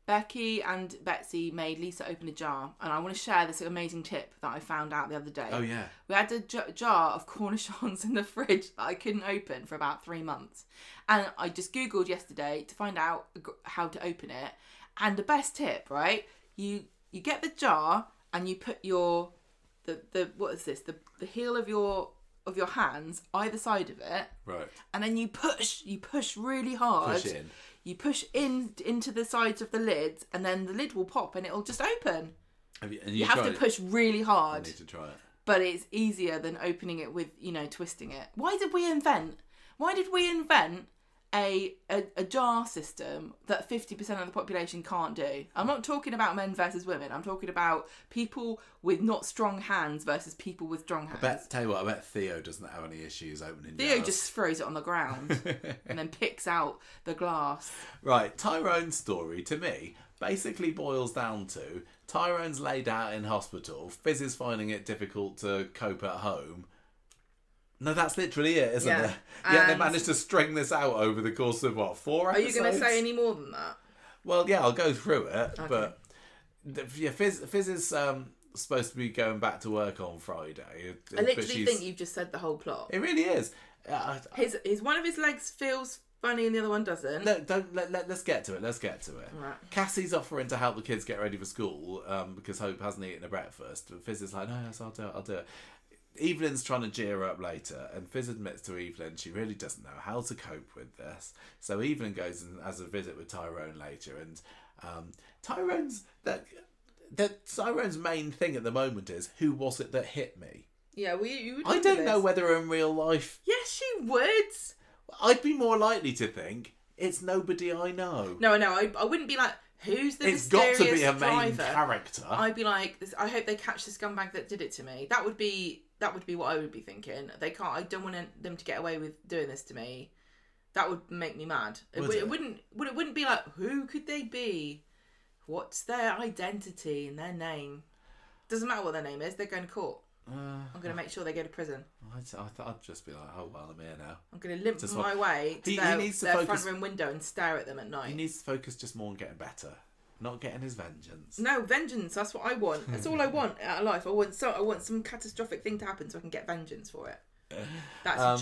Becky and Betsy made Lisa open a jar, and I want to share this amazing tip that I found out the other day. Oh, yeah. We had a jar of cornichons in the fridge that I couldn't open for about 3 months. And I just Googled yesterday to find out how to open it. And the best tip, right? You get the jar and you put the what is this? The heel of your hands either side of it. Right. And then you push really hard. Push in. You push into the sides of the lids, and then the lid will pop and it'll just open. You have to push really hard. I need to try it. But it's easier than opening it with, twisting it. Why did we invent a jar system that 50% of the population can't do? I'm not talking about men versus women. I'm talking about people with not strong hands versus people with strong hands. I bet Theo doesn't have any issues opening Theo jars. just throws it on the ground and then picks out the glass. Right, Tyrone's story, to me, basically boils down to Tyrone's laid out in hospital, Fizz is finding it difficult to cope at home. No, that's literally it, isn't it? Yeah, they managed to string this out over the course of, 4 episodes? Are you going to say any more than that? Well, yeah, I'll go through it, okay. But Fizz is supposed to be going back to work on Friday. I literally think you've just said the whole plot. It really is. His one of his legs feels funny and the other one doesn't. No, let's get to it. Right. Cassie's offering to help the kids get ready for school because Hope hasn't eaten a breakfast. But Fizz is like, "No, yes, I'll do it. Evelyn's trying to cheer her up later, and Fizz admits to Evelyn she really doesn't know how to cope with this. So Evelyn goes and has a visit with Tyrone later, and Tyrone's main thing at the moment is, who was it that hit me? Yeah, you would. I don't know whether in real life. Yes, you would. I'd be more likely to think it's nobody I know. No, I wouldn't be like, who's the It's mysterious got to be a main driver? character. I'd be like, I hope they catch the scumbag that did it to me. That would be what I would be thinking. They can't. I don't want them to get away with doing this to me. That would make me mad. It wouldn't be like, who could they be? What's their identity and their name? Doesn't matter what their name is. They're going to court. I'm going to make sure they go to prison. I'd just be like, oh well, I'm here now. I'm going to limp my way to their front room window and stare at them at night. He needs to focus just more on getting better, not getting his vengeance. No, vengeance. That's what I want. That's all I want out of life. I want some catastrophic thing to happen so I can get vengeance for it. That's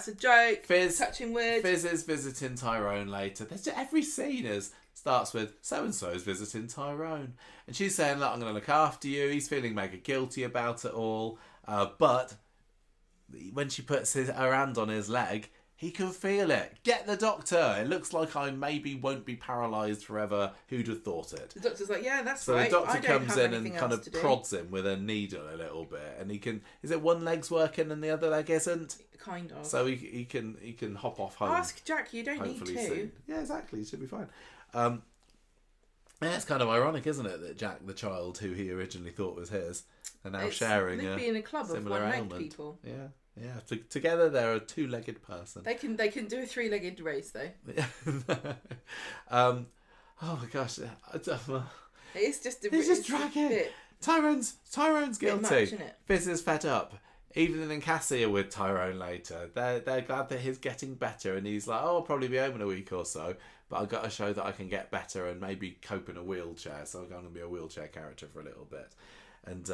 a joke. Fizz, touching weird. Fizz is visiting Tyrone later. Every scene starts with so-and-so is visiting Tyrone. And she's saying, look, I'm going to look after you. He's feeling mega guilty about it all. But when she puts her hand on his leg, he can feel it. Get the doctor. It looks like I maybe won't be paralysed forever. Who'd have thought it? The doctor's like, yeah, that's right. So the doctor comes in and kind of prods him with a needle a little bit. And he can... Is it one leg's working and the other leg isn't? Kind of. So he can hop off home. Ask Jack, you don't need to. Soon. Yeah, exactly. He should be fine. Yeah, it's kind of ironic, isn't it, that Jack, the child who he originally thought was his, are now sharing they'd be in a club of one-legged people. Yeah. Together they're a two-legged person. They can do a three-legged race though. Oh my gosh, it's just dragging. Tyrone's guilty. Much, Fizz is fed up. Evelyn and Cassie are with Tyrone later. They're glad that he's getting better, and he's like, "Oh, I'll probably be home in a week or so, but I've got to show that I can get better and maybe cope in a wheelchair. So I'm going to be a wheelchair character for a little bit." And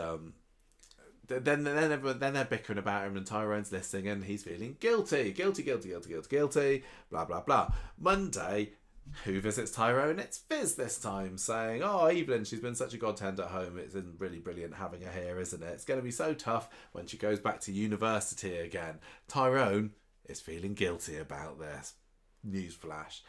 then they're bickering about him, and Tyrone's listening, and he's feeling guilty, blah blah blah. Monday, Who visits Tyrone? It's Fizz this time, saying, "Oh, Evelyn, she's been such a godsend at home. It's been really brilliant having her here, isn't it? It's going to be so tough when she goes back to university again." Tyrone is feeling guilty about this. Newsflash.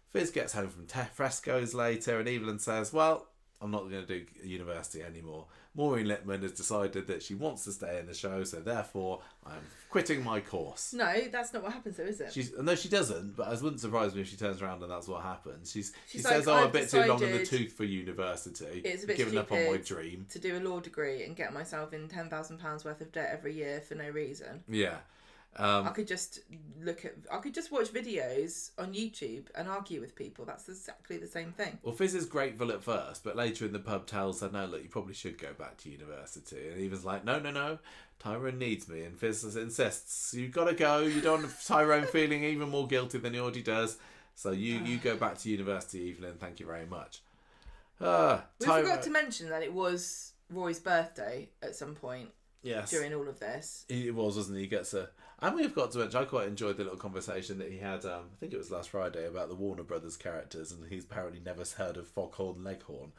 Fizz gets home from Fresco's later, and Evelyn says, "Well, I'm not going to do university anymore. Maureen Lipman has decided that she wants to stay in the show, so therefore I'm quitting my course." No, that's not what happens, though, is it? No, she doesn't, but it wouldn't surprise me if she turns around and that's what happens. She She's says, like, "Oh, a "I've bit too long in the decided tooth for university. It's a bit Giving up on my stupid dream." to do a law degree and get myself in £10,000 worth of debt every year for no reason. Yeah. I could just watch videos on YouTube and argue with people. That's exactly the same thing. Well, Fizz is grateful at first, but later in the pub tells her, "No, look, you probably should go back to university." And Eva's like, No. Tyrone needs me." And Fizz insists, "You've got to go. You don't want Tyrone feeling even more guilty than he already does. So you go back to university, Evelyn. Thank you very much." We forgot to mention that it was Roy's birthday at some point. Yes. During all of this. It was, wasn't he? He gets a... And we've got to mention, I quite enjoyed the little conversation that he had, I think it was last Friday, about the Warner Brothers characters, and he's apparently never heard of Foghorn Leghorn.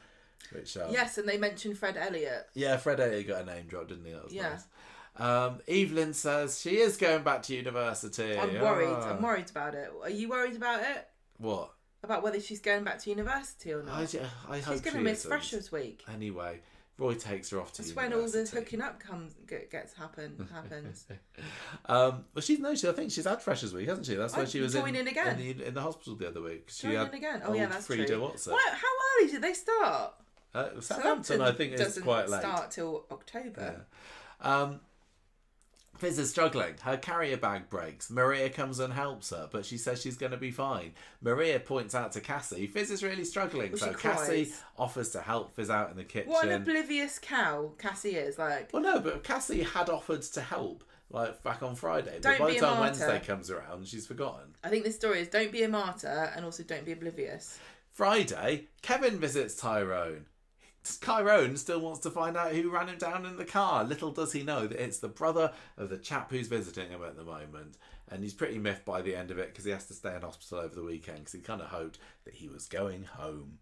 Which, yes, and they mentioned Fred Elliott. Yeah, Fred Elliott got a name drop, didn't he? That was nice. Evelyn says she is going back to university. I'm worried. I'm worried about it. Are you worried about it? What? About whether she's going back to university or not? I hope she's going to miss Freshers Week. Anyway, Roy takes her off to university. That's when all the hooking up happens. Well, I think she's had Freshers Week, hasn't she? That's when she was joining again in the hospital the other week. She joining had again. Oh yeah, that's Frida true. Watson. How early did they start? Southampton, I think, is quite late. Doesn't start till October. Yeah. Fizz is struggling. Her carrier bag breaks. Maria comes and helps her, but she says she's going to be fine. Maria points out to Cassie, Fizz is really struggling. Well, so Cassie offers to help Fizz out in the kitchen. What an oblivious cow Cassie is. Like. Well, no, but Cassie had offered to help back on Friday. But by the time Wednesday comes around, she's forgotten. I think this story is don't be a martyr and also don't be oblivious. Friday, Kevin visits Tyrone. Tyrone still wants to find out who ran him down in the car. Little does he know that it's the brother of the chap who's visiting him at the moment. And he's pretty miffed by the end of it because he has to stay in hospital over the weekend because he kind of hoped that he was going home.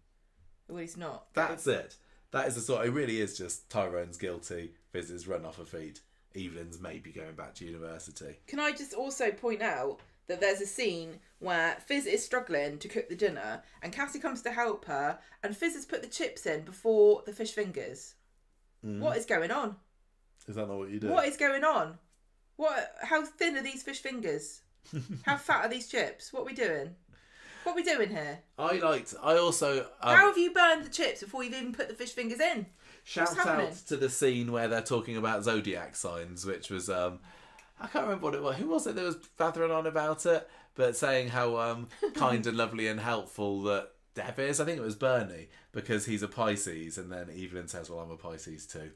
Well, he's not. That's it. That is the sort. It really is just Tyrone's guilty. Fizz is run off her feet. Evelyn's maybe going back to university. Can I just also point out that there's a scene where Fizz is struggling to cook the dinner and Cassie comes to help her and Fizz has put the chips in before the fish fingers. What is going on? Is that not what you do? What is going on? How thin are these fish fingers? How fat are these chips? What are we doing? What are we doing here? I also... How have you burned the chips before you've even put the fish fingers in? Shout out to the scene where they're talking about zodiac signs, which was... I can't remember what it was. Who was it that was blathering on about it? But saying how kind and lovely and helpful that Deb is. I think it was Bernie, because he's a Pisces. And then Evelyn says, "Well, I'm a Pisces too."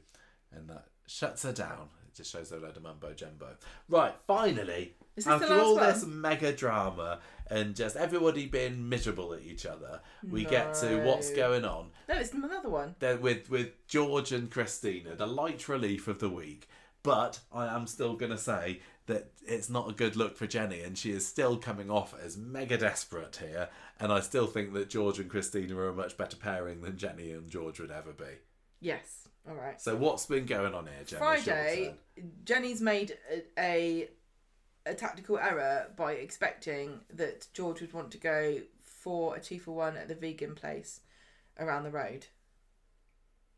And that shuts her down. It just shows her a load of mumbo jumbo. Right, finally, after all this mega drama and just everybody being miserable at each other, we get to what's going on. No, it's another one. With George and Christina, the light relief of the week. But I am still going to say that it's not a good look for Jenny, and she is still coming off as mega desperate here. And I still think that George and Christina are a much better pairing than Jenny and George would ever be. Yes. All right. So what's been going on here, Jenny? Friday, Jenny's made a tactical error by expecting that George would want to go for a 2-for-1 at the vegan place around the road.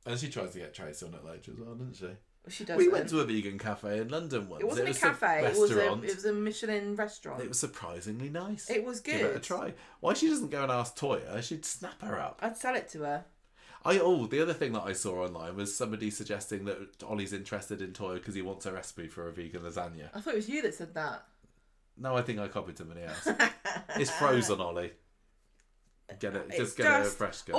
And she tries to get Tracy on it later as well, doesn't she? She doesn't. We went to a vegan cafe in London once. It wasn't a cafe. It was a Michelin restaurant. It was surprisingly nice. It was good. Give it a try. Why she doesn't go and ask Toyah? She'd snap her up. I'd sell it to her. The other thing that I saw online was somebody suggesting that Ollie's interested in Toyah because he wants a recipe for a vegan lasagna. I thought it was you that said that. No, I think I copied somebody else. It's frozen, Ollie. Get it? Just get it fresh, guys.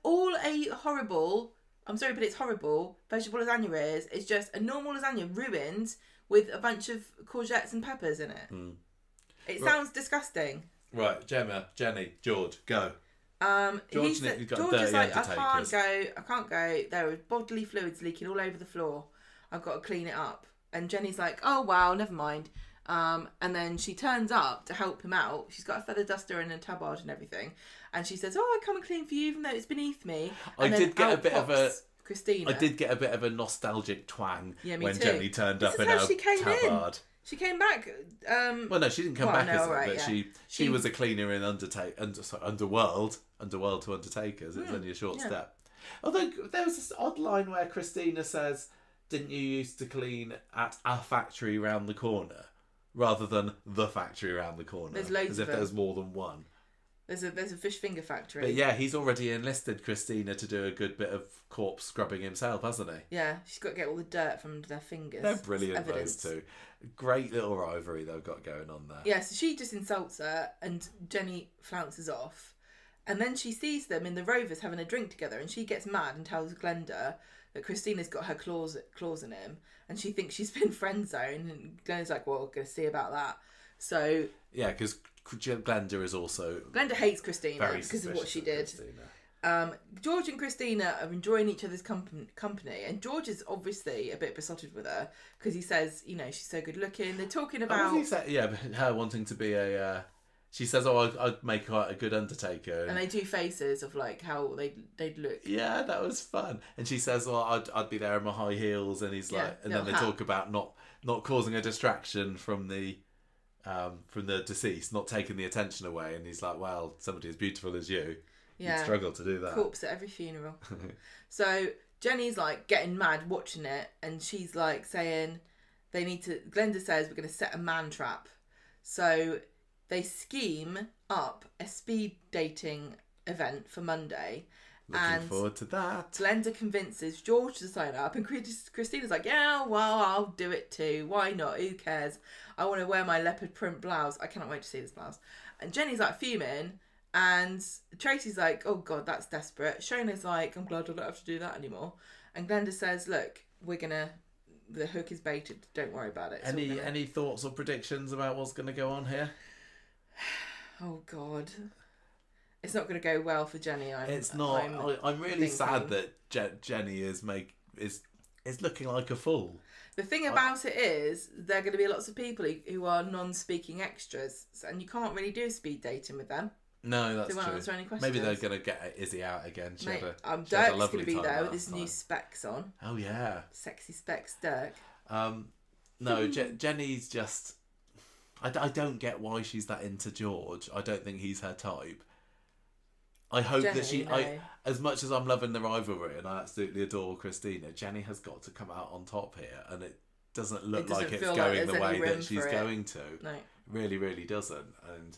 All a horrible... I'm sorry, but it's horrible. Vegetable lasagna is just a normal lasagna ruined with a bunch of courgettes and peppers in it. It sounds disgusting. Right, Jenny, George, go. George is like, I can't go. There are bodily fluids leaking all over the floor. I've got to clean it up. And Jenny's like, oh wow, never mind. And then she turns up to help him out. She's got a feather duster and a tabard and everything. And she says, I come and clean for you even though it's beneath me. And I did get a bit of a... Christina. I did get a bit of a nostalgic twang when too. Jenny turned up in how her she came tabard. She came back. Well, no, she didn't come back as it, but yeah. she was a cleaner in Underworld to Undertakers. It's only a short step. Although there was this odd line where Christina says, "Didn't you used to clean at a factory round the corner?" rather than the factory around the corner. There's loads as of if them. there's more than one. There's a fish finger factory. But yeah, he's already enlisted Christina to do a good bit of corpse scrubbing himself, hasn't he? Yeah, she's got to get all the dirt from their fingers. They're brilliant, Evidence. those two. Great little rivalry they've got going on there. Yeah, so she just insults her and Jenny flounces off. And then she sees them in the Rovers having a drink together and she gets mad and tells Glenda that Christina's got her claws in him and she thinks she's been friend zoned, and Glenda's like, well, going to see about that. So yeah, because Glenda is also... Glenda hates Christina because of what she did. George and Christina are enjoying each other's company, and George is obviously a bit besotted with her because he says, you know, she's so good looking. They're talking about... her wanting to be a... She says, "Oh, I'd make quite a good Undertaker," and they do faces of like how they'd look. Yeah, that was fun. And she says, "Well, I'd be there in my high heels," and he's like, and then they talk about not causing a distraction from the deceased, not taking the attention away, and he's like, "Well, somebody as beautiful as you, you'd struggle to do that." Corpse at every funeral. So Jenny's like getting mad watching it, and she's like saying they need to. Glenda says we're going to set a man trap, so. They scheme up a speed dating event for Monday. Looking forward to that. Glenda convinces George to sign up, and Christina's like, yeah, well, I'll do it too. Why not? Who cares? I want to wear my leopard print blouse. I cannot wait to see this blouse. And Jenny's like fuming, and Tracy's like, oh God, that's desperate. Shona's like, I'm glad I don't have to do that anymore. And Glenda says, look, the hook is baited. Don't worry about it. Any thoughts or predictions about what's going to go on here? Oh God, it's not going to go well for Jenny. It's not. I'm really sad that Jenny is looking like a fool. The thing about it is, there are going to be lots of people who are non-speaking extras, and you can't really do speed dating with them. No, that's true. Answer any questions. Maybe they're going to get Izzy out again. Dirk's going to be there with his new specs on. Oh yeah, sexy specs, Dirk. No, Jenny's just. I don't get why she's that into George. I don't think he's her type. I hope that as much as I'm loving the rivalry and I absolutely adore Christina, Jenny has got to come out on top here, and it doesn't look like it's going the way that she's going to. No. It really, really doesn't. And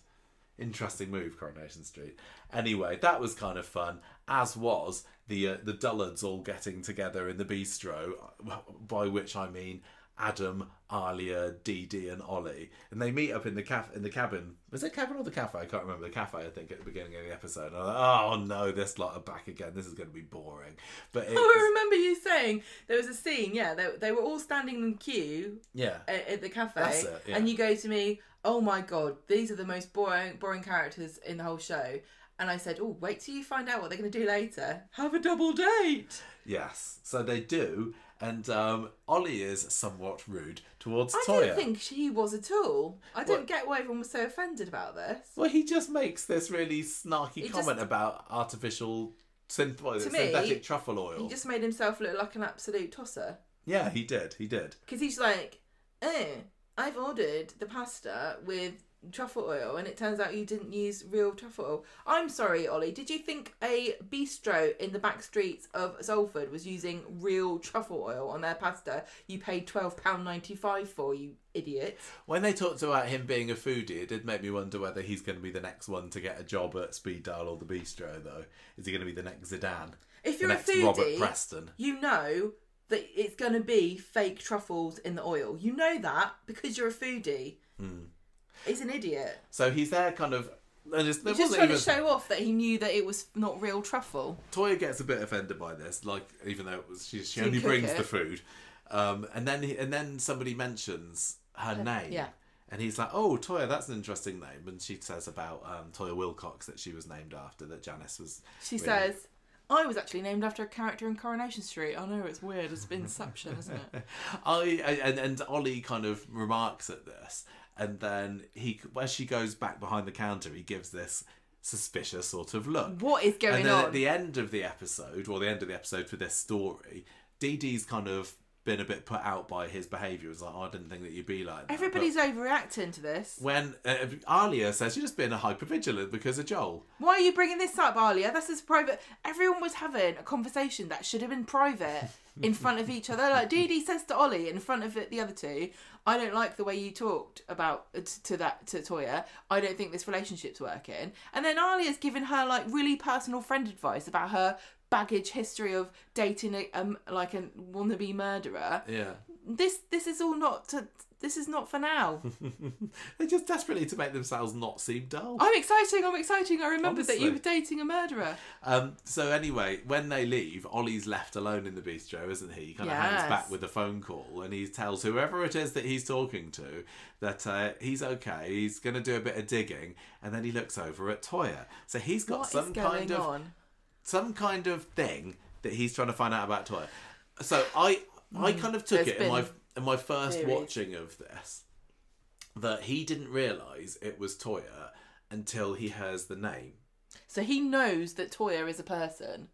interesting move, Coronation Street. Anyway, that was kind of fun, as was the dullards all getting together in the bistro, by which I mean Adam, Alia, Dee Dee and Ollie, and they meet up in the cabin. Was it cabin or the cafe? I can't remember. The cafe, I think, at the beginning of the episode. And I'm like, oh no, this lot are back again. This is going to be boring. But I remember you saying there was a scene. Yeah, they were all standing in queue. Yeah, at the cafe. That's it, yeah. And you go to me, oh my God, these are the most boring characters in the whole show. And I said, oh, wait till you find out what they're going to do later. Have a double date. Yes, so they do. And Ollie is somewhat rude towards Toyah. I don't think she was at all. I don't get why everyone was so offended about this. Well, he just makes this really snarky comment about artificial synthetic truffle oil. He just made himself look like an absolute tosser. Yeah, he did. Because he's like, I've ordered the pasta with truffle oil and it turns out you didn't use real truffle oil. I'm sorry, Ollie, did you think a bistro in the back streets of Salford was using real truffle oil on their pasta you paid £12.95 for, you idiot? When they talked about him being a foodie, it did make me wonder whether he's going to be the next one to get a job at Speed Dial or the bistro, though. Is he going to be the next Zidane? If you're a foodie, Robert Preston, you know that it's going to be fake truffles in the oil. You know that because you're a foodie. He's an idiot. So he's there kind of... He's just trying to show off that he knew that it was not real truffle. Toyah gets a bit offended by this, like, even though she only brings the food. And then somebody mentions her name. Yeah. And he's like, oh, Toyah, that's an interesting name. And she says about Toyah Wilcox that she was named after, that Janice was... She says... I was actually named after a character in Coronation Street. I know, it's weird. It's Inception, isn't it? And Ollie kind of remarks at this, and then as she goes back behind the counter, he gives this suspicious sort of look. What is going on? And then on? at the end of the episode, or the end of the episode for this story, Dee Dee's kind of been a bit put out by his behaviour. It's like, I didn't think that you'd be like that. Everybody's overreacting to this. When Alia says you're just being a hypervigilant because of Joel. Why are you bringing this up, Alia? This is private. Everyone was having a conversation that should have been private in front of each other. Like Dee Dee says to Ollie in front of the other two, I don't like the way you talked about to Toyah. I don't think this relationship's working. And then Alia's giving her like really personal friend advice about her baggage history of dating a wannabe murderer. Yeah. This is all not this is not for now. They're just desperately to make themselves not seem dull. I'm exciting. I remembered that you Honestly. were dating a murderer. So anyway, when they leave, Ollie's left alone in the bistro, isn't he? He kind of hangs back with a phone call, and he tells whoever it is that he's talking to that he's okay. He's going to do a bit of digging, and then he looks over at Toyah. So he's got some kind of thing that he's trying to find out about Toyah. So I kind of took it in my first watching of this that he didn't realise it was Toyah until he hears the name. So he knows that Toyah is a person.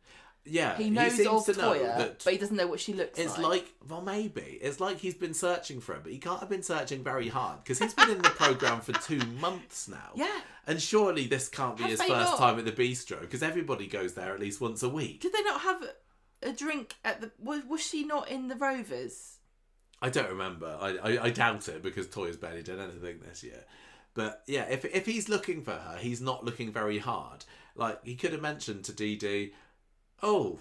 Yeah, he knows seems of to know Toyah, that but he doesn't know what she looks like. It's like, well, maybe. It's like he's been searching for her, but he can't have been searching very hard because he's been in the programme for 2 months now. Yeah. And surely this can't be his first time at the bistro because everybody goes there at least once a week. Did they not have a drink at the... Was she not in the Rovers? I don't remember. I doubt it because Toyah's barely done anything this year. But yeah, if he's looking for her, he's not looking very hard. Like, he could have mentioned to Dee Dee, oh,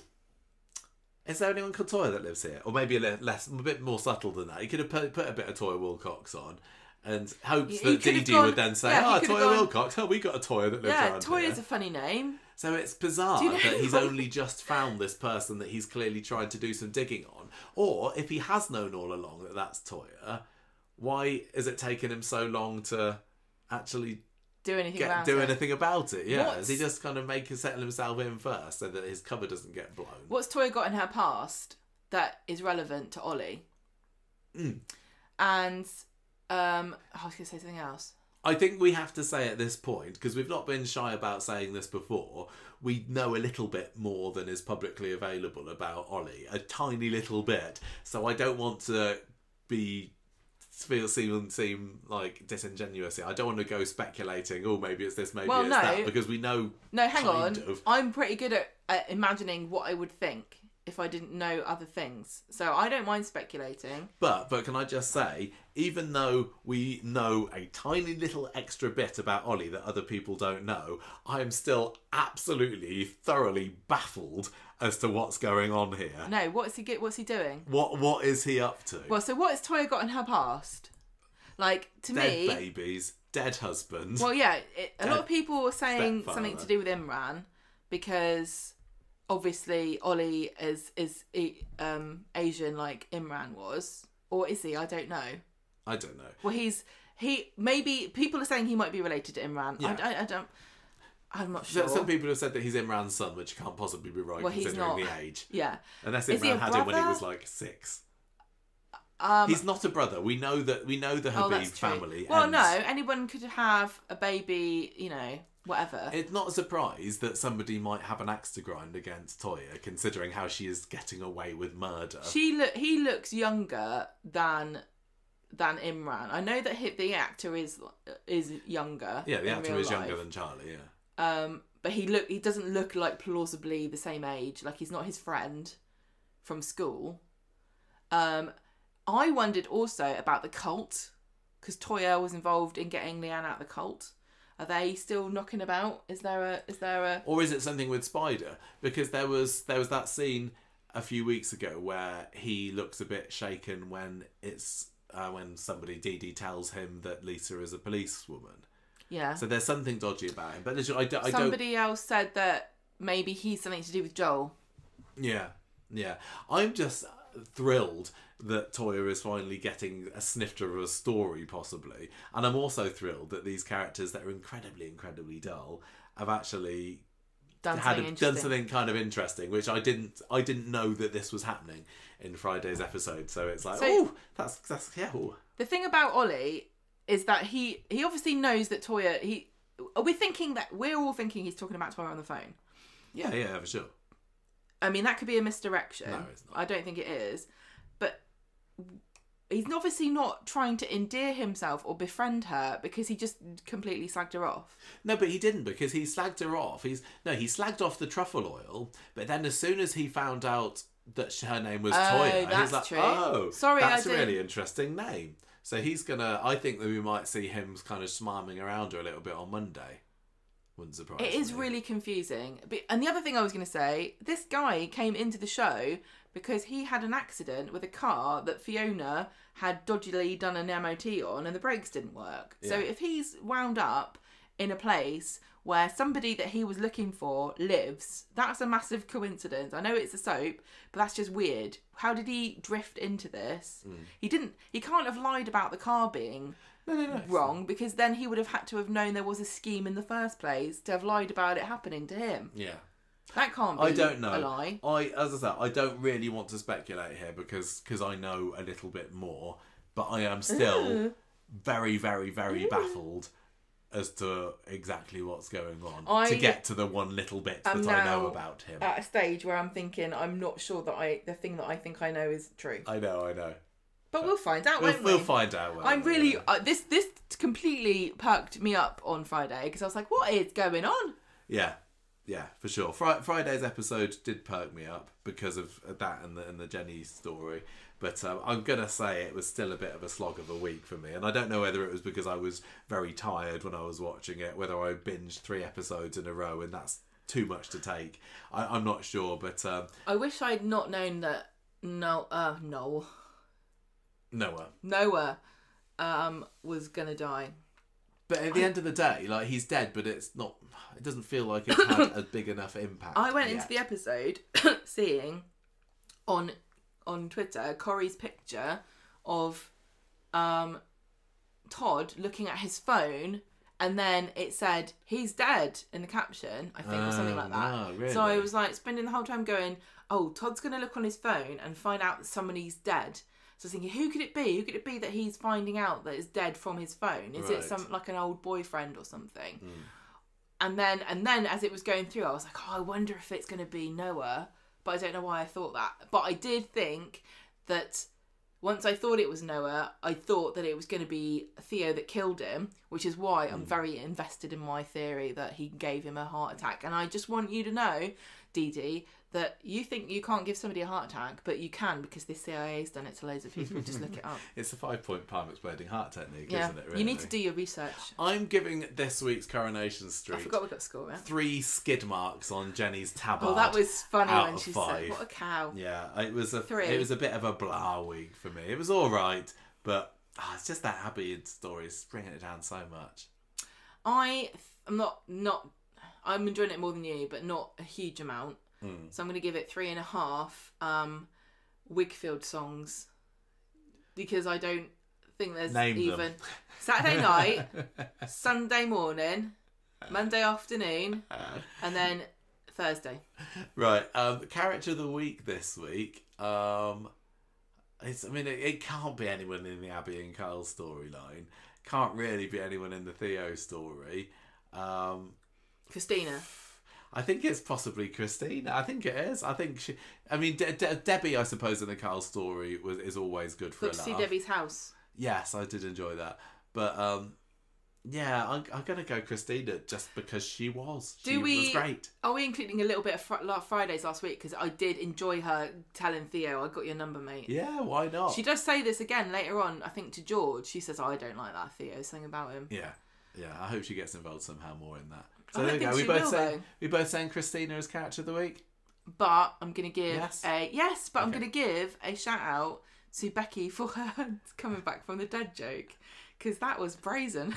is there anyone called Toyah that lives here? Or maybe a bit more subtle than that. He could have put a bit of Toyah Wilcox on and hopes that Dee Dee would then say, Toyah Wilcox, we got a Toyah that lives around here. Yeah, Toyah's a funny name. So it's bizarre that he's only just found this person that he's clearly tried to do some digging on. Or if he has known all along that that's Toyah, why is it taking him so long to actually do anything about it? Yeah, does he just kind of settle himself in first so that his cover doesn't get blown? What's Toyah got in her past that is relevant to Ollie? And I was going to say something else. I think we have to say at this point, because we've not been shy about saying this before, we know a little bit more than is publicly available about Ollie. A tiny little bit. So I don't want to seem like disingenuous here. I don't want to go speculating, oh, maybe it's this, maybe it's that, because we know. No, hang on. I'm pretty good at imagining what I would think if I didn't know other things. So I don't mind speculating. But can I just say, even though we know a tiny little extra bit about Ollie that other people don't know, I am still absolutely, thoroughly baffled as to what's going on here. No, what's he doing? What is he up to? Well, so what has Toyah got in her past? Like, to me... Dead babies, dead husband. Well, yeah, a lot of people were saying something to do with Imran because... Obviously, Ollie is Asian like Imran was, or is he? I don't know. Well, maybe people are saying he might be related to Imran. Yeah. I'm not sure. Some people have said that he's Imran's son, which can't possibly be right considering the age. Yeah, unless Imran had him when he was like 6. He's not a brother. We know the Habib family. Well, no, anyone could have a baby. Whatever. It's not a surprise that somebody might have an axe to grind against Toyah, considering how she is getting away with murder. He looks younger than Imran. I know that the actor is younger. Yeah, the actor is younger than Charlie. Yeah. But he doesn't look like plausibly the same age. Like he's not his friend from school. I wondered also about the cult because Toyah was involved in getting Leanne out of the cult. Are they still knocking about? Is there a... Or is it something with Spider? Because there was that scene a few weeks ago where he looks a bit shaken when it's when somebody, Dee Dee, tells him that Lisa is a policewoman. Yeah. So there's something dodgy about him. But somebody else said that maybe he's something to do with Joel. Yeah. I'm just thrilled that Toyah is finally getting a snifter of a story, possibly. And I'm also thrilled that these characters that are incredibly, incredibly dull have actually done something kind of interesting, which I didn't know that this was happening in Friday's episode. So it's like, that's yeah. The thing about Ollie is that he obviously knows that Toyah. We're all thinking he's talking about Toyah on the phone. Yeah, for sure. I mean, that could be a misdirection. No, it's not. I don't think it is. But he's obviously not trying to endear himself or befriend her because he just completely slagged her off. No, but he didn't, because he slagged her off. He slagged off the truffle oil, but then as soon as he found out that her name was Toyah, that's he's like, true. oh, sorry, that's a really interesting name. So he's gonna, I think that we might see him kind of smarming around her a little bit on Monday. Wouldn't surprise me. It is really confusing. And the other thing I was going to say, this guy came into the show because he had an accident with a car that Fiona had dodgily done an MOT on and the brakes didn't work. Yeah. So if he's wound up in a place where somebody that he was looking for lives, that's a massive coincidence. I know it's a soap, but that's just weird. How did he drift into this? He can't have lied about the car being... No. wrong, because then he would have had to have known there was a scheme in the first place to have lied about it happening to him. Yeah. That can't be I don't know. a lie. As I said, I don't really want to speculate here because I know a little bit more, but I am still very, very, very baffled as to exactly what's going on to get to the one little bit that I know about him. At a stage where I'm thinking, I'm not sure that the thing that I think I know is true. I know. But we'll find out, won't we? We'll find out. I'm really... this completely perked me up on Friday because I was like, what is going on? Yeah, for sure. Friday's episode did perk me up because of that and the Jenny story. But I'm going to say it was still a bit of a slog of a week for me. And I don't know whether it was because I was very tired when I was watching it, whether I binged 3 episodes in a row and that's too much to take. I'm not sure, but... I wish I'd not known that Noah was gonna die. But at the end of the day, like, he's dead, but it's not. It doesn't feel like it's had a big enough impact. I went into the episode seeing on Twitter Corrie's picture of Todd looking at his phone, and then it said he's dead in the caption, I think, or something like that. No, really? So I was like spending the whole time going, oh, Todd's gonna look on his phone and find out that somebody's dead. So I was thinking, who could it be? Who could it be that he's finding out that is dead from his phone? Is it like an old boyfriend or something? And then as it was going through, I was like, oh, I wonder if it's going to be Noah. But I don't know why I thought that. But I did think that once I thought it was Noah, I thought that it was going to be Theo that killed him, which is why I'm very invested in my theory that he gave him a heart attack. And I just want you to know, Dee Dee, that you think you can't give somebody a heart attack, but you can because the CIA's done it to loads of people. Just look it up. It's a 5-point palm exploding heart technique, yeah. isn't it? Really? You need to do your research. I'm giving this week's Coronation Street... I forgot we got score, yeah? 3 skid marks on Jenny's tabard. Oh, that was funny when she 5. said, what a cow. Yeah, it was a 3. It was a bit of a blah week for me. It was all right, but it's just that Abi story is bringing it down so much. I'm enjoying it more than you, but not a huge amount. So I'm going to give it 3.5 Wigfield songs because I don't think there's even Saturday night, Sunday morning, Monday afternoon, and then Thursday. Right. Character of the week this week. It can't be anyone in the Abi and Carl storyline. Can't really be anyone in the Theo story. Christina. I think it's possibly Christina. I think it is. I think she... Debbie, I suppose, in the Carl story is always good for a laugh. See Debbie's house. Yes, I did enjoy that. But, I'm going to go Christina just because she was. She was great. Are we including a little bit of Fridays last week? Because I did enjoy her telling Theo, I got your number, mate. Yeah, why not? She does say this again later on, I think, to George. She says, I don't like that, Theo. Something about him. Yeah. I hope she gets involved somehow more in that. So I there don't we think go. she will, We both saying Christina as character of the week. But I'm gonna give I'm Okay. gonna give a shout out to Becky for her coming back from the dead joke because that was brazen.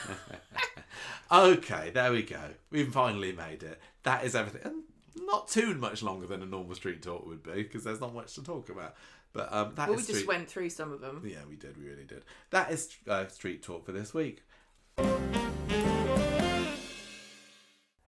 Okay, there we go. We've finally made it. That is everything, and not too much longer than a normal street talk would be because there's not much to talk about. But we just went through some of them. Yeah, we did. We really did. That is street talk for this week.